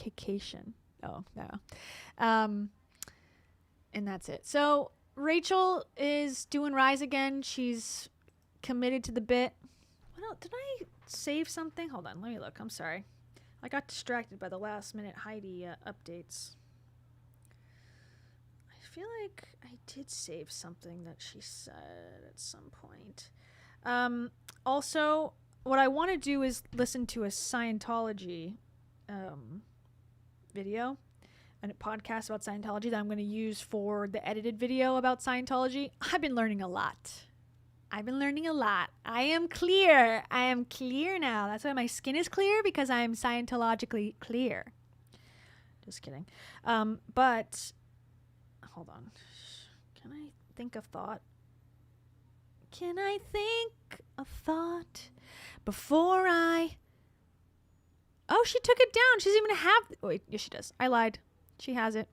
vacation. Oh, no. And that's it. So Rachel is doing Rise again. She's committed to the bit. Well, did I save something? Hold on, let me look. I'm sorry. I got distracted by the last minute Heidi updates. I feel like I did save something that she said at some point. Also, what I want to do is listen to a Scientology video and a podcast about Scientology that I'm going to use for the edited video about Scientology. I've been learning a lot. I am clear. I am clear now. That's why my skin is clear, because I am Scientologically clear. Just kidding. But hold on. Can I think of thought? Before I... Oh, she took it down. She doesn't even have... Wait, yes, she does. I lied. She has it.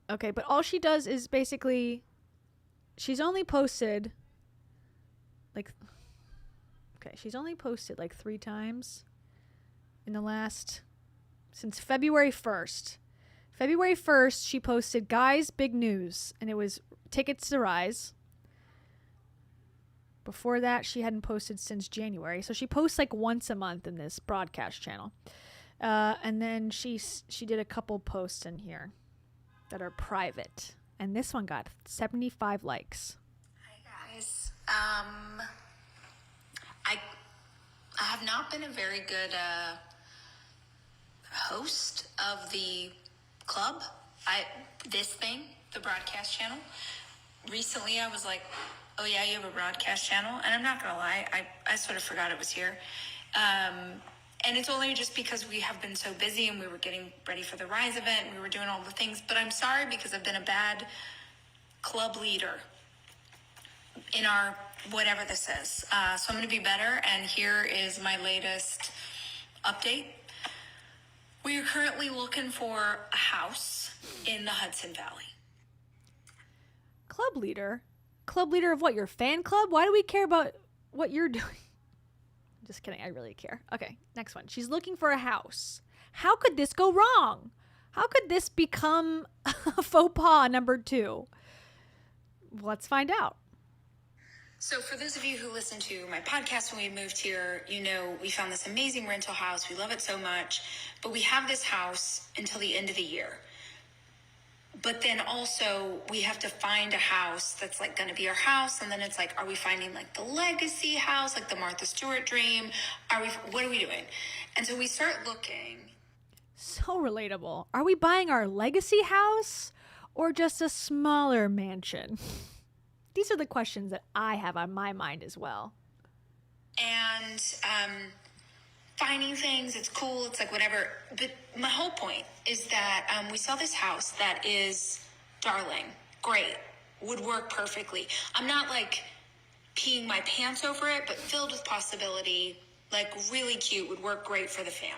Okay, but all she does is basically... She's only posted... she's only posted 3 times in the last... Since February 1st. February 1st, she posted, guys, big news. And it was tickets to Rise. Before that, she hadn't posted since January. So she posts once a month in this broadcast channel. And then she did a couple posts in here that are private. And this one got 75 likes. Hi, guys. I have not been a very good host of the club. The broadcast channel. Recently, I was like, oh yeah, you have a broadcast channel? And I'm not gonna lie, I sort of forgot it was here. And it's only just because we have been so busy and we were getting ready for the Rise event and we were doing all the things. But I'm sorry, because I've been a bad club leader in our whatever this is. So I'm gonna be better, and here is my latest update. We are currently looking for a house in the Hudson Valley. Club leader? Club leader of what? Your fan club? Why do we care about what you're doing? Just kidding. I really care. Okay, next one. She's looking for a house. How could this go wrong? How could this become a faux pas number 2? Let's find out. So for those of you who listened to my podcast when we moved here, you know we found this amazing rental house. We love it so much. But we have this house until the end of the year. But then also we have to find a house that's going to be our house. And then it's are we finding the legacy house, the Martha Stewart dream? What are we doing? And so we start looking. So relatable. Are we buying our legacy house or just a smaller mansion? These are the questions that I have on my mind as well. And finding things, it's cool, it's whatever. But my whole point is that we saw this house that is darling, great, would work perfectly. I'm not peeing my pants over it, but filled with possibility, really cute, would work great for the fam.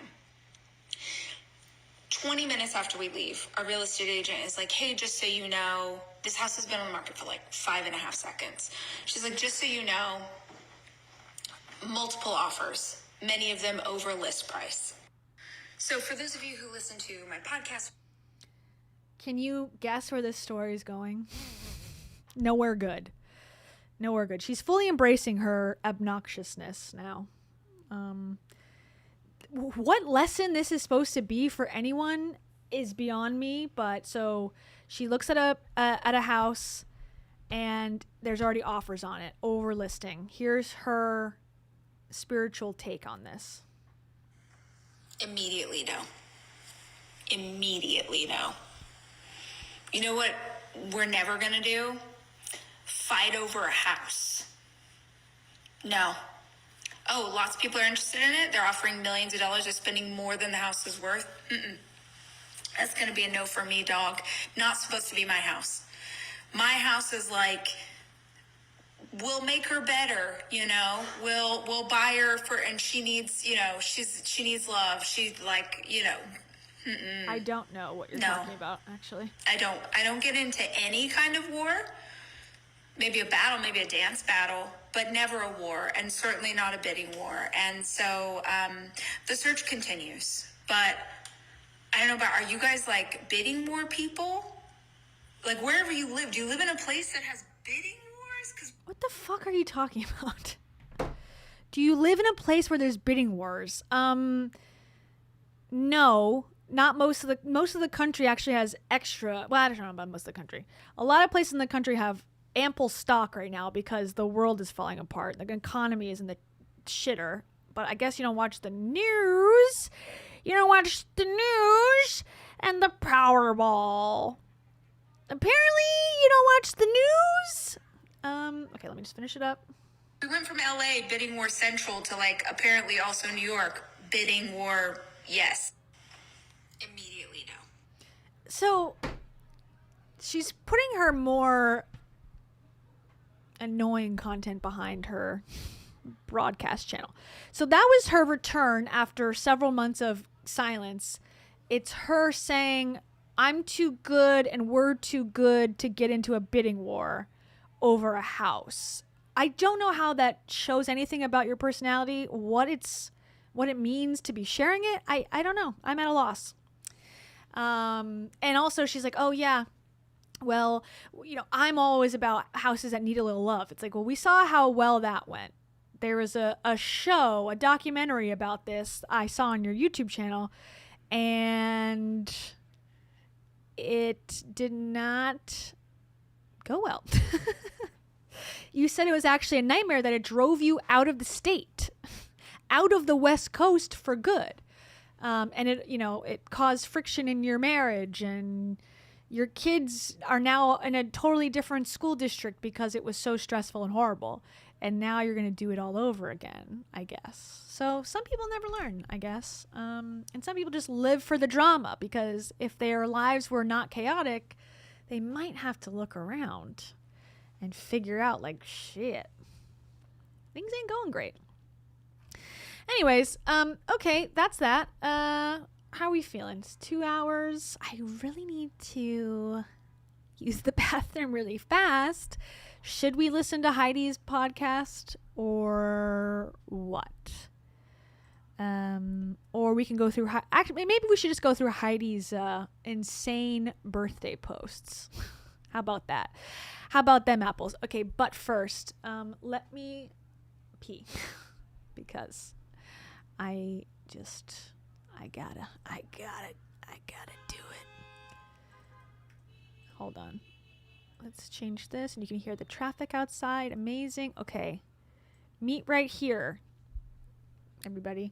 20 minutes after we leave, our real estate agent is hey, just so you know, this house has been on the market for 5.5 seconds. She's just so you know, multiple offers, many of them over list price. So for those of you who listen to my podcast. Can you guess where this story is going? Nowhere good. Nowhere good. She's fully embracing her obnoxiousness now. What lesson this is supposed to be for anyone is beyond me. But so she looks at a house and there's already offers on it, over listing. Here's her spiritual take on this. Immediately no. You know what we're never gonna do? Fight over a house. No. Oh, lots of people are interested in it. They're offering millions of dollars. They're spending more than the house is worth. That's going to be a no for me, dog. Not supposed to be my house. My house is we'll make her better, We'll buy her and she needs, she needs love. She's I don't know what you're talking about, actually. I don't get into any kind of war. Maybe a battle, maybe a dance battle, but never a war, and certainly not a bidding war. And so the search continues. But I don't know about, are you guys bidding war people? Wherever you live, do you live in a place that has bidding wars? 'Cause what the fuck are you talking about? Do you live in a place where there's bidding wars? No. not most of the country actually has extra. Well, I don't know about most of the country. A lot of places in the country have ample stock right now because the world is falling apart. The economy is in the shitter. But I guess you don't watch the news. You don't watch the news and the Powerball. Apparently, you don't watch the news. Okay, let me just finish it up. We went from LA bidding war central to like apparently also New York bidding war yes. Immediately no. So she's putting her more annoying content behind her broadcast channel. So that was her return after several months of silence. It's her saying, I'm too good and we're too good to get into a bidding war over a house. I don't know how that shows anything about your personality, what it means to be sharing it. I don't know. I'm at a loss. And also she's like, oh yeah, well, I'm always about houses that need a little love. It's like, well, we saw how well that went. There was a show, a documentary about this I saw on your YouTube channel, and it did not go well. You said it was actually a nightmare, that it drove you out of the state, out of the West Coast for good. And it caused friction in your marriage, and your kids are now in a totally different school district because it was so stressful and horrible. And now you're going to do it all over again, I guess. So some people never learn, I guess. And some people just live for the drama, because if their lives were not chaotic, they might have to look around and figure out, like, shit, things ain't going great. Anyways, okay, that's that. How are we feeling? It's 2 hours. I really need to use the bathroom really fast. Should we listen to Heidi's podcast or what? Or we can go through... Actually, maybe we should just go through Heidi's insane birthday posts. How about that? How about them apples? Okay, but first, let me pee. Because I gotta do it. Hold on. Let's change this, and you can hear the traffic outside. Amazing. Okay. Meet right here, everybody.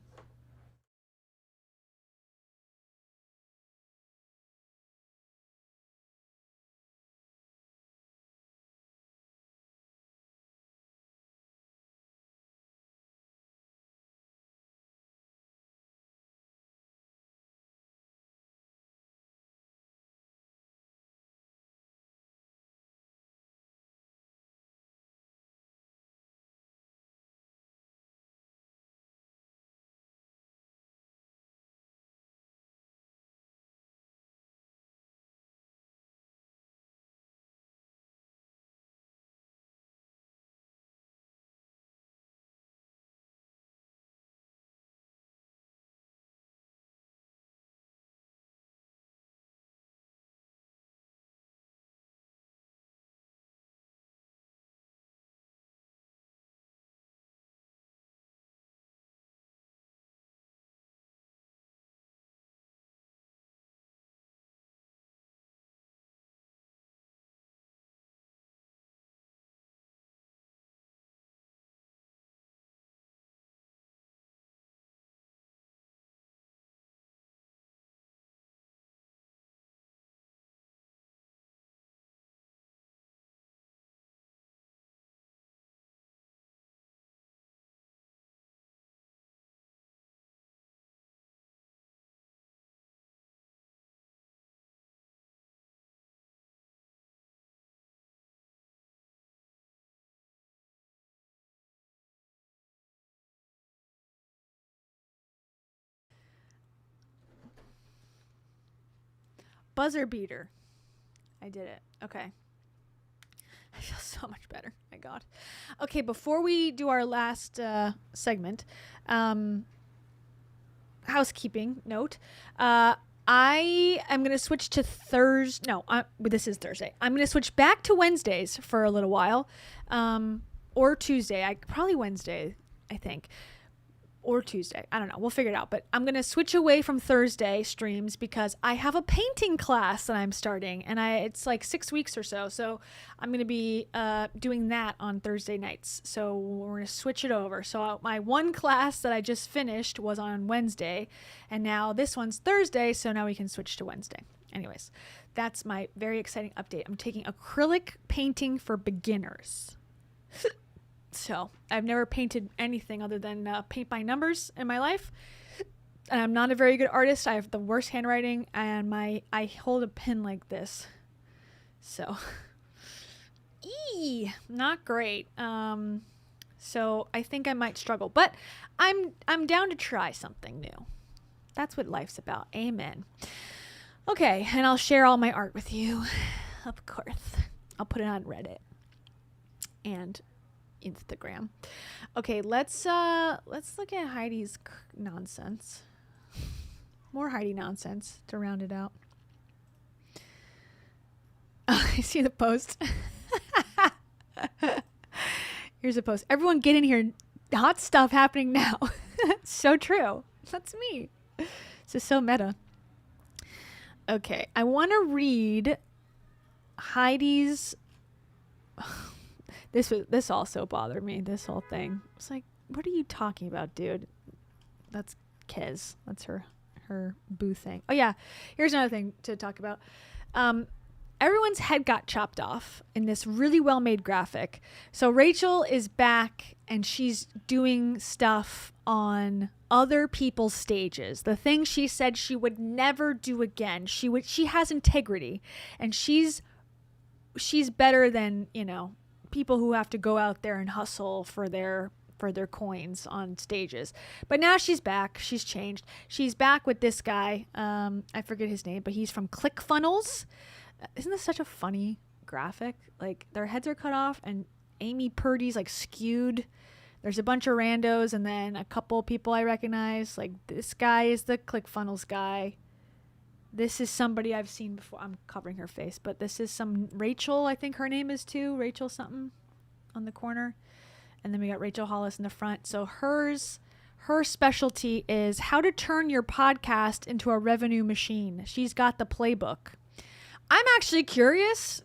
Buzzer beater. I did it. Okay. I feel so much better. My God. Okay, before we do our last segment, housekeeping note. I am going to switch to Thursday. No, this is Thursday. I'm going to switch back to Wednesdays for a little while, or Tuesday. Probably Wednesday, I think. or Tuesday. I don't know. We'll figure it out. But I'm going to switch away from Thursday streams because I have a painting class that I'm starting. And it's like 6 weeks or so. So I'm going to be doing that on Thursday nights. So we're going to switch it over. So my one class that I just finished was on Wednesday. And now this one's Thursday. So now we can switch to Wednesday. Anyways, that's my very exciting update. I'm taking acrylic painting for beginners. So I've never painted anything other than paint by numbers in my life. And I'm not a very good artist. I have the worst handwriting and I hold a pen like this. So, not great. So I think I might struggle, but I'm down to try something new. That's what life's about. Amen. Okay. And I'll share all my art with you. Of course. I'll put it on Reddit and Instagram. Okay, let's look at Heidi's nonsense. More Heidi nonsense to round it out. Oh, I see the post. Here's a post. Everyone get in here. Hot stuff happening now. So true. That's me. This is so meta. Okay, I want to read Heidi's... This also bothered me, this whole thing. It's like, what are you talking about, dude? That's Kez. That's her boo thing. Oh, yeah. Here's another thing to talk about. Everyone's head got chopped off in this really well-made graphic. So Rachel is back, and she's doing stuff on other people's stages. The thing she said she would never do again. She has integrity, and she's better than, people who have to go out there and hustle for their coins on stages. But now she's back. She's changed. She's back with this guy. I forget his name, but he's from ClickFunnels. Isn't this such a funny graphic? Like, their heads are cut off and Amy Purdy's like skewed. There's a bunch of randos and then a couple people I recognize. Like, this guy is the ClickFunnels guy. This is somebody I've seen before. I'm covering her face, but this is some Rachel, I think her name is too. Rachel something on the corner. And then we got Rachel Hollis in the front. So her specialty is how to turn your podcast into a revenue machine. She's got the playbook. I'm actually curious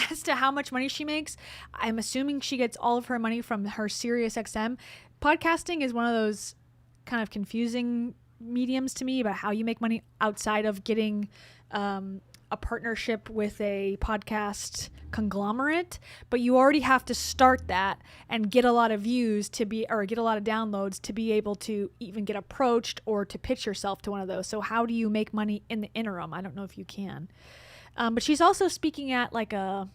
as to how much money she makes. I'm assuming she gets all of her money from her SiriusXM. Podcasting is one of those kind of confusing mediums to me about how you make money outside of getting a partnership with a podcast conglomerate, but you already have to start that and get a lot of views or get a lot of downloads to be able to even get approached or to pitch yourself to one of those. So how do you make money in the interim? I don't know if you can. But she's also speaking at like a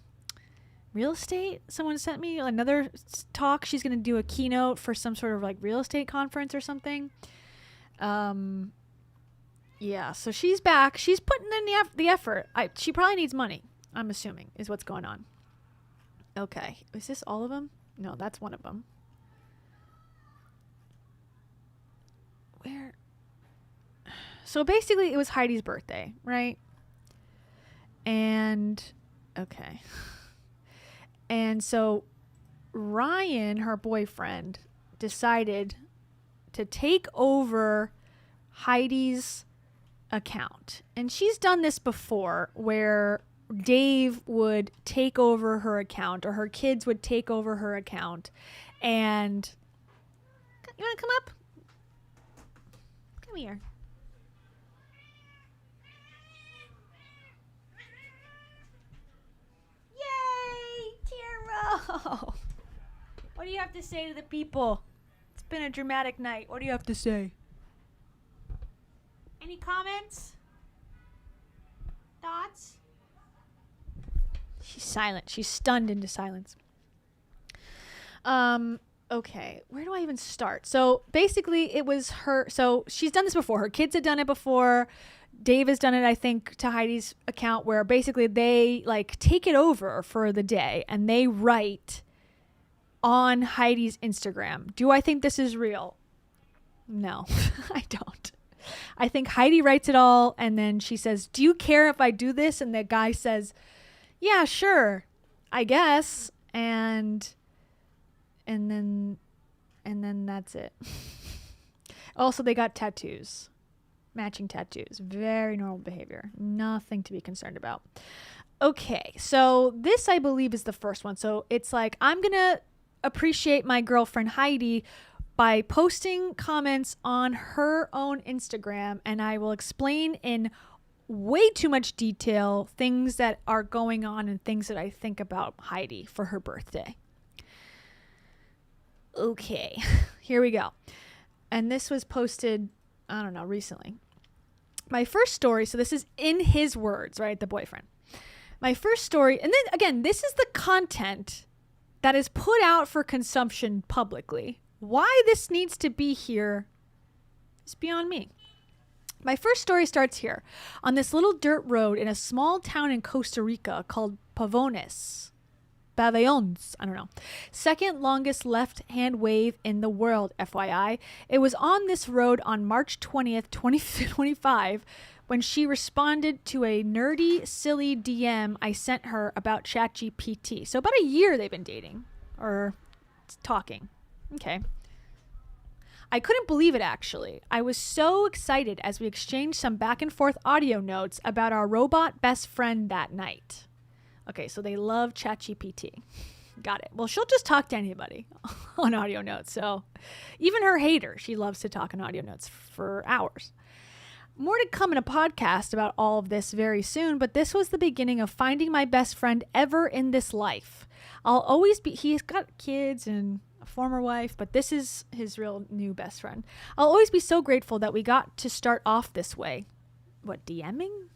real estate. Someone sent me another talk. She's going to do a keynote for some sort of like real estate conference or something. Yeah, so she's back. She's putting in the effort. She probably needs money, I'm assuming, is what's going on. Okay. Is this all of them? No, that's one of them. Where? So basically, it was Heidi's birthday, right? And, okay. And so Ryan, her boyfriend, decided to take over Heidi's account. And she's done this before where Dave would take over her account or her kids would take over her account. And you want to come up? Come here. Yay! Tiro! What do you have to say to the people? It's been a dramatic night. What do you have to say? Any comments? Thoughts? She's silent. She's stunned into silence. Okay. Where do I even start? So basically it was her. So she's done this before. Her kids had done it before. Dave has done it, I think, to Heidi's account where basically they like take it over for the day and they write on Heidi's Instagram. Do I think this is real? No, I don't. I think Heidi writes it all and then she says, "Do you care if I do this?" And the guy says, "Yeah, sure, I guess." And then that's it. Also, they got tattoos. Matching tattoos. Very normal behavior. Nothing to be concerned about. Okay, so this, I believe, is the first one. So it's like, I'm going to appreciate my girlfriend Heidi by posting comments on her own Instagram, and I will explain in way too much detail things that are going on and things that I think about Heidi for her birthday. Okay, here we go. And this was posted, I don't know, recently. My first story, so this is in his words, right? The boyfriend. My first story, and then again, this is the content that is put out for consumption publicly. Why this needs to be here is beyond me. My first story starts here, on this little dirt road in a small town in Costa Rica called Pavones. Pavillons, I don't know. Second longest left-hand wave in the world, FYI. It was on this road on March 20th, 2025, when she responded to a nerdy, silly DM I sent her about ChatGPT. So about a year they've been dating, or talking. Okay. I couldn't believe it, actually. I was so excited as we exchanged some back and forth audio notes about our robot best friend that night. Okay, so they love ChatGPT. Got it. Well, she'll just talk to anybody on audio notes. So even her hater, she loves to talk on audio notes for hours. More to come in a podcast about all of this very soon, but this was the beginning of finding my best friend ever in this life. I'll always be, he's got kids and a former wife, but this is his real new best friend. I'll always be so grateful that we got to start off this way. What, DMing?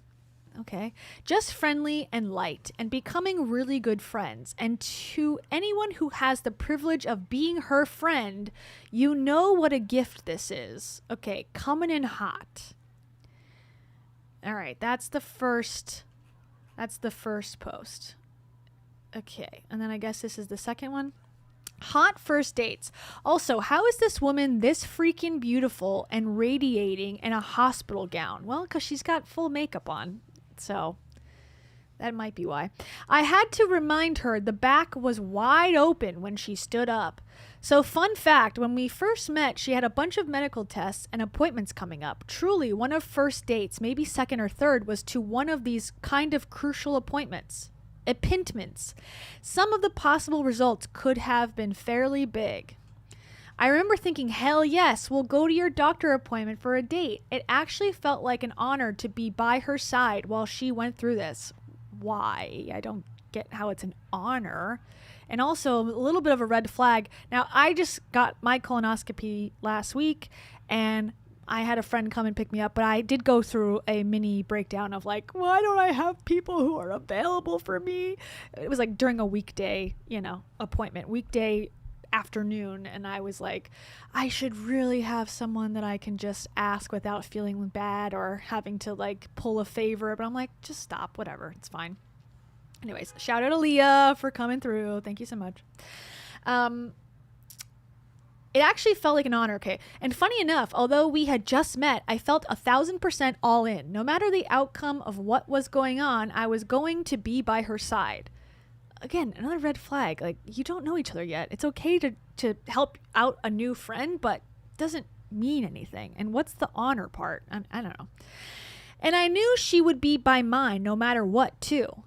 Okay. Just friendly and light and becoming really good friends. And to anyone who has the privilege of being her friend, you know what a gift this is. Okay, coming in hot. All right, that's the first post. Okay, and then I guess this is the second one. Hot first dates. Also, how is this woman this freaking beautiful and radiating in a hospital gown? Well, because she's got full makeup on. So that might be why. I had to remind her the back was wide open when she stood up. So fun fact, when we first met, she had a bunch of medical tests and appointments coming up. Truly, one of first dates, maybe second or third, was to one of these kind of crucial appointments. Appointments. Some of the possible results could have been fairly big. I remember thinking, hell yes, we'll go to your doctor appointment for a date. It actually felt like an honor to be by her side while she went through this. Why? I don't get how it's an honor. And also a little bit of a red flag. Now, I just got my colonoscopy last week and I had a friend come and pick me up, but I did go through a mini breakdown of like, why don't I have people who are available for me? It was like during a weekday, appointment, weekday afternoon. And I was like, I should really have someone that I can just ask without feeling bad or having to like pull a favor. But I'm like, just stop, whatever. It's fine. Anyways, shout out to Leah for coming through. Thank you so much. It actually felt like an honor, okay? And funny enough, although we had just met, I felt 1,000% all in. No matter the outcome of what was going on, I was going to be by her side. Again, another red flag. Like, you don't know each other yet. It's okay to help out a new friend, but it doesn't mean anything. And what's the honor part? I don't know. And I knew she would be by mine no matter what, too.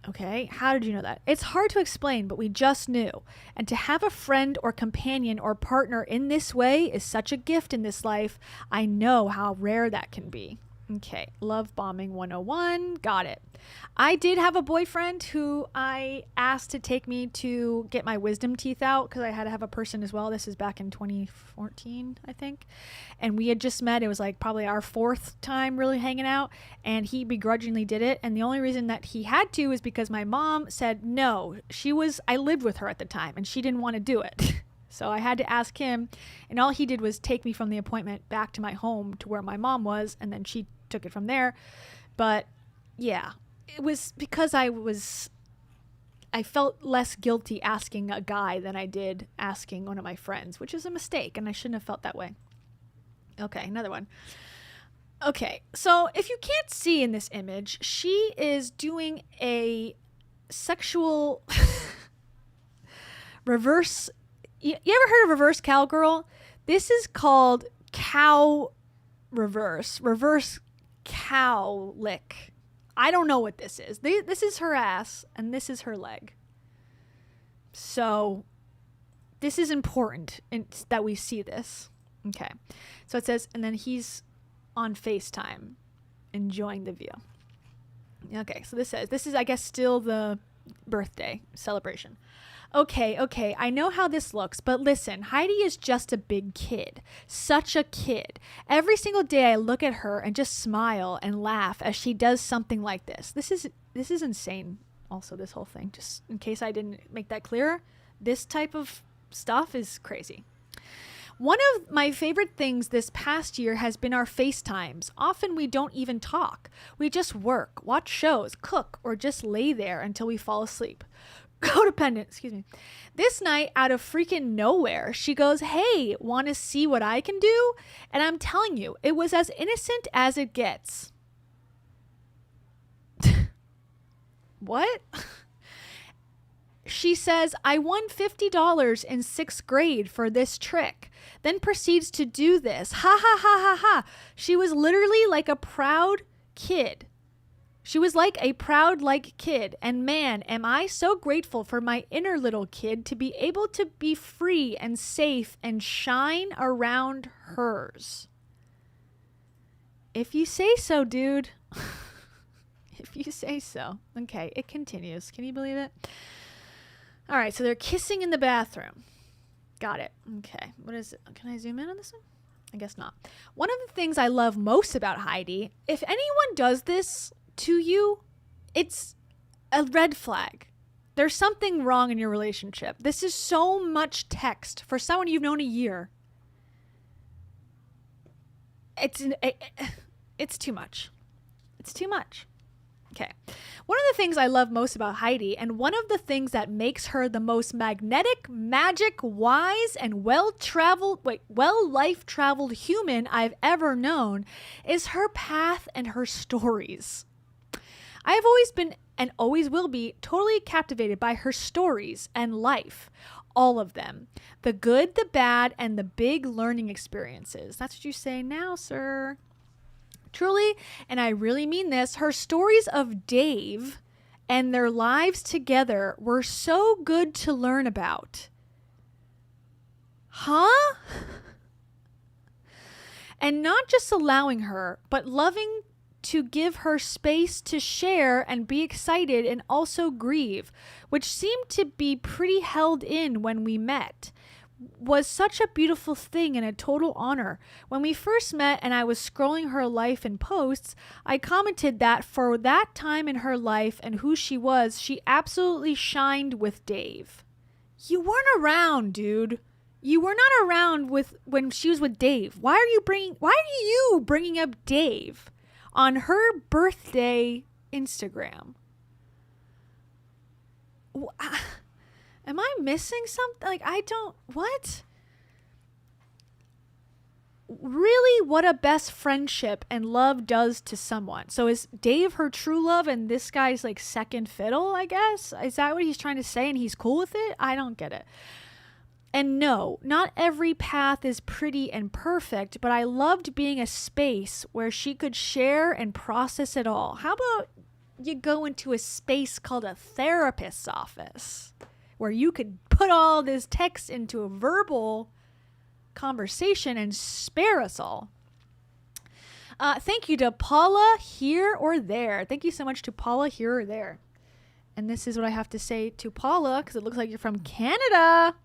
Okay, how did you know that? It's hard to explain, but we just knew. And to have a friend or companion or partner in this way is such a gift in this life. I know how rare that can be. Okay, love bombing 101. Got it. I did have a boyfriend who I asked to take me to get my wisdom teeth out because I had to have a person as well. This is back in 2014, I think. And we had just met. It was like probably our fourth time really hanging out. And he begrudgingly did it. And the only reason that he had to is because my mom said no. I lived with her at the time and she didn't want to do it. So I had to ask him. And all he did was take me from the appointment back to my home to where my mom was. And then she took it from there. But yeah, it was because I felt less guilty asking a guy than I did asking one of my friends, which is a mistake, and I shouldn't have felt that way. Okay, another one. Okay, so if you can't see in this image, she is doing a sexual reverse. You ever heard of reverse cowgirl? This is called cow reverse cow lick. I don't know what this is. This is her ass and this is her leg. So this is important that we see this. Okay. So it says, and then he's on FaceTime enjoying the view. Okay. So this says, this is, I guess, still the birthday celebration. Okay, I know how this looks, but listen, Heidi is just a big kid. Such a kid. Every single day I look at her and just smile and laugh as she does something like this. This is insane. Also, this whole thing, just in case I didn't make that clear, this type of stuff is crazy. One of my favorite things this past year has been our FaceTimes. Often we don't even talk. We just work, watch shows, cook, or just lay there until we fall asleep. Codependent, excuse me. This night, out of freaking nowhere, she goes, "Hey, want to see what I can do?" And I'm telling you, it was as innocent as it gets. What? She says, "I won $50 in 6th grade for this trick." Then proceeds to do this. Ha ha ha ha ha. She was literally like a proud kid. She was like a proud kid, and man, am I so grateful for my inner little kid to be able to be free and safe and shine around hers. If you say so, dude. If you say so. Okay, it continues. Can you believe it? All right, so they're kissing in the bathroom. Got it. Okay, what is it? Can I zoom in on this one? I guess not. One of the things I love most about Heidi, if anyone does this to you, it's a red flag. There's something wrong in your relationship. This is so much text for someone you've known a year. It's too much. It's too much. Okay. One of the things I love most about Heidi, and one of the things that makes her the most magnetic, magic, wise, and life-traveled human I've ever known, is her path and her stories. I have always been and always will be totally captivated by her stories and life. All of them. The good, the bad, and the big learning experiences. That's what you say now, sir. Truly, and I really mean this, her stories of Dave and their lives together were so good to learn about. Huh? And not just allowing her, but loving to give her space to share and be excited and also grieve, which seemed to be pretty held in when we met, was such a beautiful thing and a total honor. When we first met and I was scrolling her life and posts, I commented that for that time in her life and who she was, she absolutely shined with Dave. You weren't around, dude. You were not around when she was with Dave. Why are you bringing up Dave on her birthday Instagram? Am I missing something? What? Really, what a best friendship and love does to someone. So is Dave her true love and this guy's second fiddle, I guess? Is that what he's trying to say and he's cool with it? I don't get it. And no, not every path is pretty and perfect, but I loved being a space where she could share and process it all. How about you go into a space called a therapist's office where you could put all this text into a verbal conversation and spare us all? Thank you to Paula Here or There. Thank you so much to Paula Here or There. And this is what I have to say to Paula, because it looks like you're from Canada.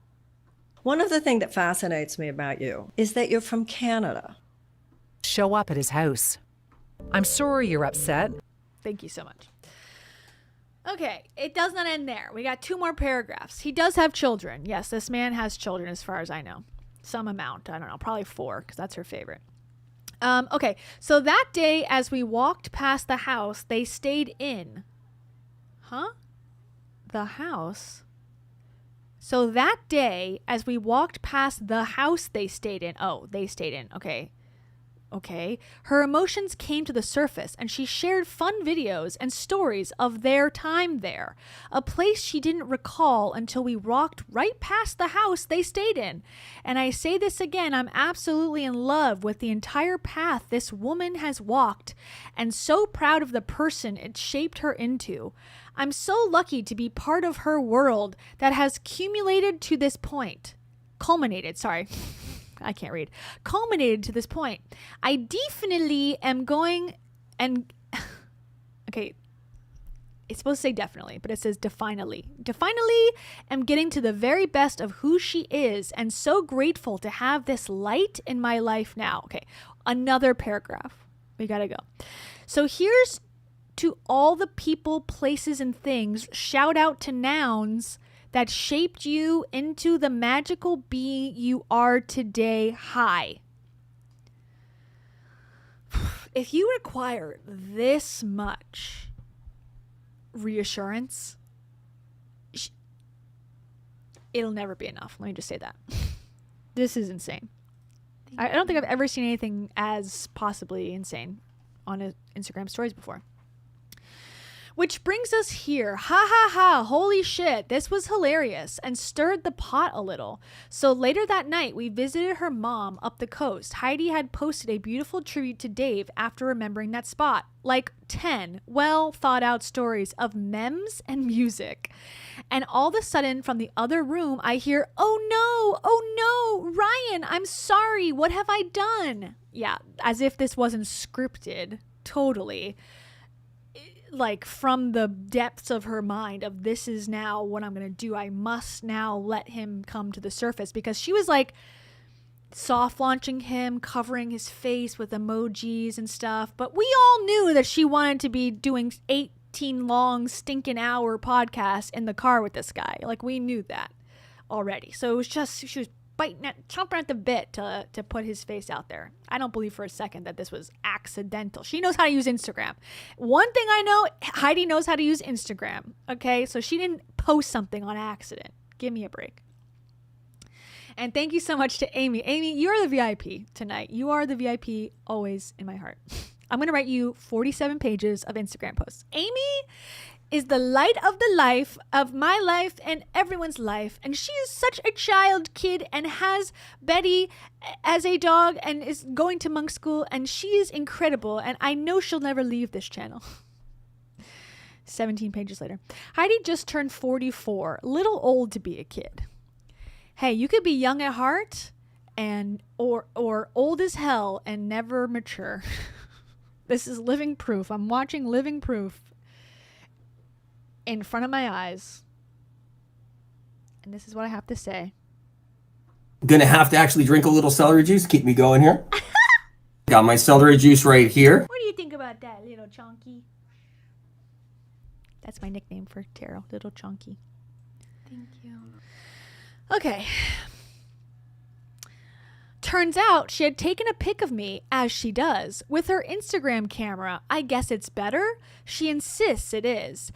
One of the things that fascinates me about you is that you're from Canada. Show up at his house. I'm sorry you're upset. Thank you so much. Okay, it does not end there. We got 2 more paragraphs. He does have children. Yes, this man has children as far as I know. Some amount. I don't know. Probably 4 because that's her favorite. Okay, so that day as we walked past the house, they stayed in. Huh? The house? So that day, as we walked past the house they stayed in. Oh, they stayed in. Okay. okay? Her emotions came to the surface and she shared fun videos and stories of their time there, a place she didn't recall until we walked right past the house they stayed in. And I say this again, I'm absolutely in love with the entire path this woman has walked and so proud of the person it shaped her into. I'm so lucky to be part of her world that has culminated to this point. Culminated to this point. I definitely am going and okay, it's supposed to say definitely, but it says definitely. Definitely am getting to the very best of who she is and so grateful to have this light in my life now. Okay, another paragraph. We gotta go. So here's to all the people, places, and things. Shout out to nouns that shaped you into the magical being you are today. Hi. If you require this much reassurance, it'll never be enough. Let me just say that. This is insane. I don't think I've ever seen anything as possibly insane on Instagram stories before. Which brings us here. Ha ha ha. Holy shit. This was hilarious and stirred the pot a little. So later that night, we visited her mom up the coast. Heidi had posted a beautiful tribute to Dave after remembering that spot. Like 10 well thought out stories of memes and music. And all of a sudden from the other room, I hear, oh no, Ryan, I'm sorry. What have I done? Yeah, as if this wasn't scripted. Totally. Like from the depths of her mind of this is now what I'm going to do. I must now let him come to the surface, because she was like soft launching him, covering his face with emojis and stuff. But we all knew that she wanted to be doing 18 long stinking hour podcasts in the car with this guy. Like we knew that already. So it was just, she was chomping at the bit to put his face out there. I don't believe for a second that this was accidental. She knows how to use Instagram. One thing I know, Heidi knows how to use Instagram. Okay, so she didn't post something on accident. Give me a break. And thank you so much to Amy. Amy, you're the VIP tonight. You are the VIP always in my heart. I'm going to write you 47 pages of Instagram posts. Amy is the light of the life of my life and everyone's life. And she is such a child kid and has Betty as a dog and is going to monk school. And she is incredible. And I know she'll never leave this channel. 17 pages later. Heidi just turned 44. Little old to be a kid. Hey, you could be young at heart and or old as hell and never mature. This is living proof. I'm watching living proof in front of my eyes. And this is what I have to say. Gonna have to actually drink a little celery juice. Keep me going here. Got my celery juice right here. What do you think about that, little chunky? That's my nickname for Taro, little chunky. Thank you. Okay. Turns out she had taken a pic of me, as she does, with her Instagram camera. I guess it's better. She insists it is.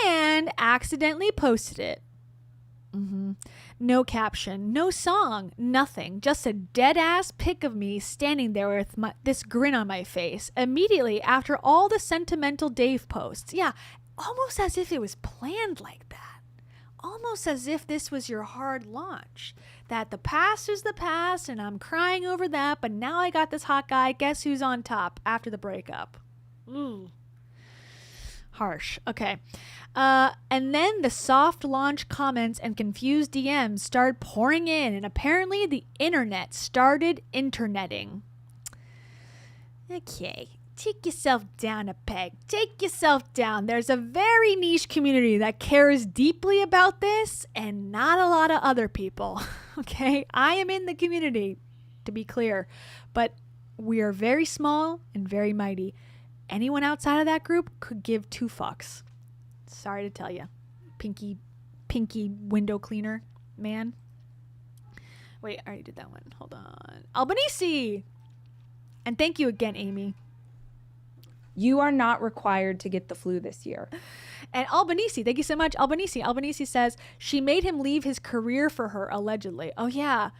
And accidentally posted it. No caption, no song, nothing. Just a dead-ass pic of me standing there with this grin on my face. Immediately after all the sentimental Dave posts. Yeah, almost as if it was planned like that. Almost as if this was your hard launch. That the past is the past and I'm crying over that, but now I got this hot guy. Guess who's on top after the breakup? Ooh. Harsh. Okay. And then the soft launch comments and confused DMs started pouring in, and apparently the internet started interneting. Okay. Take yourself down a peg. Take yourself down. There's a very niche community that cares deeply about this and not a lot of other people. Okay? I am in the community, to be clear. But we are very small and very mighty. Anyone outside of that group could give two fucks. Sorry to tell you. Pinky window cleaner man. Wait, I already did that one. Hold on. Albanese! And thank you again, Amy. You are not required to get the flu this year. And Albanese, thank you so much. Albanese says she made him leave his career for her, allegedly. Oh, yeah.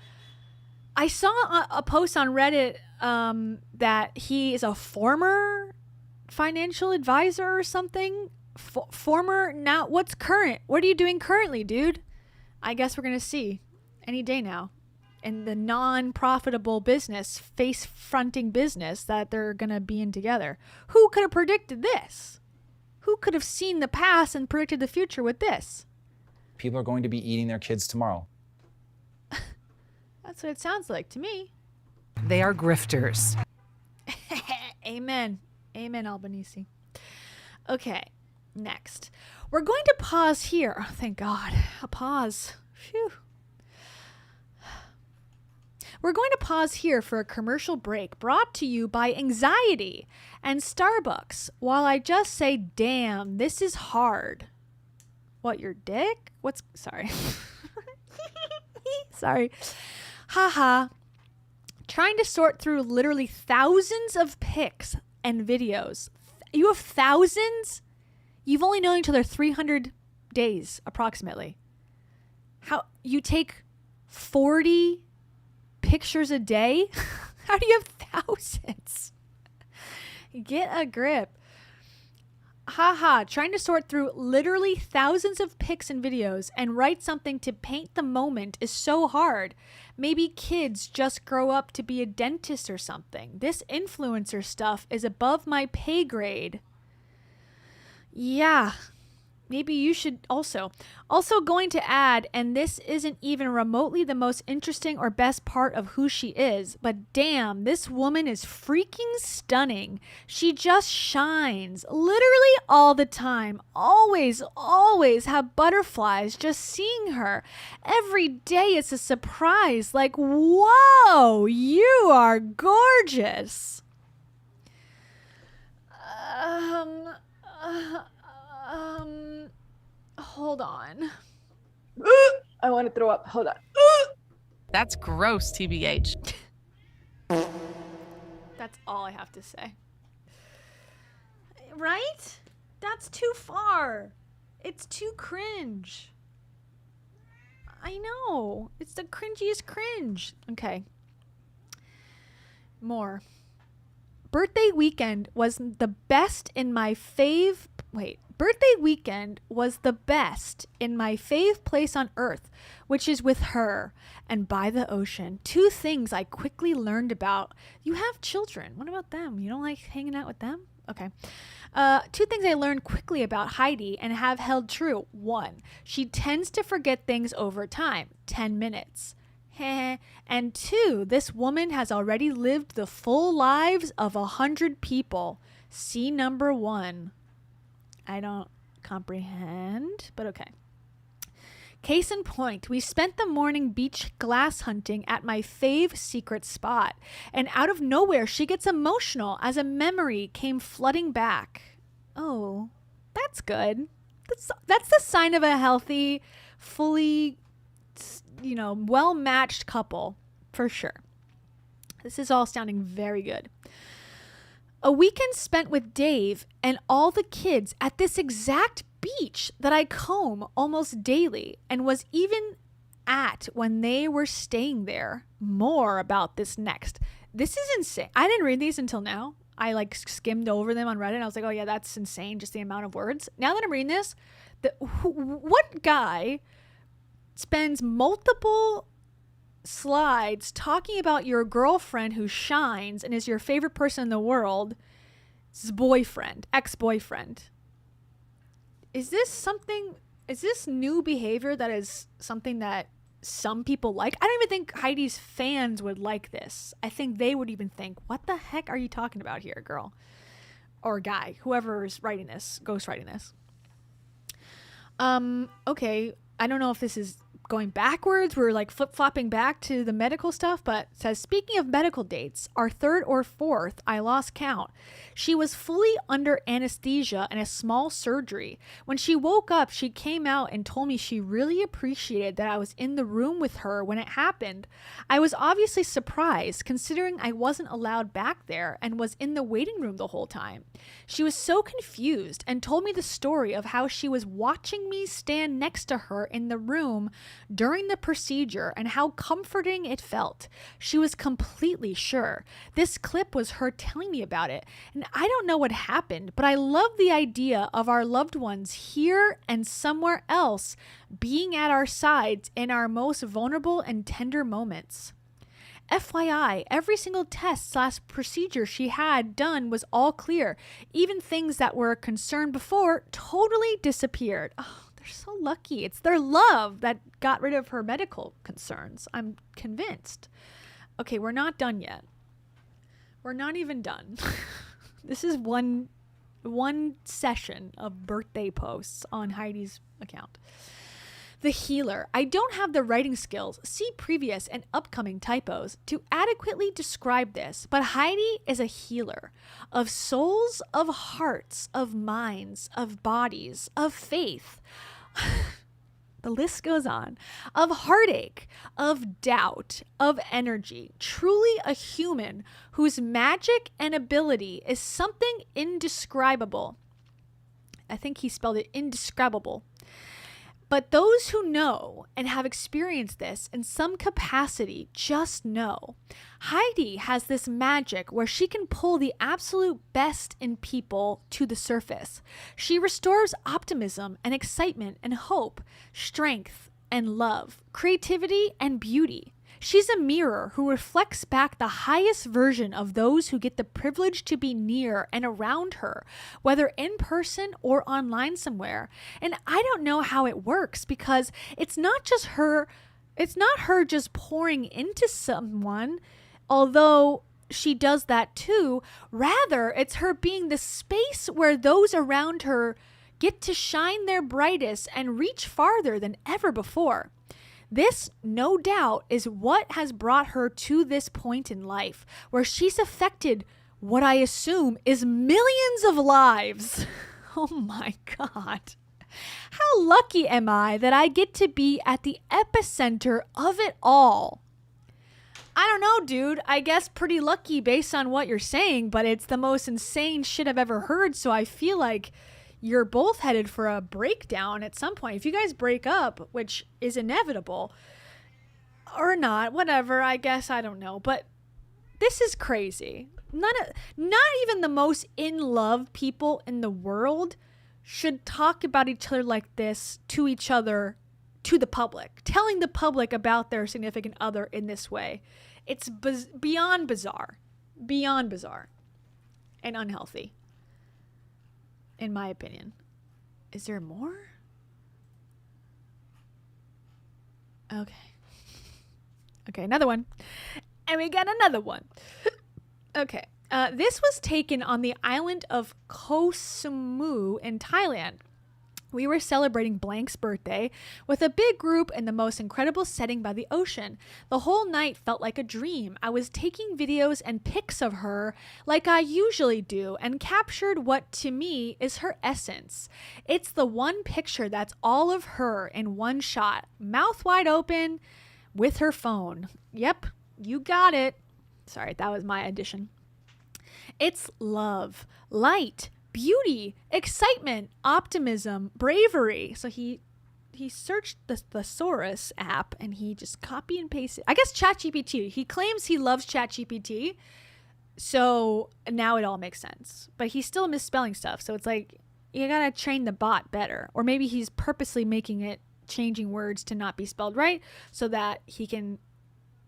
I saw a post on Reddit that he is a former financial advisor or something. Former, now what's current? What are you doing currently, dude? I guess we're going to see any day now. In the non-profitable business, face-fronting business that they're going to be in together. Who could have predicted this? Who could have seen the past and predicted the future with this? People are going to be eating their kids tomorrow. That's what it sounds like to me. They are grifters. Amen. Amen, Albanese. Okay, next. We're going to pause here. Oh, thank God. A pause. Phew. We're going to pause here for a commercial break brought to you by Anxiety and Starbucks while I just say, damn, this is hard. What, your dick? Sorry. Sorry. Haha. Trying to sort through literally thousands of pics and videos. You have thousands? You've only known each other 300 days, approximately. How, you take 40 pictures a day? How do you have thousands? Get a grip. Haha, trying to sort through literally thousands of pics and videos and write something to paint the moment is so hard. Maybe kids just grow up to be a dentist or something. This influencer stuff is above my pay grade. Yeah. Maybe you should also. Also going to add, and this isn't even remotely the most interesting or best part of who she is, but damn, this woman is freaking stunning. She just shines literally all the time. Always have butterflies just seeing her. Every day it's a surprise. Like, whoa, you are gorgeous. Hold on. I want to throw up. Hold on. That's gross, TBH. That's all I have to say. Right? That's too far. It's too cringe. I know. It's the cringiest cringe. Okay. More. Birthday weekend was the best in my Birthday weekend was the best in my fave place on earth, which is with her and by the ocean. 2 things I quickly learned about. You have children. What about them? You don't like hanging out with them? Okay. 2 things I learned quickly about Heidi and have held true. 1, she tends to forget things over time. 10 minutes. And 2, this woman has already lived the full lives of 100 people. See number 1. I don't comprehend, but okay. Case in point, we spent the morning beach glass hunting at my fave secret spot, and out of nowhere she gets emotional as a memory came flooding back. Oh, that's good. That's the sign of a healthy, fully, well-matched couple, for sure. This is all sounding very good. A weekend spent with Dave and all the kids at this exact beach that I comb almost daily and was even at when they were staying there. More about this next. This is insane. I didn't read these until now. I skimmed over them on Reddit and I was like, oh yeah, that's insane. Just the amount of words. Now that I'm reading this, what guy spends multiple slides talking about your girlfriend who shines and is your favorite person in the world, boyfriend, ex-boyfriend? Is this new behavior that is something that some people like? I don't even think Heidi's fans would like this. I think they would even think, what the heck are you talking about here, girl? Or guy, whoever's writing this, ghostwriting this. Okay, I don't know if this is going backwards. We're flip-flopping back to the medical stuff, but it says, speaking of medical dates, our 3rd or 4th, I lost count. She was fully under anesthesia and a small surgery. When she woke up, she came out and told me she really appreciated that I was in the room with her when it happened. I was obviously surprised, considering I wasn't allowed back there and was in the waiting room the whole time. She was so confused and told me the story of how she was watching me stand next to her in the room during the procedure and how comforting it felt. She was completely sure. This clip was her telling me about it. And I don't know what happened, but I love the idea of our loved ones here and somewhere else being at our sides in our most vulnerable and tender moments. FYI, every single test / procedure she had done was all clear. Even things that were a concern before totally disappeared. Oh, they're so lucky. It's their love that got rid of her medical concerns. I'm convinced. Okay, we're not done yet. We're not even done. This is one session of birthday posts on Heidi's account. The healer. I don't have the writing skills, see previous and upcoming typos, to adequately describe this, but Heidi is a healer of souls, of hearts, of minds, of bodies, of faith. The list goes on. Of heartache, of doubt, of energy. Truly a human whose magic and ability is something indescribable. I think he spelled it indescribable. But those who know and have experienced this in some capacity just know. Heidi has this magic where she can pull the absolute best in people to the surface. She restores optimism and excitement and hope, strength and love, creativity and beauty. She's a mirror who reflects back the highest version of those who get the privilege to be near and around her, whether in person or online somewhere. And I don't know how it works because it's not her just pouring into someone, although she does that too. Rather, it's her being the space where those around her get to shine their brightest and reach farther than ever before. This, no doubt, is what has brought her to this point in life where she's affected what I assume is millions of lives. Oh my God. How lucky am I that I get to be at the epicenter of it all? I don't know, dude. I guess pretty lucky based on what you're saying, but it's the most insane shit I've ever heard, so I feel like you're both headed for a breakdown at some point. If you guys break up, which is inevitable, or not, whatever, I guess, I don't know. But this is crazy. Not even the most in love people in the world should talk about each other like this to each other, to the public, telling the public about their significant other in this way. It's beyond bizarre, and unhealthy. In my opinion. Is there more? Okay, another one. And we got another one. Okay. This was taken on the island of Koh Samui in Thailand. We were celebrating Blank's birthday with a big group in the most incredible setting by the ocean. The whole night felt like a dream. I was taking videos and pics of her like I usually do and captured what to me is her essence. It's the one picture that's all of her in one shot, mouth wide open with her phone. Yep, you got it. Sorry, that was my addition. It's love, light, beauty, excitement, optimism, bravery. So he searched the Thesaurus app and he just copy and pasted. I guess ChatGPT. He claims he loves ChatGPT. So now it all makes sense. But he's still misspelling stuff. So it's like, you gotta train the bot better. Or maybe he's purposely making it, changing words to not be spelled right so that he can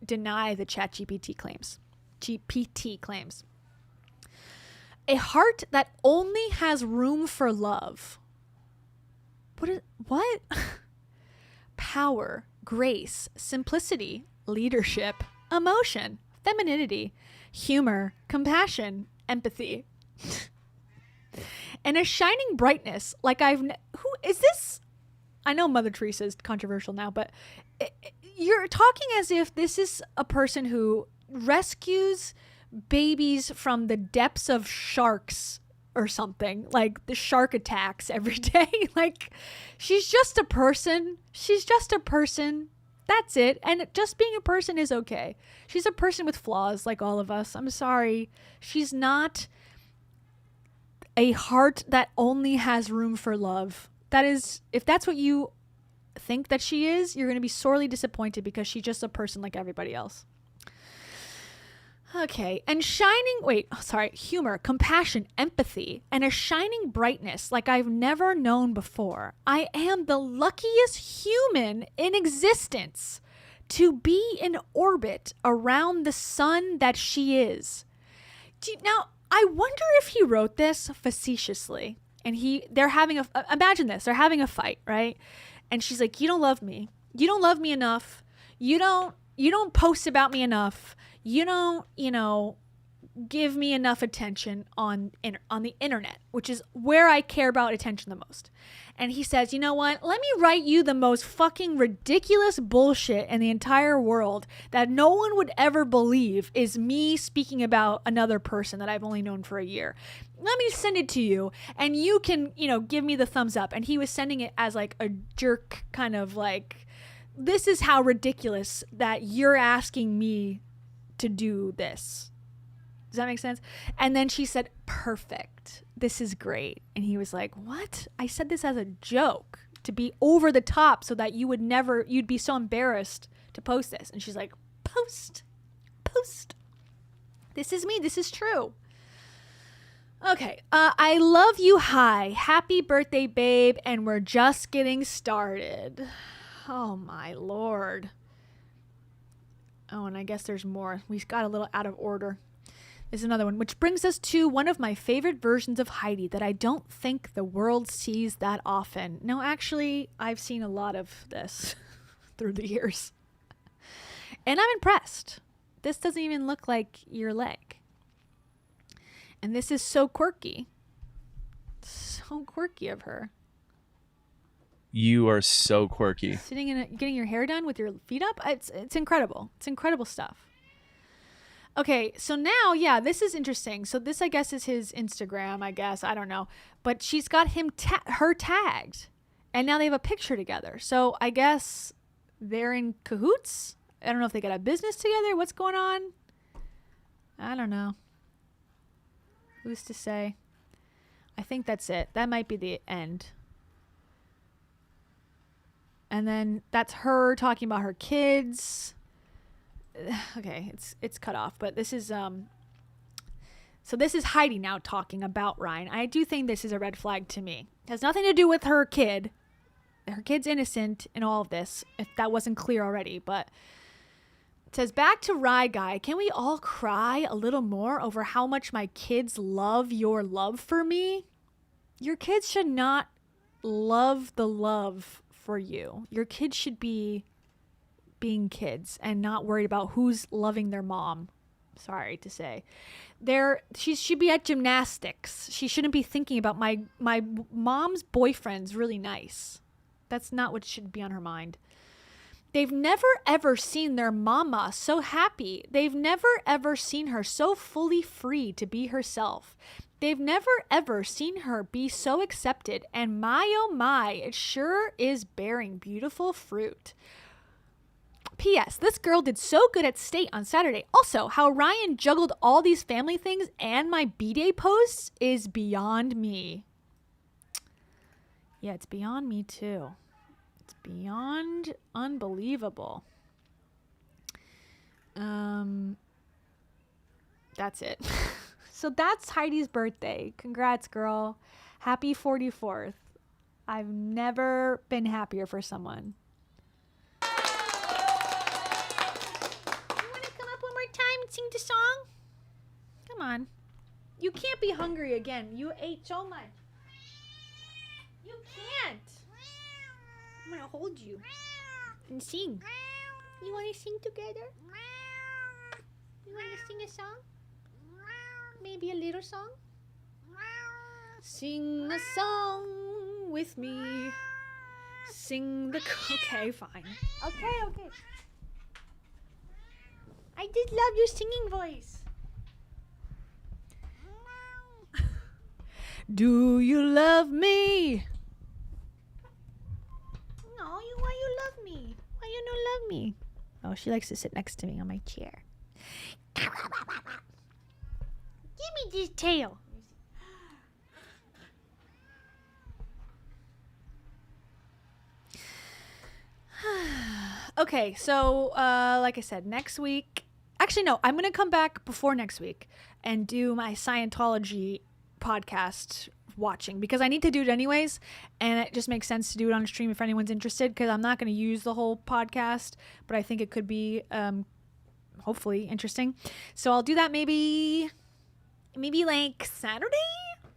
deny the ChatGPT claims. GPT claims. A heart that only has room for love. What? Power, grace, simplicity, leadership, emotion, femininity, humor, compassion, empathy. And a shining brightness like who is this? I know Mother Teresa is controversial now, but you're talking as if this is a person who rescues babies from the depths of sharks or something, like the shark attacks every day. Like, she's just a person. That's it. And just being a person is okay. She's a person with flaws like all of us. I'm sorry. She's not a heart that only has room for love. That is, if that's what you think that she is, you're going to be sorely disappointed because she's just a person like everybody else. Okay, and humor, compassion, empathy, and a shining brightness like I've never known before. I am the luckiest human in existence to be in orbit around the sun that she is. Now, I wonder if he wrote this facetiously, and they're having imagine this, they're having a fight, right? And she's like, you don't love me. You don't love me enough. You don't post about me enough. You don't, give me enough attention on the internet, which is where I care about attention the most. And he says, you know what? Let me write you the most fucking ridiculous bullshit in the entire world that no one would ever believe is me speaking about another person that I've only known for a year. Let me send it to you and you can, give me the thumbs up. And he was sending it as like a jerk kind of like, this is how ridiculous that you're asking me to do this. Does that make sense? And then she said, perfect. This is great. And he was like, what? I said this as a joke to be over the top so that you'd be so embarrassed to post this. And she's like, post. This is me. This is true. Okay. I love you. Hi. Happy birthday, babe. And we're just getting started. Oh my Lord. Oh, and I guess there's more. We got a little out of order. There's another one, which brings us to one of my favorite versions of Heidi that I don't think the world sees that often. No, actually, I've seen a lot of this through the years. And I'm impressed. This doesn't even look like your leg. And this is so quirky. So quirky of her. You are so quirky. Getting your hair done with your feet up? It's incredible. It's incredible stuff. Okay, so now, yeah, this is interesting. So this, I guess, is his Instagram, I guess. I don't know. But she's got her tagged. And now they have a picture together. So I guess they're in cahoots? I don't know if they got a business together. What's going on? I don't know. Who's to say? I think that's it. That might be the end. And then that's her talking about her kids. Okay, it's cut off, but this is so this is Heidi now talking about Ryan. I do think this is a red flag to me. It has nothing to do with her kid. Her kid's innocent in all of this, if that wasn't clear already, but it says, back to Rye Guy. Can we all cry a little more over how much my kids love your love for me? Your kids should not love the love for you. Your kids should be being kids and not worried about who's loving their mom. Sorry to say. She should be at gymnastics. She shouldn't be thinking about my mom's boyfriend's really nice. That's not what should be on her mind. They've never ever seen their mama so happy. They've never ever seen her so fully free to be herself. They've never ever seen her be so accepted. And my oh my, it sure is bearing beautiful fruit. P.S. This girl did so good at state on Saturday. Also, how Ryan juggled all these family things and my B-Day posts is beyond me. Yeah, it's beyond me too. It's beyond unbelievable. That's it. So that's Heidi's birthday. Congrats, girl. Happy 44th. I've never been happier for someone. Sing the song? Come on. You can't be hungry again. You ate so much. You can't. I'm gonna hold you and sing. You wanna sing together? You wanna sing a song? Maybe a little song? Sing a song with me. Sing the... Okay, fine. Okay. I did love your singing voice. Do you love me? No, why you love me? Why you don't love me? Oh, she likes to sit next to me on my chair. Give me this tail. Okay, so like I said, next week. Actually, no, I'm going to come back before next week and do my Scientology podcast watching because I need to do it anyways, and it just makes sense to do it on stream if anyone's interested because I'm not going to use the whole podcast, but I think it could be hopefully interesting. So I'll do that maybe like Saturday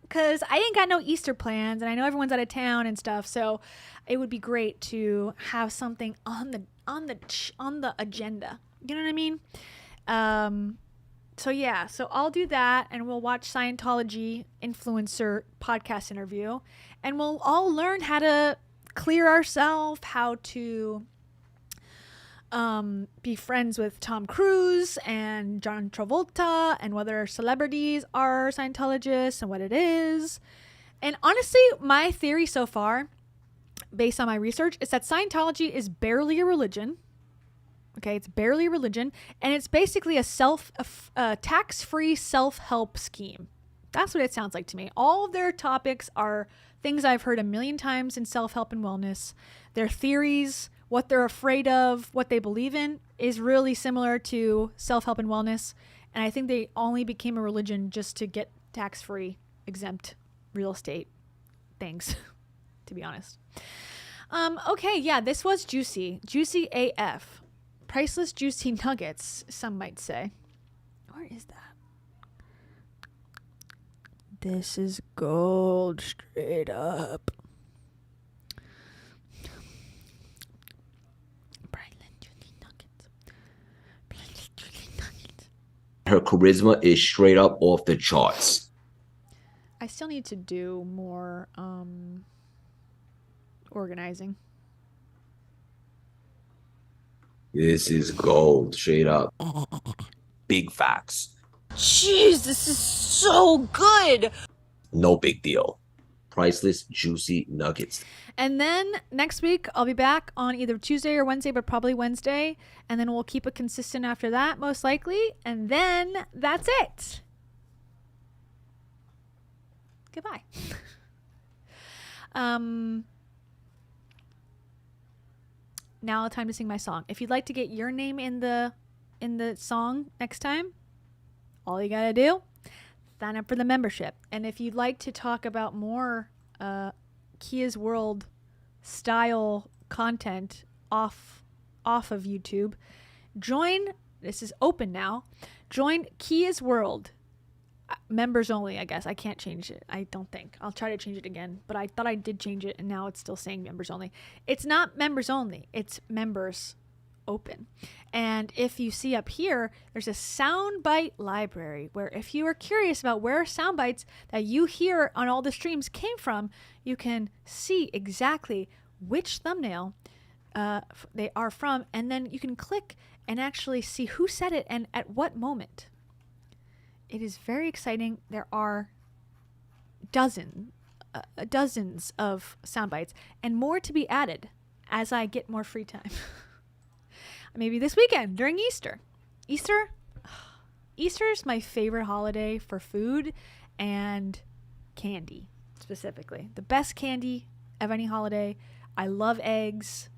because I ain't got no Easter plans and I know everyone's out of town and stuff, so it would be great to have something on the agenda. You know what I mean? So yeah, so I'll do that and we'll watch Scientology influencer podcast interview and we'll all learn how to clear ourselves, how to be friends with Tom Cruise and John Travolta and whether celebrities are Scientologists and what it is. And honestly, my theory so far, based on my research, is that Scientology is barely a religion. Okay, it's barely a religion, and it's basically a tax-free self-help scheme. That's what it sounds like to me. All of their topics are things I've heard a million times in self-help and wellness. Their theories, what they're afraid of, what they believe in, is really similar to self-help and wellness. And I think they only became a religion just to get tax-free, exempt real estate things, to be honest. Okay, yeah, this was juicy. Juicy AF. Priceless juicy nuggets, some might say. Where is that? This is gold straight up. Priceless juicy nuggets. Priceless juicy nuggets. Her charisma is straight up off the charts. I still need to do more organizing. This is gold, straight up. Big facts. Jeez, this is so good. No big deal. Priceless, juicy nuggets. And then next week, I'll be back on either Tuesday or Wednesday, but probably Wednesday. And then we'll keep it consistent after that, most likely. And then that's it. Goodbye. Now time to sing my song. If you'd like to get your name in the song next time, all you gotta do, sign up for the membership. And if you'd like to talk about more Kia's World style content off of YouTube, join. This is open now. Join Kia's World. Members only, I guess. I can't change it. I don't think. I'll try to change it again. But I thought I did change it, and now it's still saying members only. It's not members only. It's members open. And if you see up here, there's a soundbite library where if you are curious about where soundbites that you hear on all the streams came from, you can see exactly which thumbnail they are from. And then you can click and actually see who said it and at what moment. It is very exciting. There are dozens of sound bites and more to be added as I get more free time. Maybe this weekend during Easter. Easter is my favorite holiday for food and candy specifically. The best candy of any holiday. I love eggs.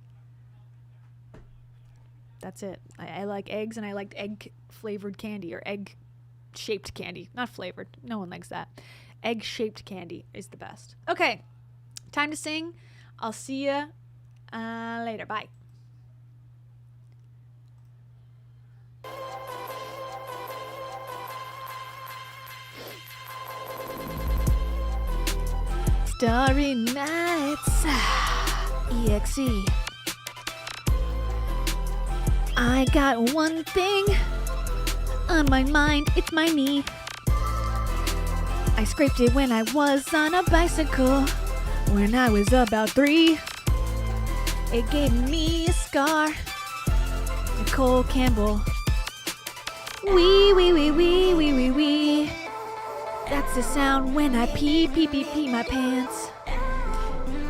That's it. I like eggs and I like egg flavored candy or egg shaped candy. Not flavored. No one likes that. Egg shaped candy is the best. Okay. Time to sing. I'll see you later. Bye. Starry Nights EXE. I got one thing on my mind, it's my knee. I scraped it when I was on a bicycle when I was about 3. It gave me a scar. Nicole Campbell. Wee wee wee wee wee wee wee. That's the sound when I pee my pants.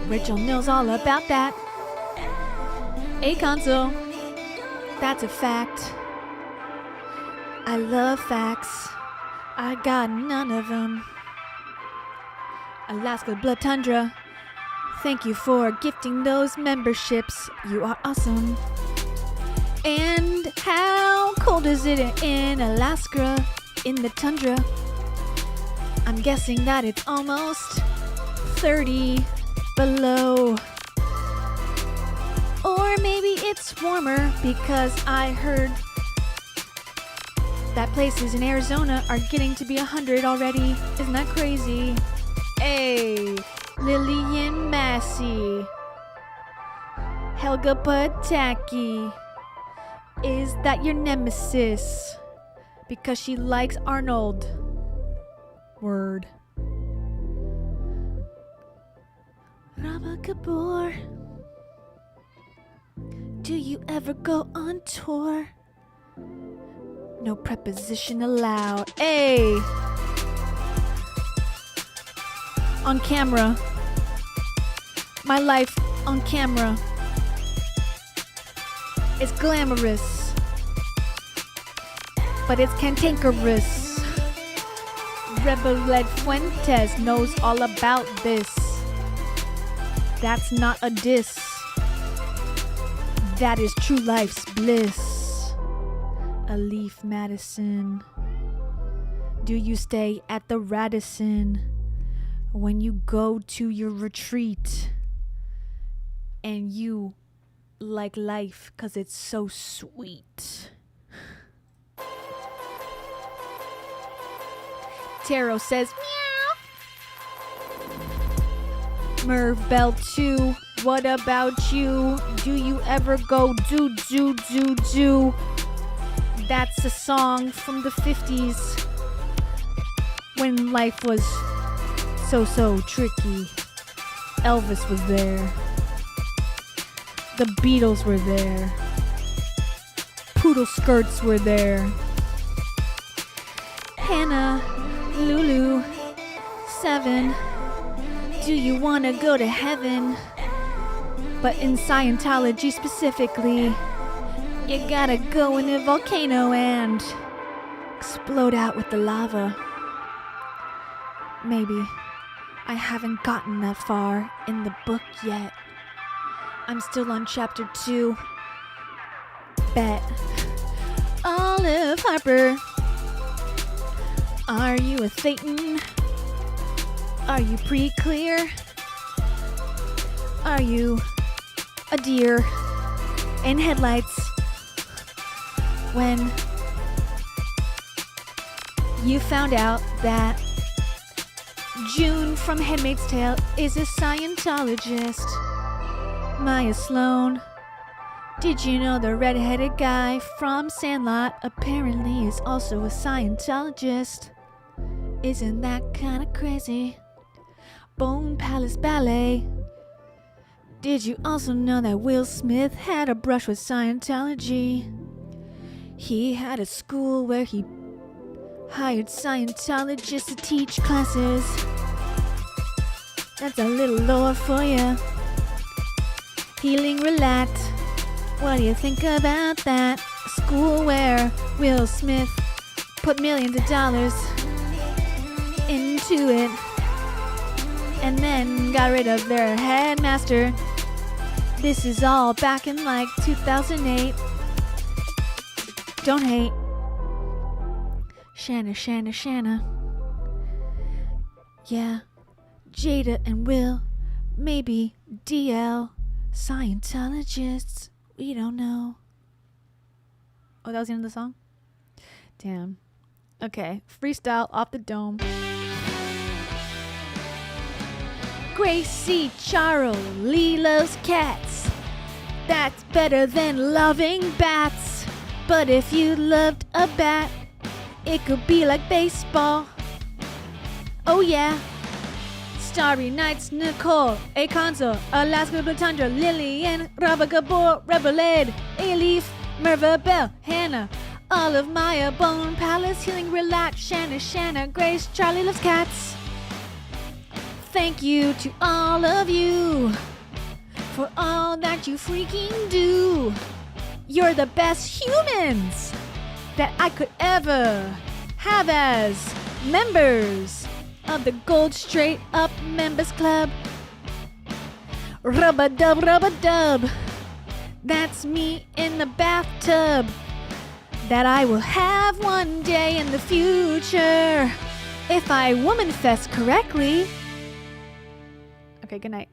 Rachel knows all about that. A console. That's a fact. I love facts. I got none of them. Alaska Blood Tundra. Thank you for gifting those memberships. You are awesome. And how cold is it in Alaska, in the tundra? I'm guessing that it's almost 30 below. Or maybe it's warmer because I heard that places in Arizona are getting to be 100 already. Isn't that crazy? Hey, Lillian Massey. Helga Pataki. Is that your nemesis? Because she likes Arnold. Word. Rabba Kapoor. Do you ever go on tour? No preposition allowed. Hey! On camera. My life on camera. It's glamorous. But it's cantankerous. Rebel-led Fuentes knows all about this. That's not a diss. That is true life's bliss. Alif Madison. Do you stay at the Radisson when you go to your retreat? And you like life 'cause it's so sweet. Taro says meow. Merv Bell 2. What about you? Do you ever go do? That's a song from the 50s when life was so tricky. Elvis was there. The Beatles were there. Poodle skirts were there. Hannah, Lulu, 7. Do you want to go to heaven? But in Scientology specifically, you gotta go in a volcano and explode out with the lava. Maybe. I haven't gotten that far in the book yet. I'm still on chapter 2. Bet. Olive Harper. Are you a Thetan? Are you pre-clear? Are you a deer in headlights when you found out that June from Handmaid's Tale is a Scientologist? Maya Sloan. Did you know the red-headed guy from Sandlot apparently is also a Scientologist? Isn't that kinda crazy? Bone Palace Ballet. Did you also know that Will Smith had a brush with Scientology? He had a school where he hired Scientologists to teach classes. That's a little lore for you. Healing Roulette. What do you think about that? School where Will Smith put millions of dollars into it and then got rid of their headmaster. This is all back in like 2008. Don't hate. Shanna. Yeah, Jada and Will, maybe DL, Scientologists. We don't know. Oh, that was the end of the song? Damn. Okay, freestyle off the dome. Gracie Charo, Lee loves cats. That's better than loving bats. But if you loved a bat, it could be like baseball. Oh yeah. Starry Nights, Nicole, Akonso, Alaska Blue Tundra, Lillian, Rabba Gabor, Rebelade, Elif, Merva Bell, Hannah, all of Maya, Bone Palace, Healing Relax, Shanna, Grace, Charlie loves cats. Thank you to all of you for all that you freaking do. You're the best humans that I could ever have as members of the Gold Straight Up Members Club. Rub-a-dub, rub-a-dub. That's me in the bathtub. That I will have one day in the future. If I woman-fest correctly. Okay, good night.